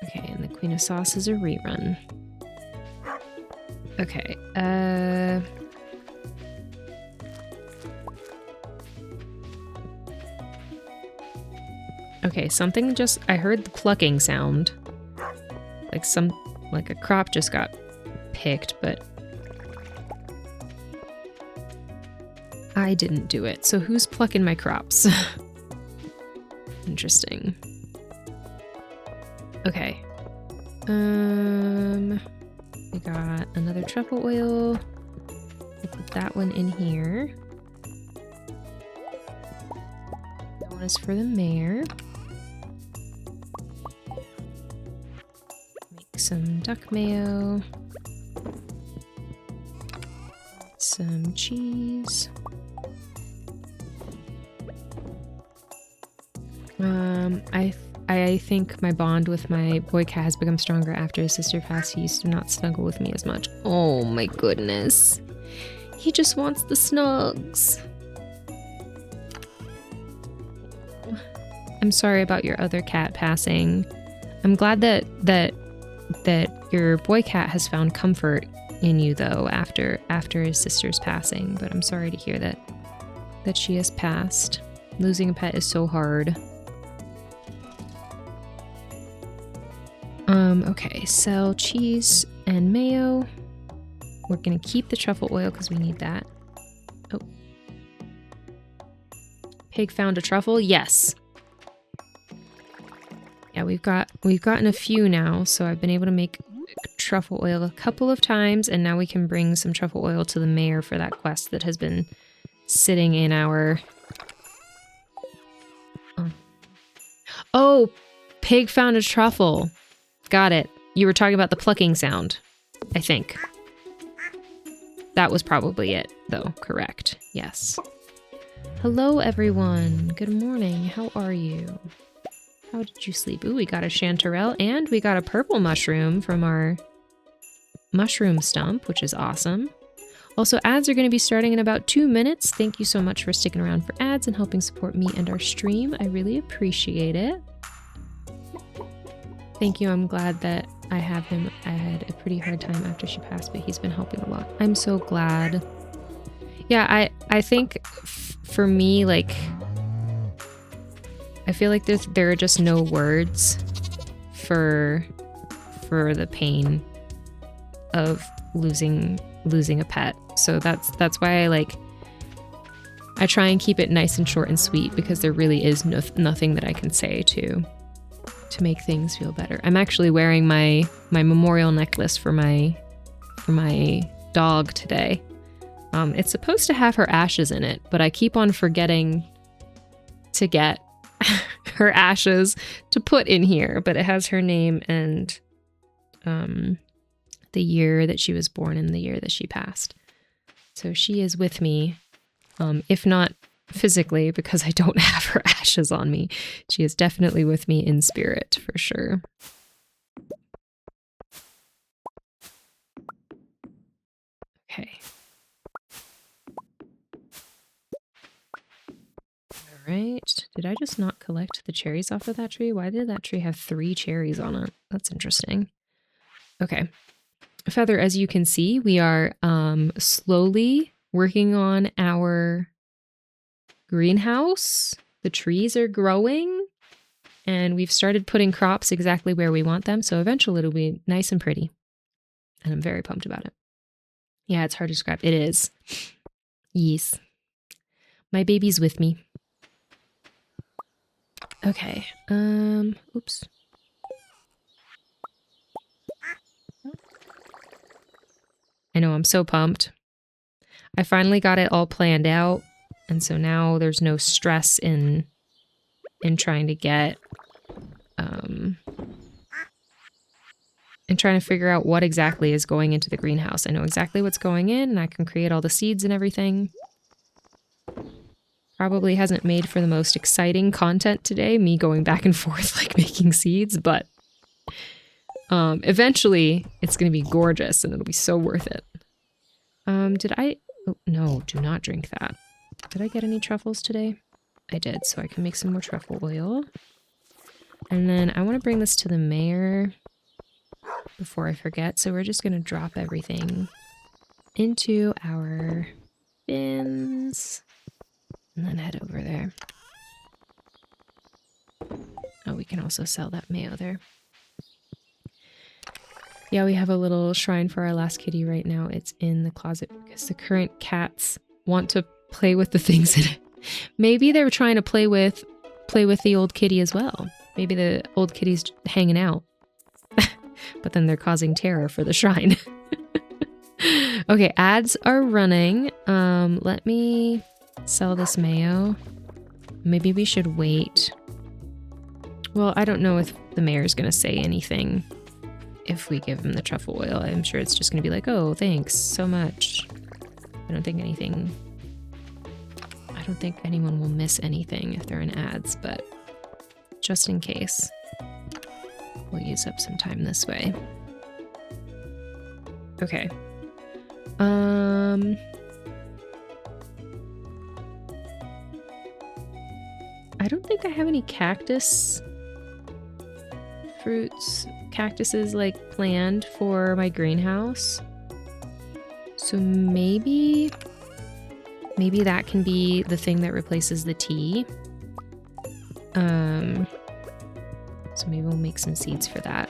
Okay, and the Queen of Sauce is a rerun. Okay, okay, something I heard the plucking sound. Like a crop just got picked, but I didn't do it. So who's plucking my crops? Interesting. Okay. We got another truffle oil. We'll put that one in here. That one is for the mayor. Make some duck mayo. Some cheese. I think my bond with my boy cat has become stronger after his sister passed. He used to not snuggle with me as much. Oh my goodness. He just wants the snugs. I'm sorry about your other cat passing. I'm glad that your boy cat has found comfort in you though after his sister's passing, but I'm sorry to hear that she has passed. Losing a pet is so hard. Okay, sell cheese and mayo. We're gonna keep the truffle oil because we need that. Oh. Pig found a truffle? Yes. Yeah, we've gotten a few now, so I've been able to make truffle oil a couple of times, and now we can bring some truffle oil to the mayor for that quest that has been sitting in our... Oh, pig found a truffle. Got it. You were talking about the plucking sound, I think. That was probably it, though. Correct. Yes. Hello, everyone. Good morning. How are you? How did you sleep? Ooh, we got a chanterelle, and we got a purple mushroom from our mushroom stump, which is awesome. Also, ads are going to be starting in about 2 minutes. Thank you so much for sticking around for ads and helping support me and our stream. I really appreciate it. Thank you. I'm glad that I have him. I had a pretty hard time after she passed, but he's been helping a lot. I'm so glad. Yeah, I think for me, like, I feel like there are just no words for the pain of losing a pet. So that's why I try and keep it nice and short and sweet, because there really is nothing that I can say to make things feel better. I'm actually wearing my memorial necklace for my dog today. It's supposed to have her ashes in it, but I keep on forgetting to get her ashes to put in here, but it has her name and the year that she was born and the year that she passed. So she is with me, if not physically, because I don't have her ashes on me. She is definitely with me in spirit, for sure. Okay. All right. Did I just not collect the cherries off of that tree? Why did that tree have 3 cherries on it? That's interesting. Okay. Feather, as you can see, we are slowly working on our greenhouse. The trees are growing, and we've started putting crops exactly where we want them, so eventually it'll be nice and pretty. And I'm very pumped about it. Yeah, it's hard to describe. It is. Yes. My baby's with me. Okay. Oops. I know, I'm so pumped. I finally got it all planned out, and so now there's no stress in trying to get and trying to figure out what exactly is going into the greenhouse. I know exactly what's going in, and I can create all the seeds and everything. Probably hasn't made for the most exciting content today, me going back and forth like making seeds, but eventually it's going to be gorgeous and it'll be so worth it. Did I... Oh, no, do not drink that. Did I get any truffles today? I did, so I can make some more truffle oil. And then I want to bring this to the mayor before I forget, so we're just going to drop everything into our bins and then head over there. Oh, we can also sell that mayo there. Yeah, we have a little shrine for our last kitty right now. It's in the closet because the current cats want to play with the things in it. Maybe they're trying to play with the old kitty as well. Maybe the old kitty's hanging out. but then they're causing terror for the shrine. Okay, ads are running. Let me sell this mayo. Maybe we should wait. Well, I don't know if the mayor's gonna say anything if we give him the truffle oil. I'm sure it's just gonna be like, oh, thanks so much. I don't think anyone will miss anything if they're in ads, but just in case, we'll use up some time this way. Okay. I don't think I have any cactuses like planned for my greenhouse. So maybe that can be the thing that replaces the tea. So maybe we'll make some seeds for that.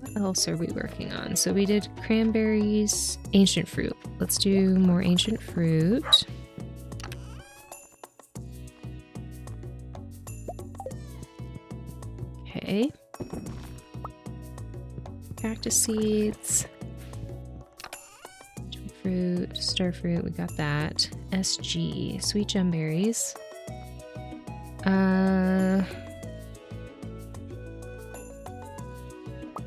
What else are we working on? So we did cranberries, ancient fruit. Let's do more ancient fruit. Okay. Cactus seeds. Fruit, star fruit, we got that. SG, sweet gemberries.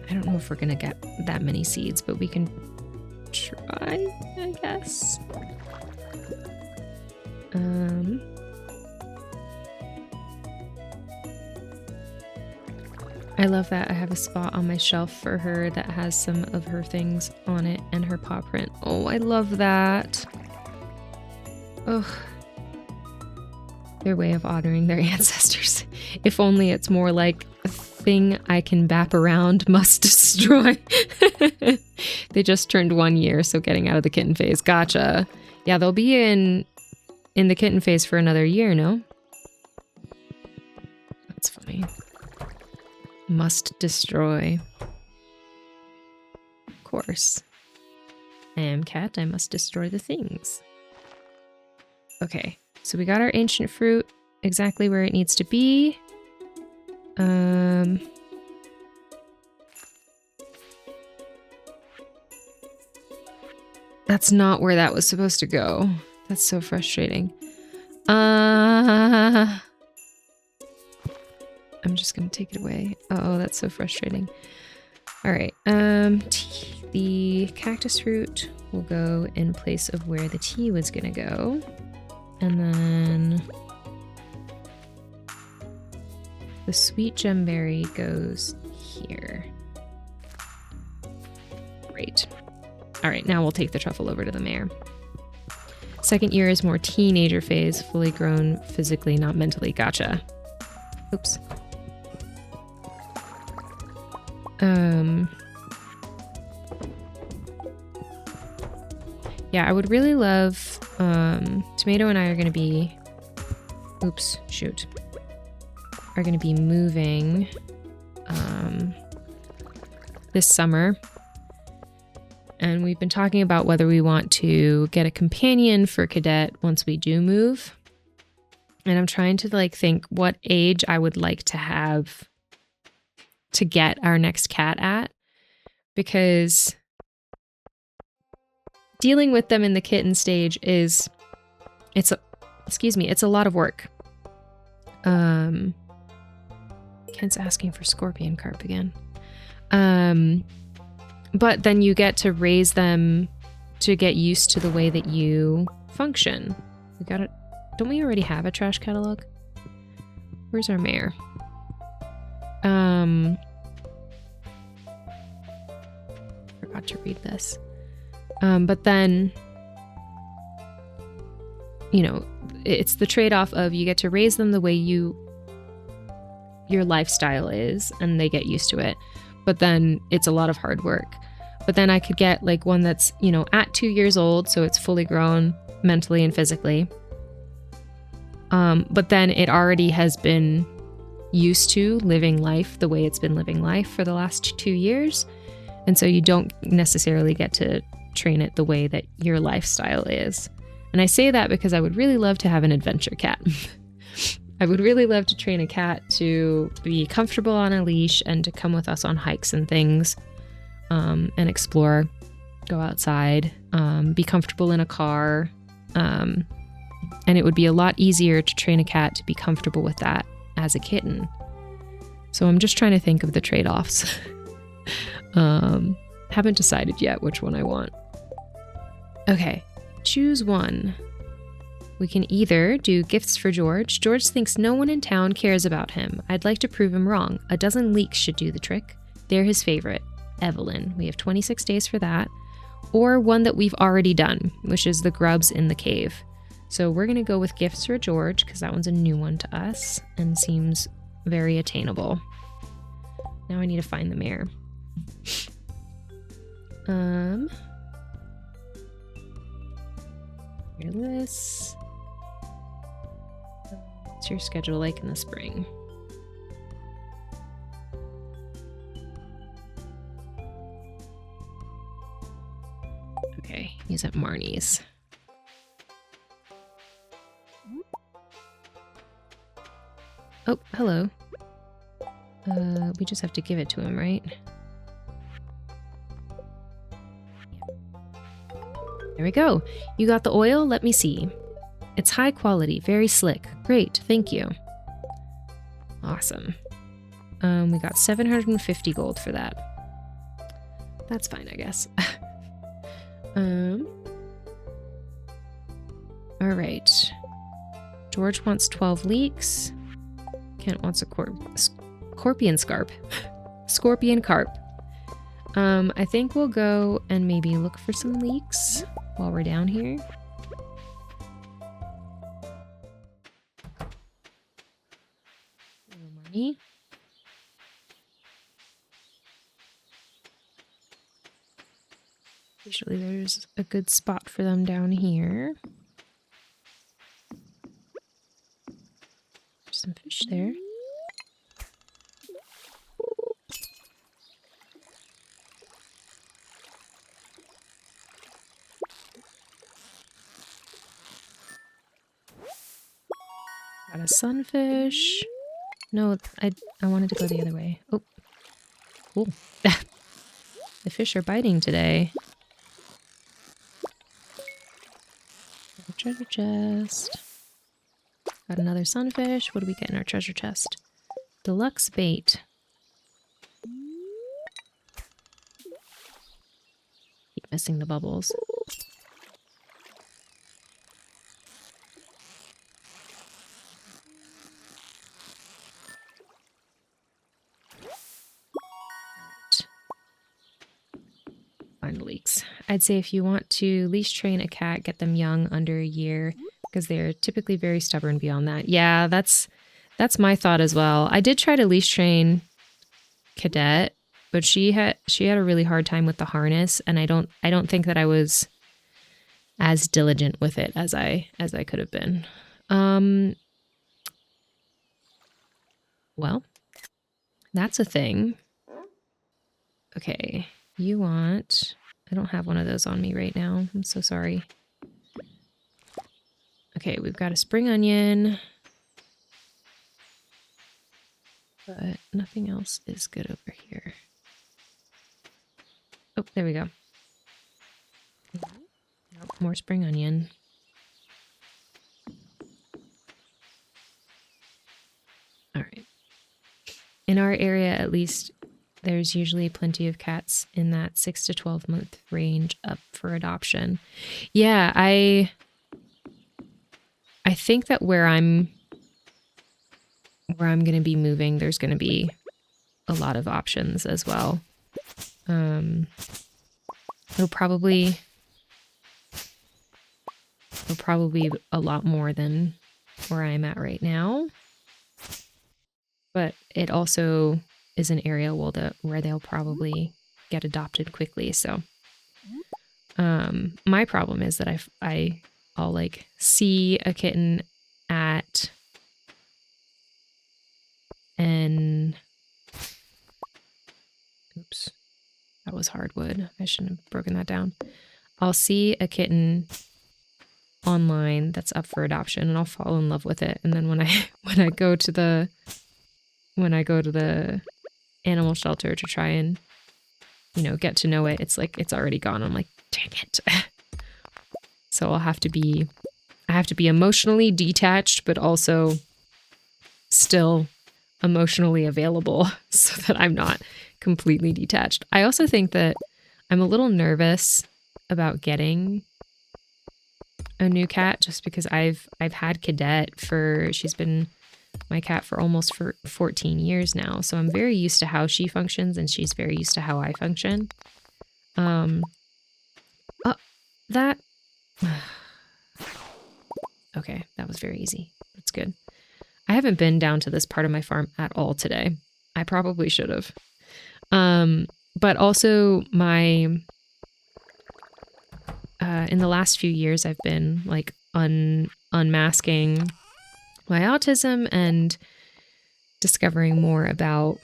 I don't know if we're gonna get that many seeds, but we can try, I guess. I love that I have a spot on my shelf for her that has some of her things on it and her paw print. Oh, I love that. Ugh. Their way of honoring their ancestors. If only it's more like a thing I can bap around, must destroy. They just turned 1 year, so getting out of the kitten phase. Gotcha. Yeah, they'll be in the kitten phase for another year, no? That's funny. Must destroy. Of course. I am cat, I must destroy the things. Okay, so we got our ancient fruit exactly where it needs to be. That's not where that was supposed to go. That's so frustrating. I'm just gonna take it away. Oh, that's so frustrating. All right. The cactus fruit will go in place of where the tea was gonna go, and then the sweet gemberry goes here. Great. All right, now we'll take the truffle over to the mayor. Second year is more teenager phase, fully grown physically, not mentally. Gotcha. Oops. Yeah, I would really love, Tomato and I are going to be, are going to be moving, this summer. And we've been talking about whether we want to get a companion for Cadet once we do move. And I'm trying to think what age I would like to have to get our next cat at, because dealing with them in the kitten stage it's a lot of work. Kent's asking for scorpion carp again. But then you get to raise them to get used to the way that you function. We got it. Don't we already have a trash catalog? Where's our mayor? Forgot to read this. But then, it's the trade-off of you get to raise them the way your lifestyle is, and they get used to it. But then it's a lot of hard work. But then I could get one that's, at 2 years old, so it's fully grown mentally and physically. But then it already has been used to living life the way it's been living life for the last 2 years. And so you don't necessarily get to train it the way that your lifestyle is. And I say that because I would really love to have an adventure cat. I would really love to train a cat to be comfortable on a leash and to come with us on hikes and things, and explore, go outside, be comfortable in a car. And it would be a lot easier to train a cat to be comfortable with that as a kitten. So I'm just trying to think of the trade-offs. Haven't decided yet which one I want. Okay, choose one. We can either do gifts for George. George thinks no one in town cares about him. I'd like to prove him wrong. A dozen leeks should do the trick. They're his favorite. Evelyn. We have 26 days for that. Or one that we've already done, which is the grubs in the cave. So we're going to go with gifts for George because that one's a new one to us and seems very attainable. Now I need to find the mayor. Fearless. What's your schedule like in the spring? Okay, he's at Marnie's. Oh, hello. We just have to give it to him, right? There we go. You got the oil? Let me see. It's high quality, very slick. Great, thank you. Awesome. We got 750 gold for that. That's fine, I guess. All right. George wants 12 leeks. Kent wants a scorpion scarp. Scorpion carp. I think we'll go and maybe look for some leeks while we're down here. Little money. Usually there's a good spot for them down here. There's some fish there. Got a sunfish. No, I wanted to go the other way. Oh. Cool. The fish are biting today. Treasure chest. Got another sunfish. What do we get in our treasure chest? Deluxe bait. Keep missing the bubbles. Find the leaks. I'd say if you want to leash train a cat, get them young, under a year, because they're typically very stubborn beyond that. Yeah, that's my thought as well. I did try to leash train Cadet, but she had a really hard time with the harness, and I don't think that I was as diligent with it as I could have been. Well, that's a thing. Okay, you want... I don't have one of those on me right now. I'm so sorry. Okay, we've got a spring onion. But nothing else is good over here. Oh, there we go. Nope, more spring onion. All right. In our area, at least, there's usually plenty of cats in that 6 to 12 month range up for adoption. Yeah, I think that where I'm going to be moving, there's going to be a lot of options as well. There'll probably be a lot more than where I'm at right now. But it also is an area where they'll probably get adopted quickly. So my problem is that I'll like see a kitten at an... Oops, that was hardwood. I shouldn't have broken that down. I'll see a kitten online that's up for adoption, and I'll fall in love with it. And then when I go to the animal shelter to try and, get to know it, it's like it's already gone. I'm like, dang it. So I have to be emotionally detached, but also still emotionally available so that I'm not completely detached. I also think that I'm a little nervous about getting a new cat just because I've had Cadet she's been my cat for almost 14 years now. So I'm very used to how she functions and she's very used to how I function. That okay, that was very easy. That's good. I haven't been down to this part of my farm at all today. I probably should have. But also in the last few years, I've been like unmasking my autism and discovering more about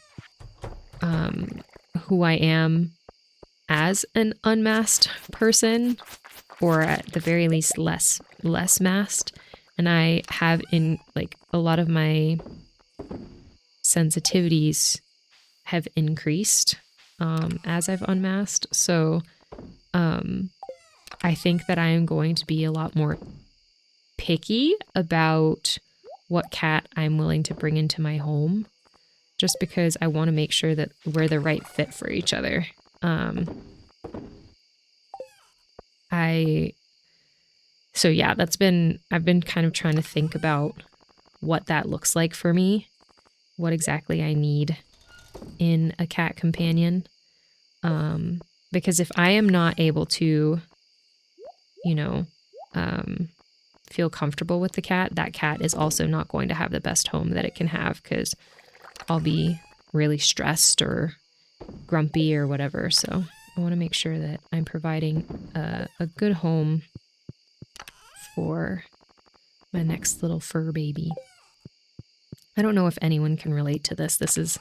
who I am as an unmasked person, or at the very least less masked. And I have in like a lot of my sensitivities have increased as I've unmasked. So I think that I am going to be a lot more picky about what cat I'm willing to bring into my home, just because I want to make sure that we're the right fit for each other. So yeah, I've been kind of trying to think about what that looks like for me, what exactly I need in a cat companion. Because if I am not able to, feel comfortable with the cat, that cat is also not going to have the best home that it can have, because I'll be really stressed or grumpy or whatever. So I want to make sure that I'm providing a good home for my next little fur baby. I don't know if anyone can relate to this. This is,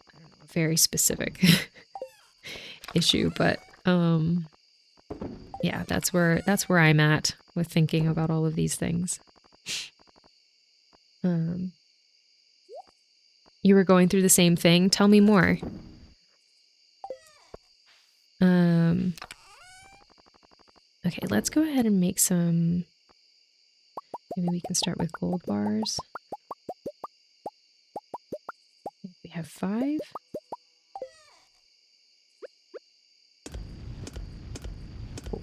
I don't know, a very specific issue, but yeah, that's where I'm at with thinking about all of these things. You were going through the same thing? Tell me more. Okay, let's go ahead and make some. Maybe we can start with gold bars. I think we have 5. 4,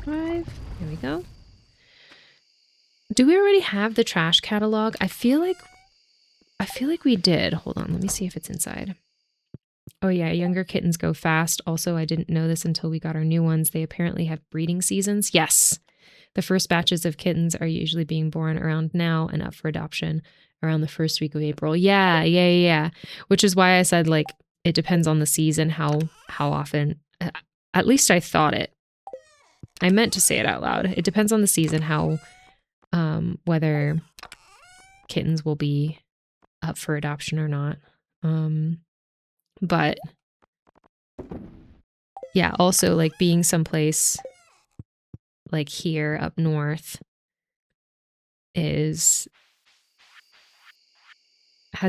5. There we go. Do we already have the trash catalog? I feel like we did. Hold on, let me see if it's inside. Oh yeah, younger kittens go fast. Also, I didn't know this until we got our new ones. They apparently have breeding seasons. Yes. The first batches of kittens are usually being born around now and up for adoption around the first week of April. Yeah. Which is why I said, like, it depends on the season, how often. At least I thought it. I meant to say it out loud. It depends on the season, how whether kittens will be up for adoption or not. But yeah, also like being someplace like here up north has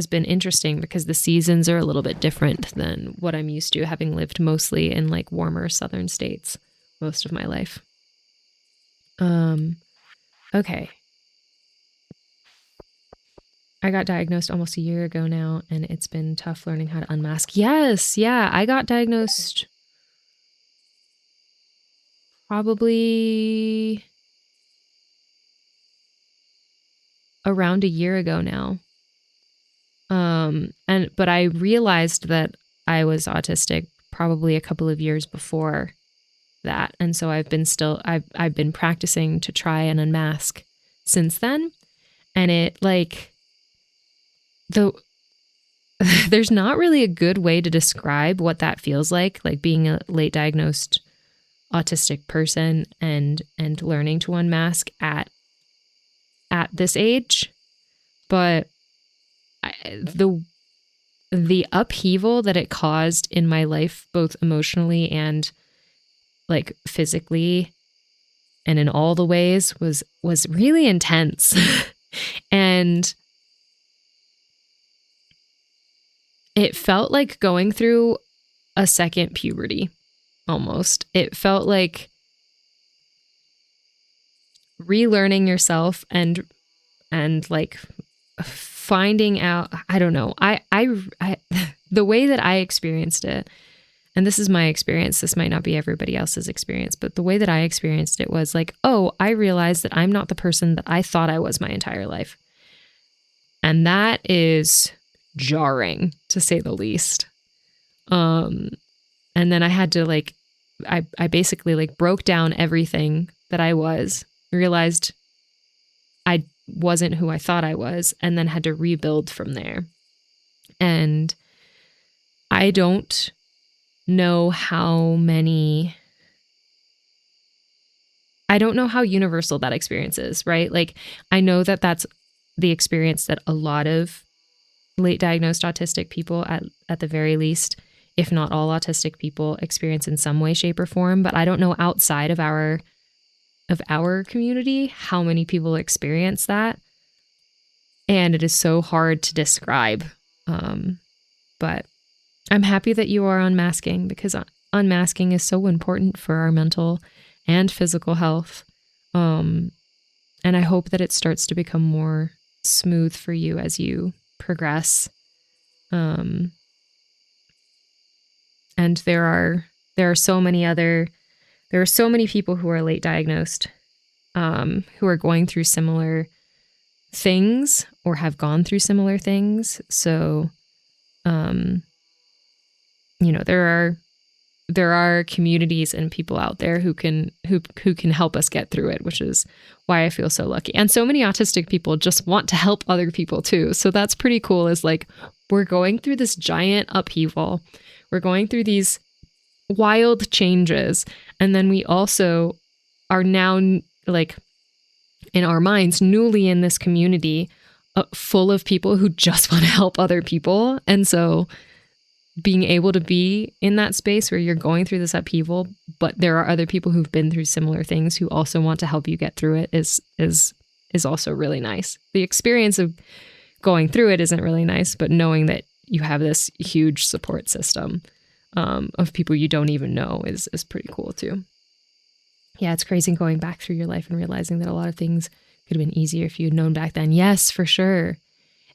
been interesting because the seasons are a little bit different than what I'm used to, having lived mostly in like warmer southern states most of my life. Okay. I got diagnosed almost a year ago now, and it's been tough learning how to unmask. Yes, yeah, I got diagnosed probably around a year ago now. But I realized that I was autistic probably a couple of years before that. And so I've been practicing to try and unmask since then. And it there's not really a good way to describe what that feels like being a late diagnosed autistic person and learning to unmask at this age. But the upheaval that it caused in my life, both emotionally and like physically and in all the ways was really intense. And it felt like going through a second puberty almost. It felt like relearning yourself and like finding out, I don't know. I the way that I experienced it, and this is my experience, this might not be everybody else's experience, but the way that I experienced it was like, oh, I realized that I'm not the person that I thought I was my entire life. And that is jarring, to say the least. And then I had to like, I basically like broke down everything that I was, realized I wasn't who I thought I was, and then had to rebuild from there. And I don't know how universal that experience is, right? Like, I know that that's the experience that a lot of late diagnosed autistic people, at the very least, if not all autistic people, experience in some way, shape, or form. But I don't know outside of our community how many people experience that. And it is so hard to describe. But I'm happy that you are unmasking, because unmasking is so important for our mental and physical health. And I hope that it starts to become more smooth for you as you progress. And there are so many people who are late diagnosed, who are going through similar things or have gone through similar things. So, there are communities and people out there who can help us get through it, which is why I feel so lucky. And so many autistic people just want to help other people too. So that's pretty cool, is like, we're going through this giant upheaval. We're going through these wild changes. And then we also are now, like, in our minds, newly in this community full of people who just want to help other people. And so being able to be in that space where you're going through this upheaval, but there are other people who've been through similar things who also want to help you get through it is also really nice. The experience of going through it isn't really nice, but knowing that you have this huge support system of people you don't even know is pretty cool too. Yeah, it's crazy going back through your life and realizing that a lot of things could have been easier if you'd known back then. Yes, for sure.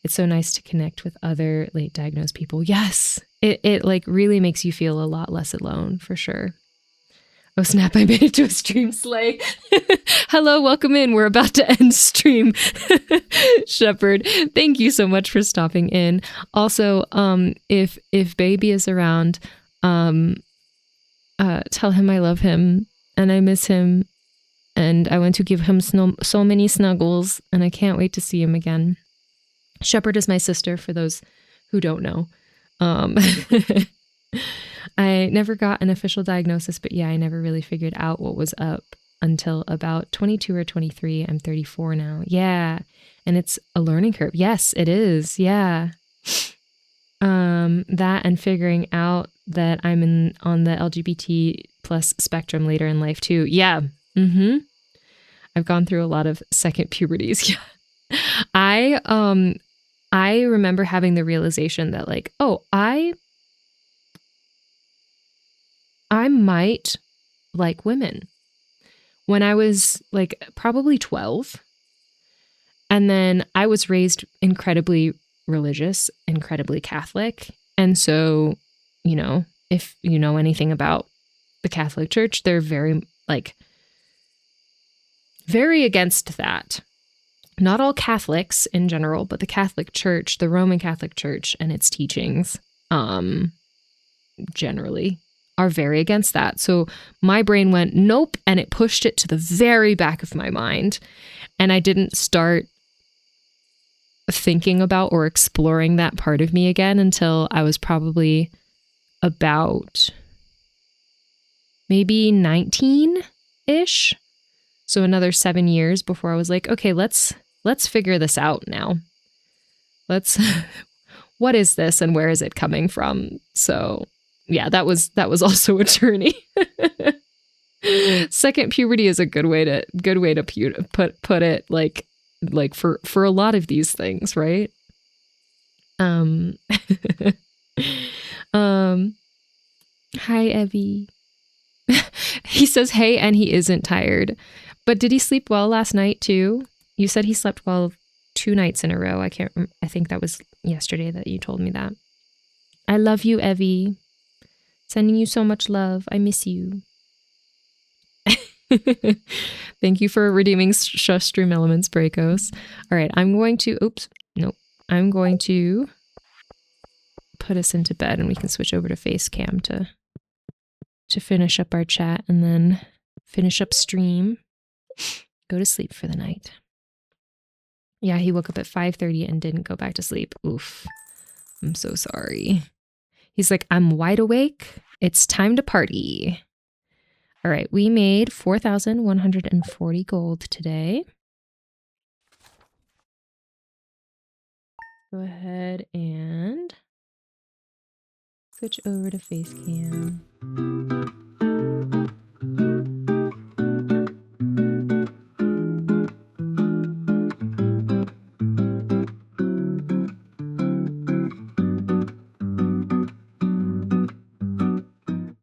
It's so nice to connect with other late diagnosed people. Yes, it like really makes you feel a lot less alone, for sure. Oh snap, I made it to a stream, slay. Hello, welcome in. We're about to end stream. Shepherd, thank you so much for stopping in. Also, if Baby is around, tell him I love him and I miss him, and I want to give him so many snuggles, and I can't wait to see him again. Shepherd is my sister, for those who don't know. I never got an official diagnosis, but yeah, I never really figured out what was up until about 22 or 23. I'm 34 now. Yeah. And it's a learning curve. Yes, it is. Yeah. That and figuring out that I'm on the LGBT plus spectrum later in life too. Yeah. Mm-hmm. I've gone through a lot of second puberties. Yeah. I remember having the realization that, like, oh, I might like women when I was like probably 12. And then I was raised incredibly religious, incredibly Catholic. And so, if you know anything about the Catholic Church, they're very against that. Not all Catholics in general, but the Catholic Church, the Roman Catholic Church and its teachings, generally are very against that. So my brain went, nope, and it pushed it to the very back of my mind. And I didn't start thinking about or exploring that part of me again until I was probably about maybe 19-ish. So another 7 years before I was like, okay, let's figure this out now. What is this and where is it coming from? So yeah, that was also a journey. Second puberty is a good way to put it, like for a lot of these things, right? Um Hi Evie. He says hey and he isn't tired. But did he sleep well last night too? You said he slept well 2 nights in a row. I think that was yesterday that you told me that. I love you, Evie. Sending you so much love. I miss you. Thank you for redeeming Stream Elements, Breakos. All right, I'm going to... Oops. Nope. I'm going to put us into bed and we can switch over to facecam to finish up our chat and then finish up stream. Go to sleep for the night. Yeah, he woke up at 5:30 and didn't go back to sleep. Oof. I'm so sorry. He's like, I'm wide awake. It's time to party. All right, we made 4,140 gold today. Go ahead and switch over to facecam.